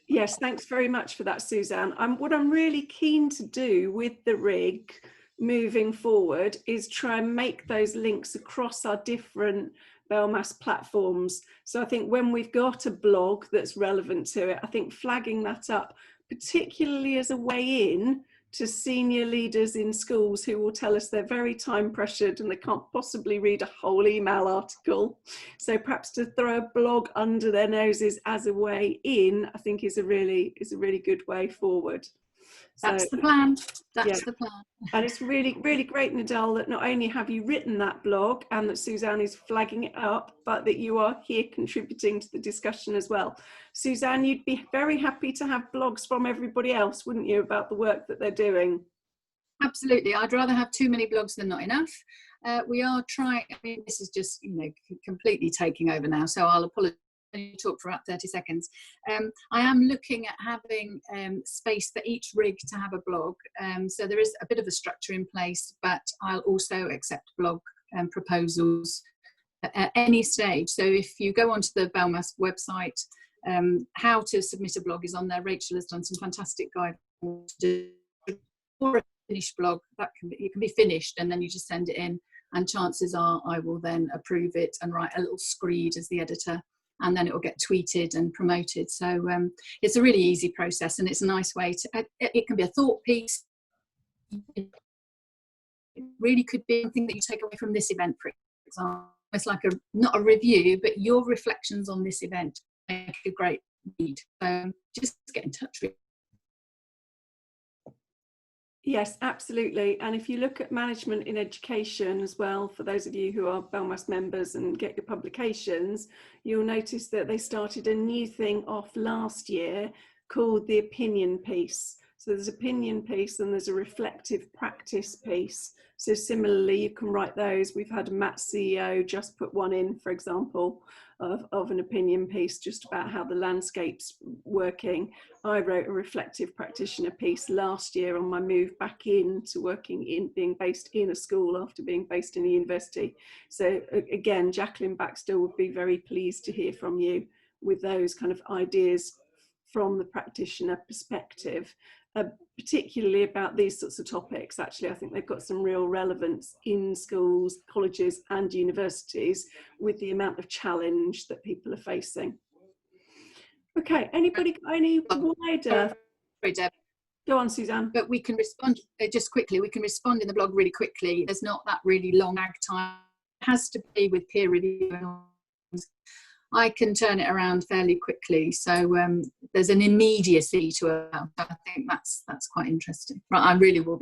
Yes, thanks very much for that, Suzanne. What I'm really keen to do with the RIG moving forward is try and make those links across our different Belmas platforms. So I think when we've got a blog that's relevant to it, I think flagging that up, particularly as a way in to senior leaders in schools who will tell us they're very time pressured and they can't possibly read a whole email article. So perhaps to throw a blog under their noses as a way in, I think is a really good way forward. That's the plan. That's yeah. the plan. And it's really, really great, Nadal, that not only have you written that blog and that Suzanne is flagging it up, but that you are here contributing to the discussion as well. Suzanne, you'd be very happy to have blogs from everybody else, wouldn't you, about the work that they're doing? Absolutely. I'd rather have too many blogs than not enough. We are trying, I mean, this is just, you know, completely taking over now, so I'll apologize. Talk for about 30 seconds. I am looking at having space for each rig to have a blog. So there is a bit of a structure in place, but I'll also accept blog proposals at any stage. So if you go onto the BELMAS website, how to submit a blog is on there. Rachel has done some fantastic guidance for a finished blog. That can be, it can be finished and then you just send it in, and chances are I will then approve it and write a little screed as the editor, and then it will get tweeted and promoted. So it's a really easy process, and it's a nice way to, it can be a thought piece. It really could be something that you take away from this event, for example. It's like a, not a review, but your reflections on this event make a great read. Just get in touch with. Yes, absolutely. And if you look at management in education as well, for those of you who are BELMAS members and get your publications, you'll notice that they started a new thing off last year called the opinion piece. So there's opinion piece and there's a reflective practice piece. So similarly, you can write those. We've had Matt CEO just put one in, for example, of an opinion piece just about how the landscape's working. I wrote a reflective practitioner piece last year on my move back into working in, being based in a school after being based in a university. So again, Jacqueline Baxter would be very pleased to hear from you with those kind of ideas from the practitioner perspective. Particularly about these sorts of topics. Actually, I think they've got some real relevance in schools, colleges and universities with the amount of challenge that people are facing. Okay, anybody got any wider? Sorry, Deb. Go on, Suzanne. But we can respond just quickly. We can respond in the blog really quickly. There's not that really long lag time. It has to be with peer review. I can turn it around fairly quickly, so there's an immediacy to it. I think that's quite interesting. Right, I really will.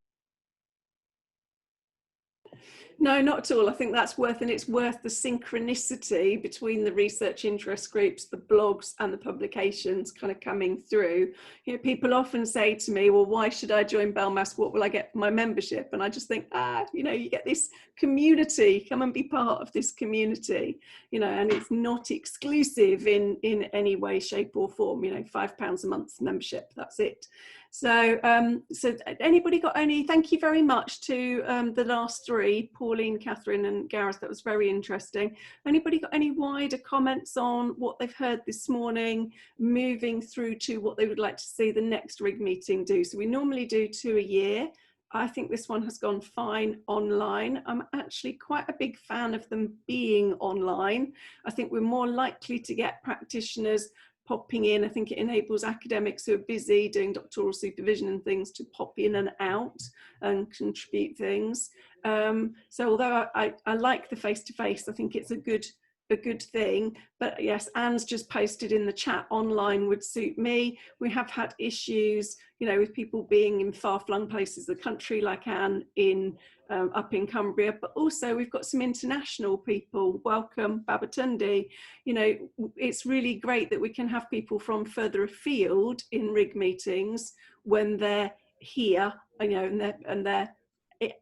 No, not at all. I think that's worth, and it's worth the synchronicity between the research interest groups, the blogs and the publications kind of coming through. You know, people often say to me, well, why should I join BELMAS? What will I get for my membership? And I just think, you know, you get this community, come and be part of this community, you know, and it's not exclusive in any way, shape or form, you know, £5 a month membership, that's it. So, so anybody got any, thank you very much to the last three, Pauline, Catherine and Gareth, that was very interesting. Anybody got any wider comments on what they've heard this morning, moving through to what they would like to see the next RIG meeting do? So we normally do 2 a year. I think this one has gone fine online. I'm actually quite a big fan of them being online. I think we're more likely to get practitioners popping in. I think it enables academics who are busy doing doctoral supervision and things to pop in and out and contribute things. So although I like the face-to-face, I think it's a good thing. But yes, Anne's just posted in the chat, online would suit me. We have had issues, you know, with people being in far-flung places of the country, like Anne in up in Cumbria, but also we've got some international people. Welcome, Babatundi. You know, it's really great that we can have people from further afield in RIG meetings when they're here, you know, and they're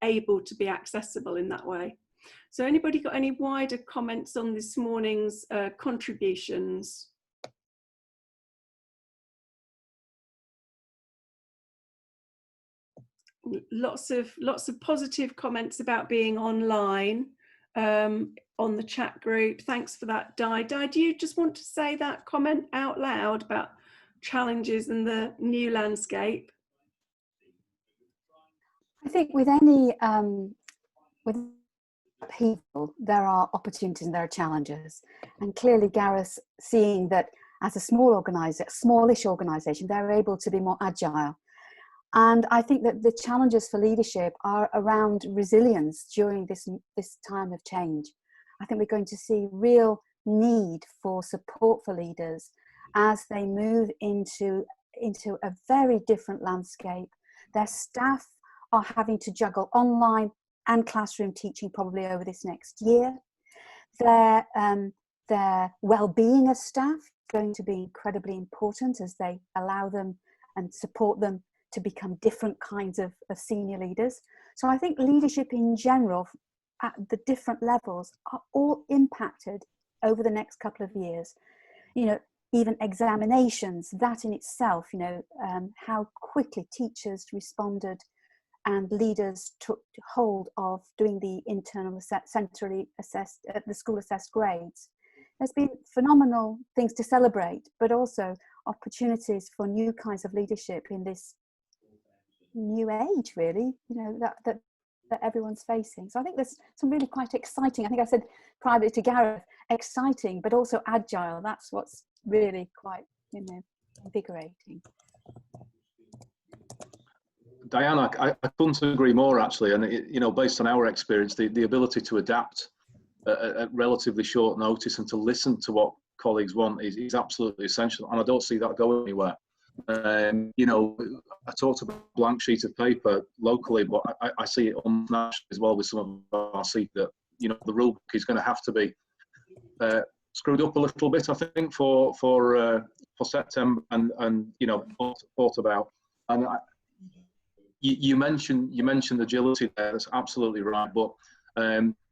able to be accessible in that way. So anybody got any wider comments on this morning's contributions? Lots of positive comments about being online on the chat group. Thanks for that, Di. Di, do you just want to say that comment out loud about challenges in the new landscape? I think with any with people, there are opportunities and there are challenges, and clearly Gareth, seeing that as a smallish organisation, they're able to be more agile. And I think that the challenges for leadership are around resilience during this time of change. I think we're going to see real need for support for leaders as they move into into a very different landscape. Their staff are having to juggle online and classroom teaching probably over this next year. Their well-being as staff is going to be incredibly important as they allow them and support them to become different kinds of senior leaders. So I think leadership in general at the different levels are all impacted over the next couple of years. You know, even examinations, that in itself, you know, how quickly teachers responded and leaders took hold of doing the internal centrally assessed, the school assessed grades. There's been phenomenal things to celebrate, but also opportunities for new kinds of leadership in this new age, really, you know, that everyone's facing. So I think there's some really quite exciting, I think I said privately to Gareth, exciting, but also agile. That's what's really quite, you know, invigorating. Diana, I couldn't agree more, actually. And, you know, based on our experience, the ability to adapt at relatively short notice and to listen to what colleagues want is absolutely essential. And I don't see that going anywhere. You know, I talked about a blank sheet of paper locally, but I see it on national as well with some of our seats that, you know, the rule book is going to have to be screwed up a little bit, I think, for September and you know, thought about. And you mentioned agility there. That's absolutely right. But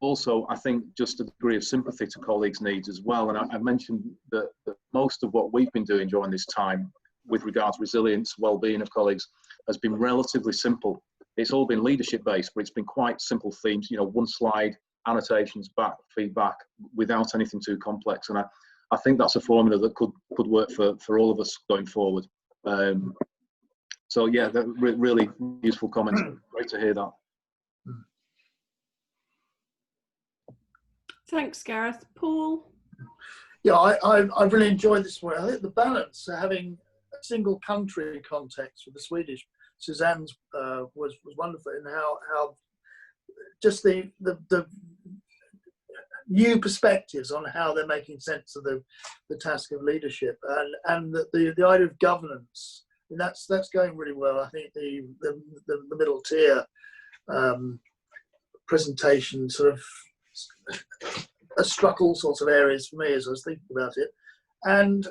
also, I think just a degree of sympathy to colleagues' needs as well. And I mentioned that most of what we've been doing during this time with regards to resilience, well-being of colleagues, has been relatively simple. It's all been leadership-based, but it's been quite simple themes. You know, one slide, annotations, back, feedback, without anything too complex. And I think that's a formula that could work for all of us going forward. So yeah, that really useful comments. Great to hear that. Thanks, Gareth. Paul? Yeah, I really enjoyed this one. I think the balance, having a single country context with the Swedish, Suzanne's was wonderful in how just the new perspectives on how they're making sense of the task of leadership and the idea of governance. And that's going really well. I think the middle tier presentation sort of struck all sorts of areas for me as I was thinking about it, and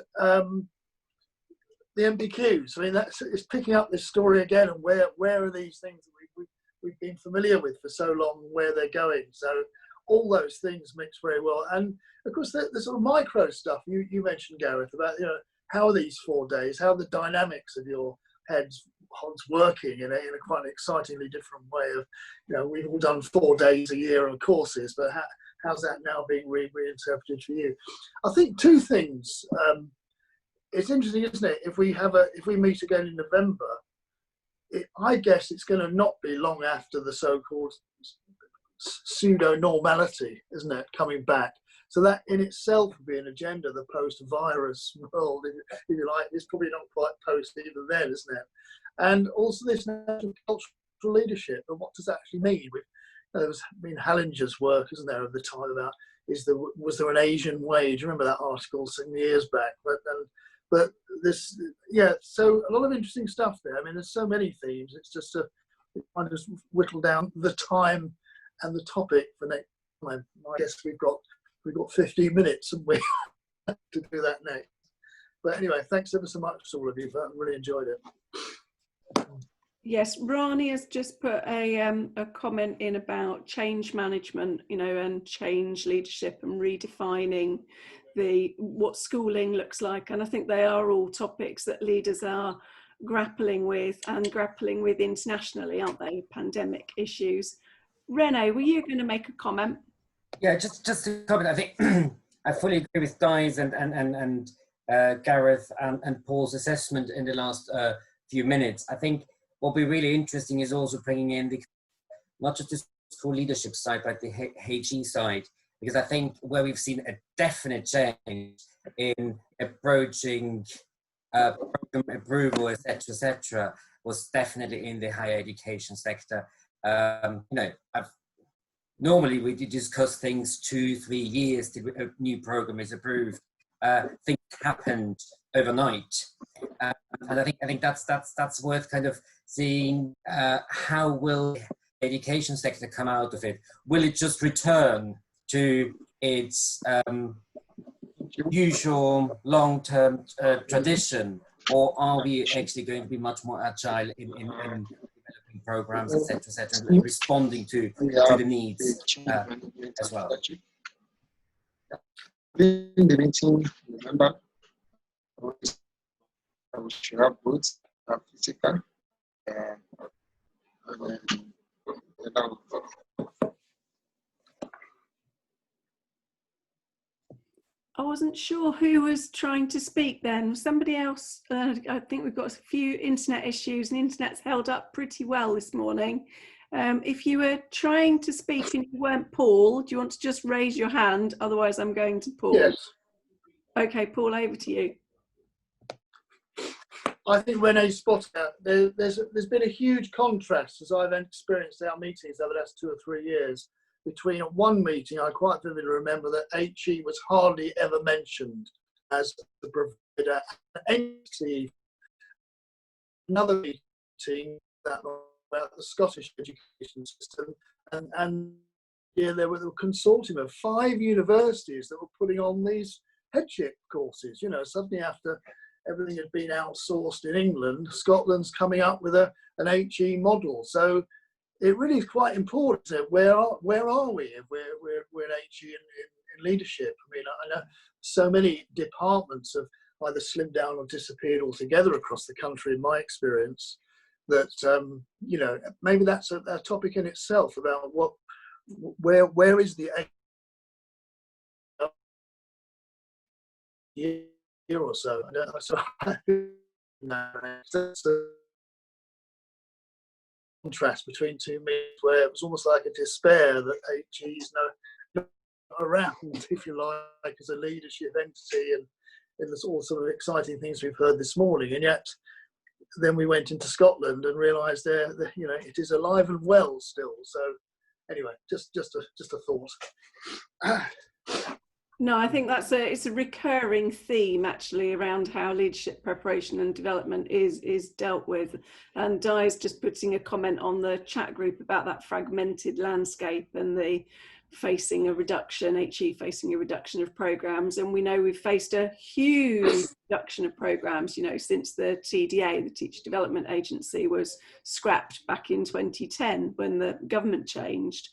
the MBQs. I mean, it's picking up this story again, and where are these things that we've been familiar with for so long, where they're going. So all those things mix very well, and of course the sort of micro stuff you mentioned, Gareth, about, you know, how are these 4 days, how are the dynamics of your heads working in a quite an excitingly different way of, you know, we've all done 4 days a year of courses, but how's that now being reinterpreted for you? I think two things. It's interesting, isn't it? If we meet again in November, I guess it's going to not be long after the so-called pseudo-normality, isn't it, coming back? So that in itself would be an agenda, the post-virus world, if you like. It's probably not quite post even then, isn't it? And also this national cultural leadership, and what does that actually mean? There was Hallinger's work, isn't there, of the time about was there an Asian way? Do you remember that article some years back? But this, yeah, so a lot of interesting stuff there. I mean, there's so many themes. It's just I just whittle down the time and the topic for next time. I guess we've got 15 minutes, haven't we, to do that next. But anyway, thanks ever so much to all of you. I really enjoyed it. Yes, Rani has just put a comment in about change management, you know, and change leadership and redefining what schooling looks like. And I think they are all topics that leaders are grappling with internationally, aren't they? Pandemic issues. Rene, were you going to make a comment? Yeah, just to comment. I think I fully agree with Guy's and Gareth and Paul's assessment in the last few minutes. I think what will be really interesting is also bringing in not just the school leadership side, but the HE side, because I think where we've seen a definite change in approaching program approval, etc., was definitely in the higher education sector. You know, normally we discuss things 2-3 years till a new program is approved. Things happened overnight. And I think that's worth kind of seeing how will the education sector come out of it. Will it just return to its usual long-term tradition, or are we actually going to be much more agile in developing programs, etc., and responding to the needs as well? In the meeting, remember, we should have booths, physical, I wasn't sure who was trying to speak then. Somebody else, I think we've got a few internet issues, and the internet's held up pretty well this morning. If you were trying to speak and you weren't Paul, do you want to just raise your hand? Otherwise, I'm going to Paul. Yes. Okay, Paul, over to you. I think Renee spotted that. There's been a huge contrast, as I've experienced our meetings over the last 2 or 3 years, between one meeting, I quite vividly remember that HE was hardly ever mentioned as the provider. Another meeting about the Scottish education system, and yeah, there was a consortium of 5 universities that were putting on these headship courses. You know, suddenly after everything had been outsourced in England, Scotland's coming up with an HE model. So it really is quite important. Where are we if we're in HE in leadership? I mean, I know so many departments have either slimmed down or disappeared altogether across the country, in my experience, that, you know, maybe that's a topic in itself about where is the year or so. That's a contrast between 2 meetings where it was almost like a despair that HE is not around, if you like, as a leadership entity, and there's all sort of exciting things we've heard this morning. And yet then we went into Scotland and realised there, you know, it is alive and well still. So anyway, just a thought. No, I think it's a recurring theme actually around how leadership preparation and development is dealt with. And Di's just putting a comment on the chat group about that fragmented landscape and the facing a reduction, HE facing a reduction of programs. And we know we've faced a huge reduction of programs, you know, since the TDA, the Teacher Development Agency, was scrapped back in 2010 when the government changed.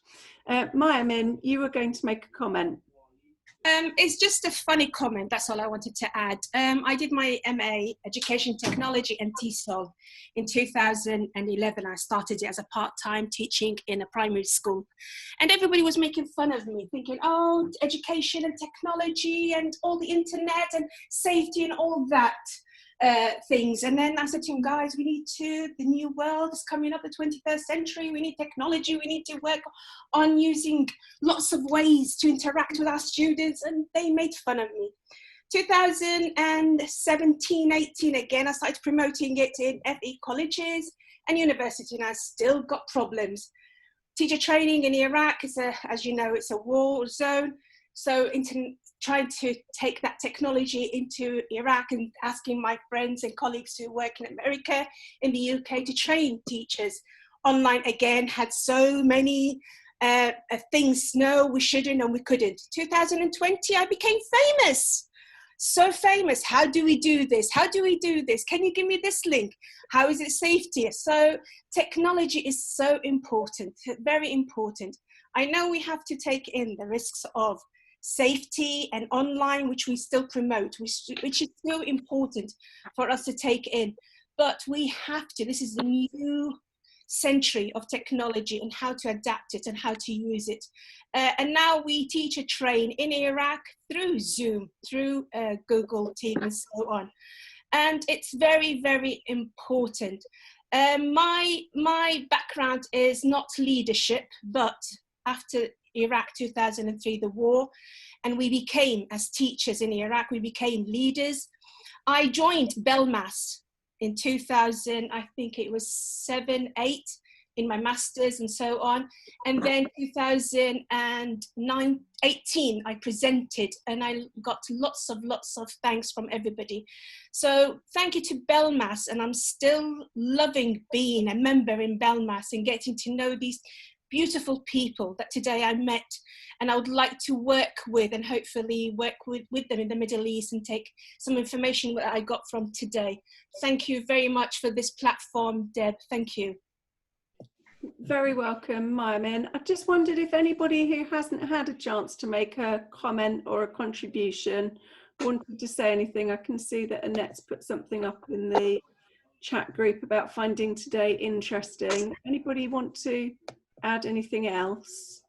Maya Min, you were going to make a comment. It's just a funny comment, that's all I wanted to add. I did my MA Education Technology and TESOL in 2011. I started it as a part-time teaching in a primary school. And everybody was making fun of me, thinking, oh, education and technology and all the internet and safety and all that things. And then I said to him, guys, the new world is coming up, the 21st century, we need technology, we need to work on using lots of ways to interact with our students, and they made fun of me. 2017, 18 again, I started promoting it in FE colleges and universities, and I still got problems. Teacher training in Iraq is as you know, it's a war zone. So trying to take that technology into Iraq and asking my friends and colleagues who work in America, in the UK, to train teachers online again, had so many things, no, we shouldn't and we couldn't. 2020, I became famous. So famous. How do we do this? How do we do this? Can you give me this link? How is it safety? So technology is so important, very important. I know we have to take in the risks of safety and online, which we still promote, which is so important for us to take in. But we have to, this is the new century of technology and how to adapt it and how to use it. And now we teach and train in Iraq through Zoom, through Google Teams and so on. And it's very, very important. My background is not leadership, but after Iraq 2003, the war, and we became, as teachers in Iraq, we became leaders. I joined Belmas in 2000, I think it was 7, 8, in my master's and so on. And then 2018, I presented and I got lots of thanks from everybody. So thank you to Belmas, and I'm still loving being a member in Belmas and getting to know these beautiful people that today I met, and I would like to work with and hopefully work with them in the Middle East and take some information that I got from today. Thank you very much for this platform, Deb. Thank you. Very welcome, Maya. I just wondered if anybody who hasn't had a chance to make a comment or a contribution wanted to say anything. I can see that Annette's put something up in the chat group about finding today interesting. Anybody want to add anything else?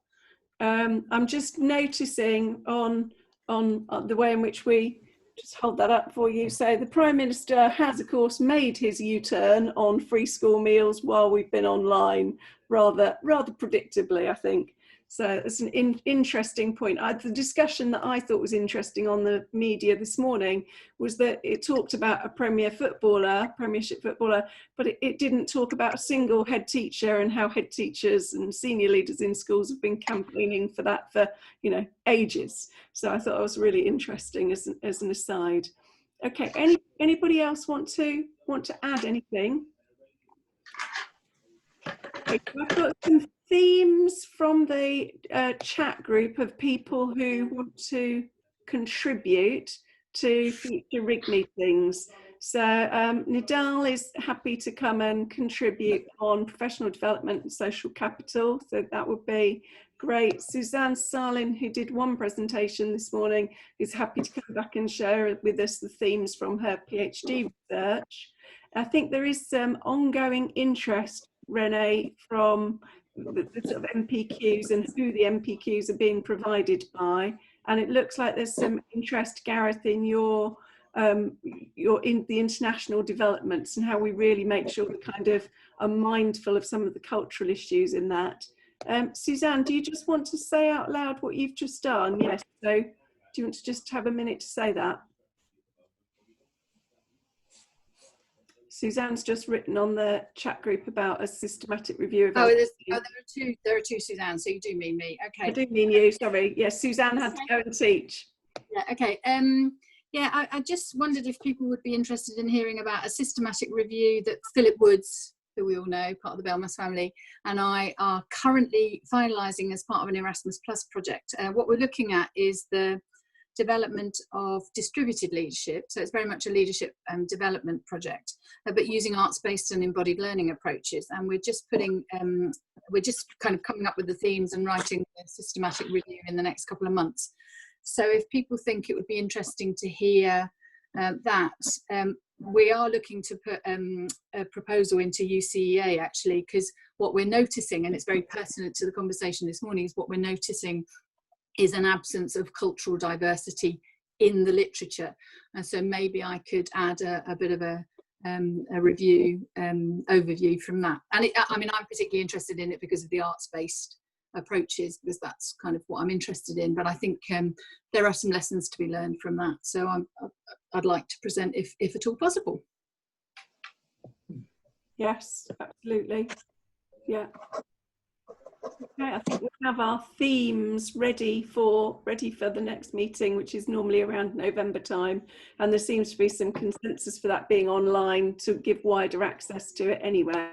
I'm just noticing on the way in which we just hold that up for you. So the Prime Minister has, of course, made his U-turn on free school meals while we've been online, rather predictably, I think. So it's an interesting point. The discussion that I thought was interesting on the media this morning was that it talked about a Premiership footballer, but it didn't talk about a single head teacher and how head teachers and senior leaders in schools have been campaigning for that for, you know, ages. So I thought it was really interesting as an aside. Okay, anybody else want to add anything? Okay, I've got some themes from the chat group of people who want to contribute to future RIG meetings. So Nidal is happy to come and contribute on professional development and social capital. So that would be great. Suzanne Salin, who did one presentation this morning, is happy to come back and share with us the themes from her PhD research. I think there is some ongoing interest, Renee, from the sort of MPQs and who the MPQs are being provided by, and it looks like there's some interest, Gareth, in your in the international developments and how we really make sure we kind of are mindful of some of the cultural issues in that. Suzanne, do you just want to say out loud what you've just done? Yes. So, do you want to just have a minute to say that? Suzanne's just written on the chat group about a systematic review of. There are two Suzanne, so you do mean me. Okay. I do mean you, sorry. Yes, Suzanne had to go and teach. Yeah, okay. Yeah, I just wondered if people would be interested in hearing about a systematic review that Philip Woods, who we all know, part of the Belmas family, and I are currently finalising as part of an Erasmus Plus project. What we're looking at is the development of distributed leadership. So it's very much a leadership development project, but using arts-based and embodied learning approaches. And we're just putting, we're just kind of coming up with the themes and writing a systematic review in the next couple of months. So if people think it would be interesting to hear that, we are looking to put a proposal into UCEA actually, because what we're noticing, and it's very pertinent to the conversation this morning, is what we're noticing is an absence of cultural diversity in the literature. And so maybe I could add a bit of a review overview from that. And I mean, I'm particularly interested in it because of the arts-based approaches, because that's kind of what I'm interested in. But I think there are some lessons to be learned from that. So I'd like to present if at all possible. Yes, absolutely. Yeah. Okay, I think we have our themes ready for the next meeting, which is normally around November time, and there seems to be some consensus for that being online to give wider access to it anyway.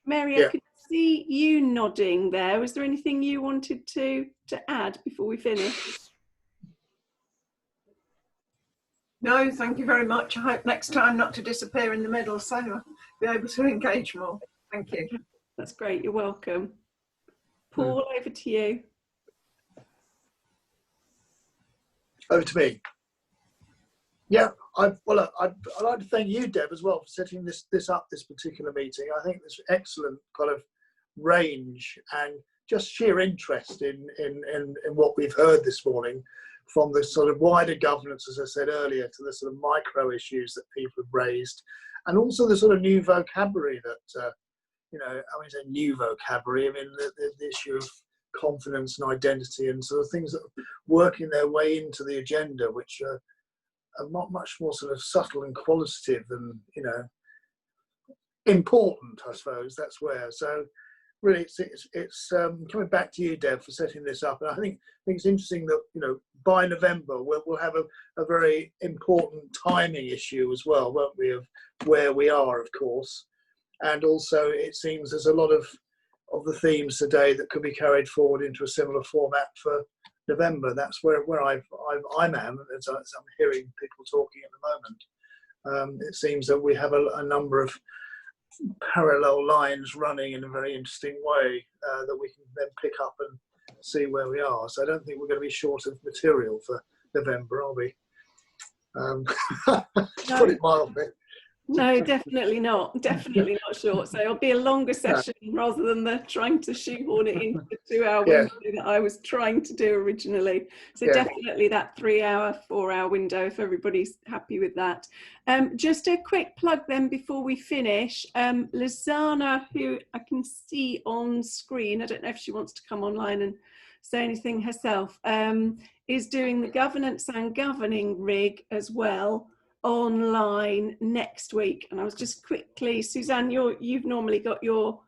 Mary, yeah. I could see you nodding there. Was there anything you wanted to add before we finish? No, thank you very much. I hope next time not to disappear in the middle, so I'll be able to engage more. Thank you. That's great, you're welcome. Paul, over to you. Over to me. Yeah, I'd like to thank you, Deb, as well for setting this particular meeting. I think there's excellent kind of range and just sheer interest in what we've heard this morning, from the sort of wider governance, as I said earlier, to the sort of micro issues that people have raised, and also the sort of new vocabulary that, you know, I mean, it's a new vocabulary. I mean, the issue of confidence and identity and sort of things that are working their way into the agenda, which are much more sort of subtle and qualitative than, you know, important, I suppose. That's where. So really, it's coming back to you, Deb, for setting this up. And I think it's interesting that, you know, by November we'll have a very important timing issue as well, won't we, of where we are, of course. And also, it seems there's a lot of the themes today that could be carried forward into a similar format for November. That's where I'm as I'm hearing people talking at the moment. It seems that we have a number of parallel lines running in a very interesting way that we can then pick up and see where we are. So I don't think we're going to be short of material for November, are we? Put it mildly. No, definitely not. Definitely not short. So it'll be a longer session rather than the trying to shoehorn it into the 2-hour window that I was trying to do originally. So definitely that 3-hour, 4-hour window, if everybody's happy with that. Just a quick plug then before we finish. Lizana, who I can see on screen, I don't know if she wants to come online and say anything herself, is doing the governance and governing rig as well online next week. And I was just quickly, Suzanne, you've normally got your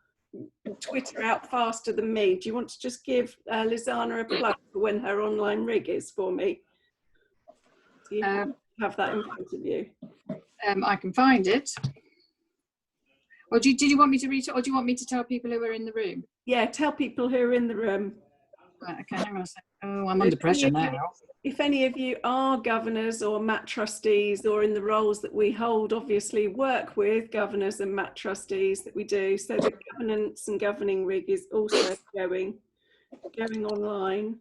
Twitter out faster than me. Do you want to just give Lizana a plug for when her online rig is for me? Do you have that in front of you? I can find it. Or did you want me to read it, or do you want me to tell people who are in the room? Yeah, tell people who are in the room. Right, okay, hang on a second. Oh, I'm under pressure now. If any of you are governors or MAT trustees, or in the roles that we hold, obviously work with governors and MAT trustees that we do. So the governance and governing rig is also going online.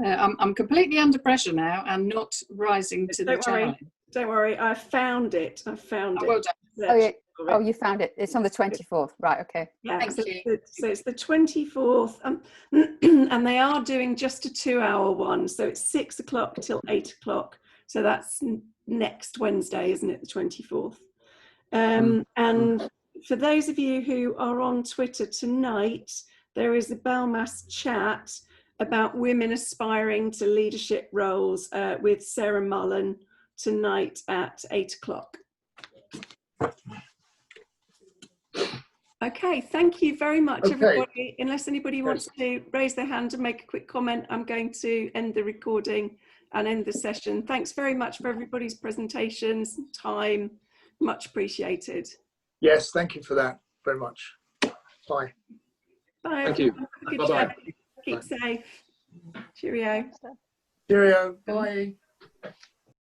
I'm completely under pressure now and not rising to the challenge. Don't worry, I found it. I found it. Well done. Oh, yeah. Oh, you found it. It's on the 24th. Right, okay. Yeah, Thank you. So it's the 24th, and they are doing just a 2-hour one. So it's 6 o'clock till 8 o'clock. So that's next Wednesday, isn't it? The 24th. And for those of you who are on Twitter tonight, there is a Belmas chat about women aspiring to leadership roles with Sarah Mullen tonight at 8 o'clock. Okay, thank you very much, everybody. Unless anybody wants to raise their hand and make a quick comment, I'm going to end the recording and end the session. Thanks very much for everybody's presentations and time. Much appreciated. Yes, thank you for that very much. Bye. Bye. Thank you. Bye-bye. Keep safe. Cheerio. Cheerio. Bye.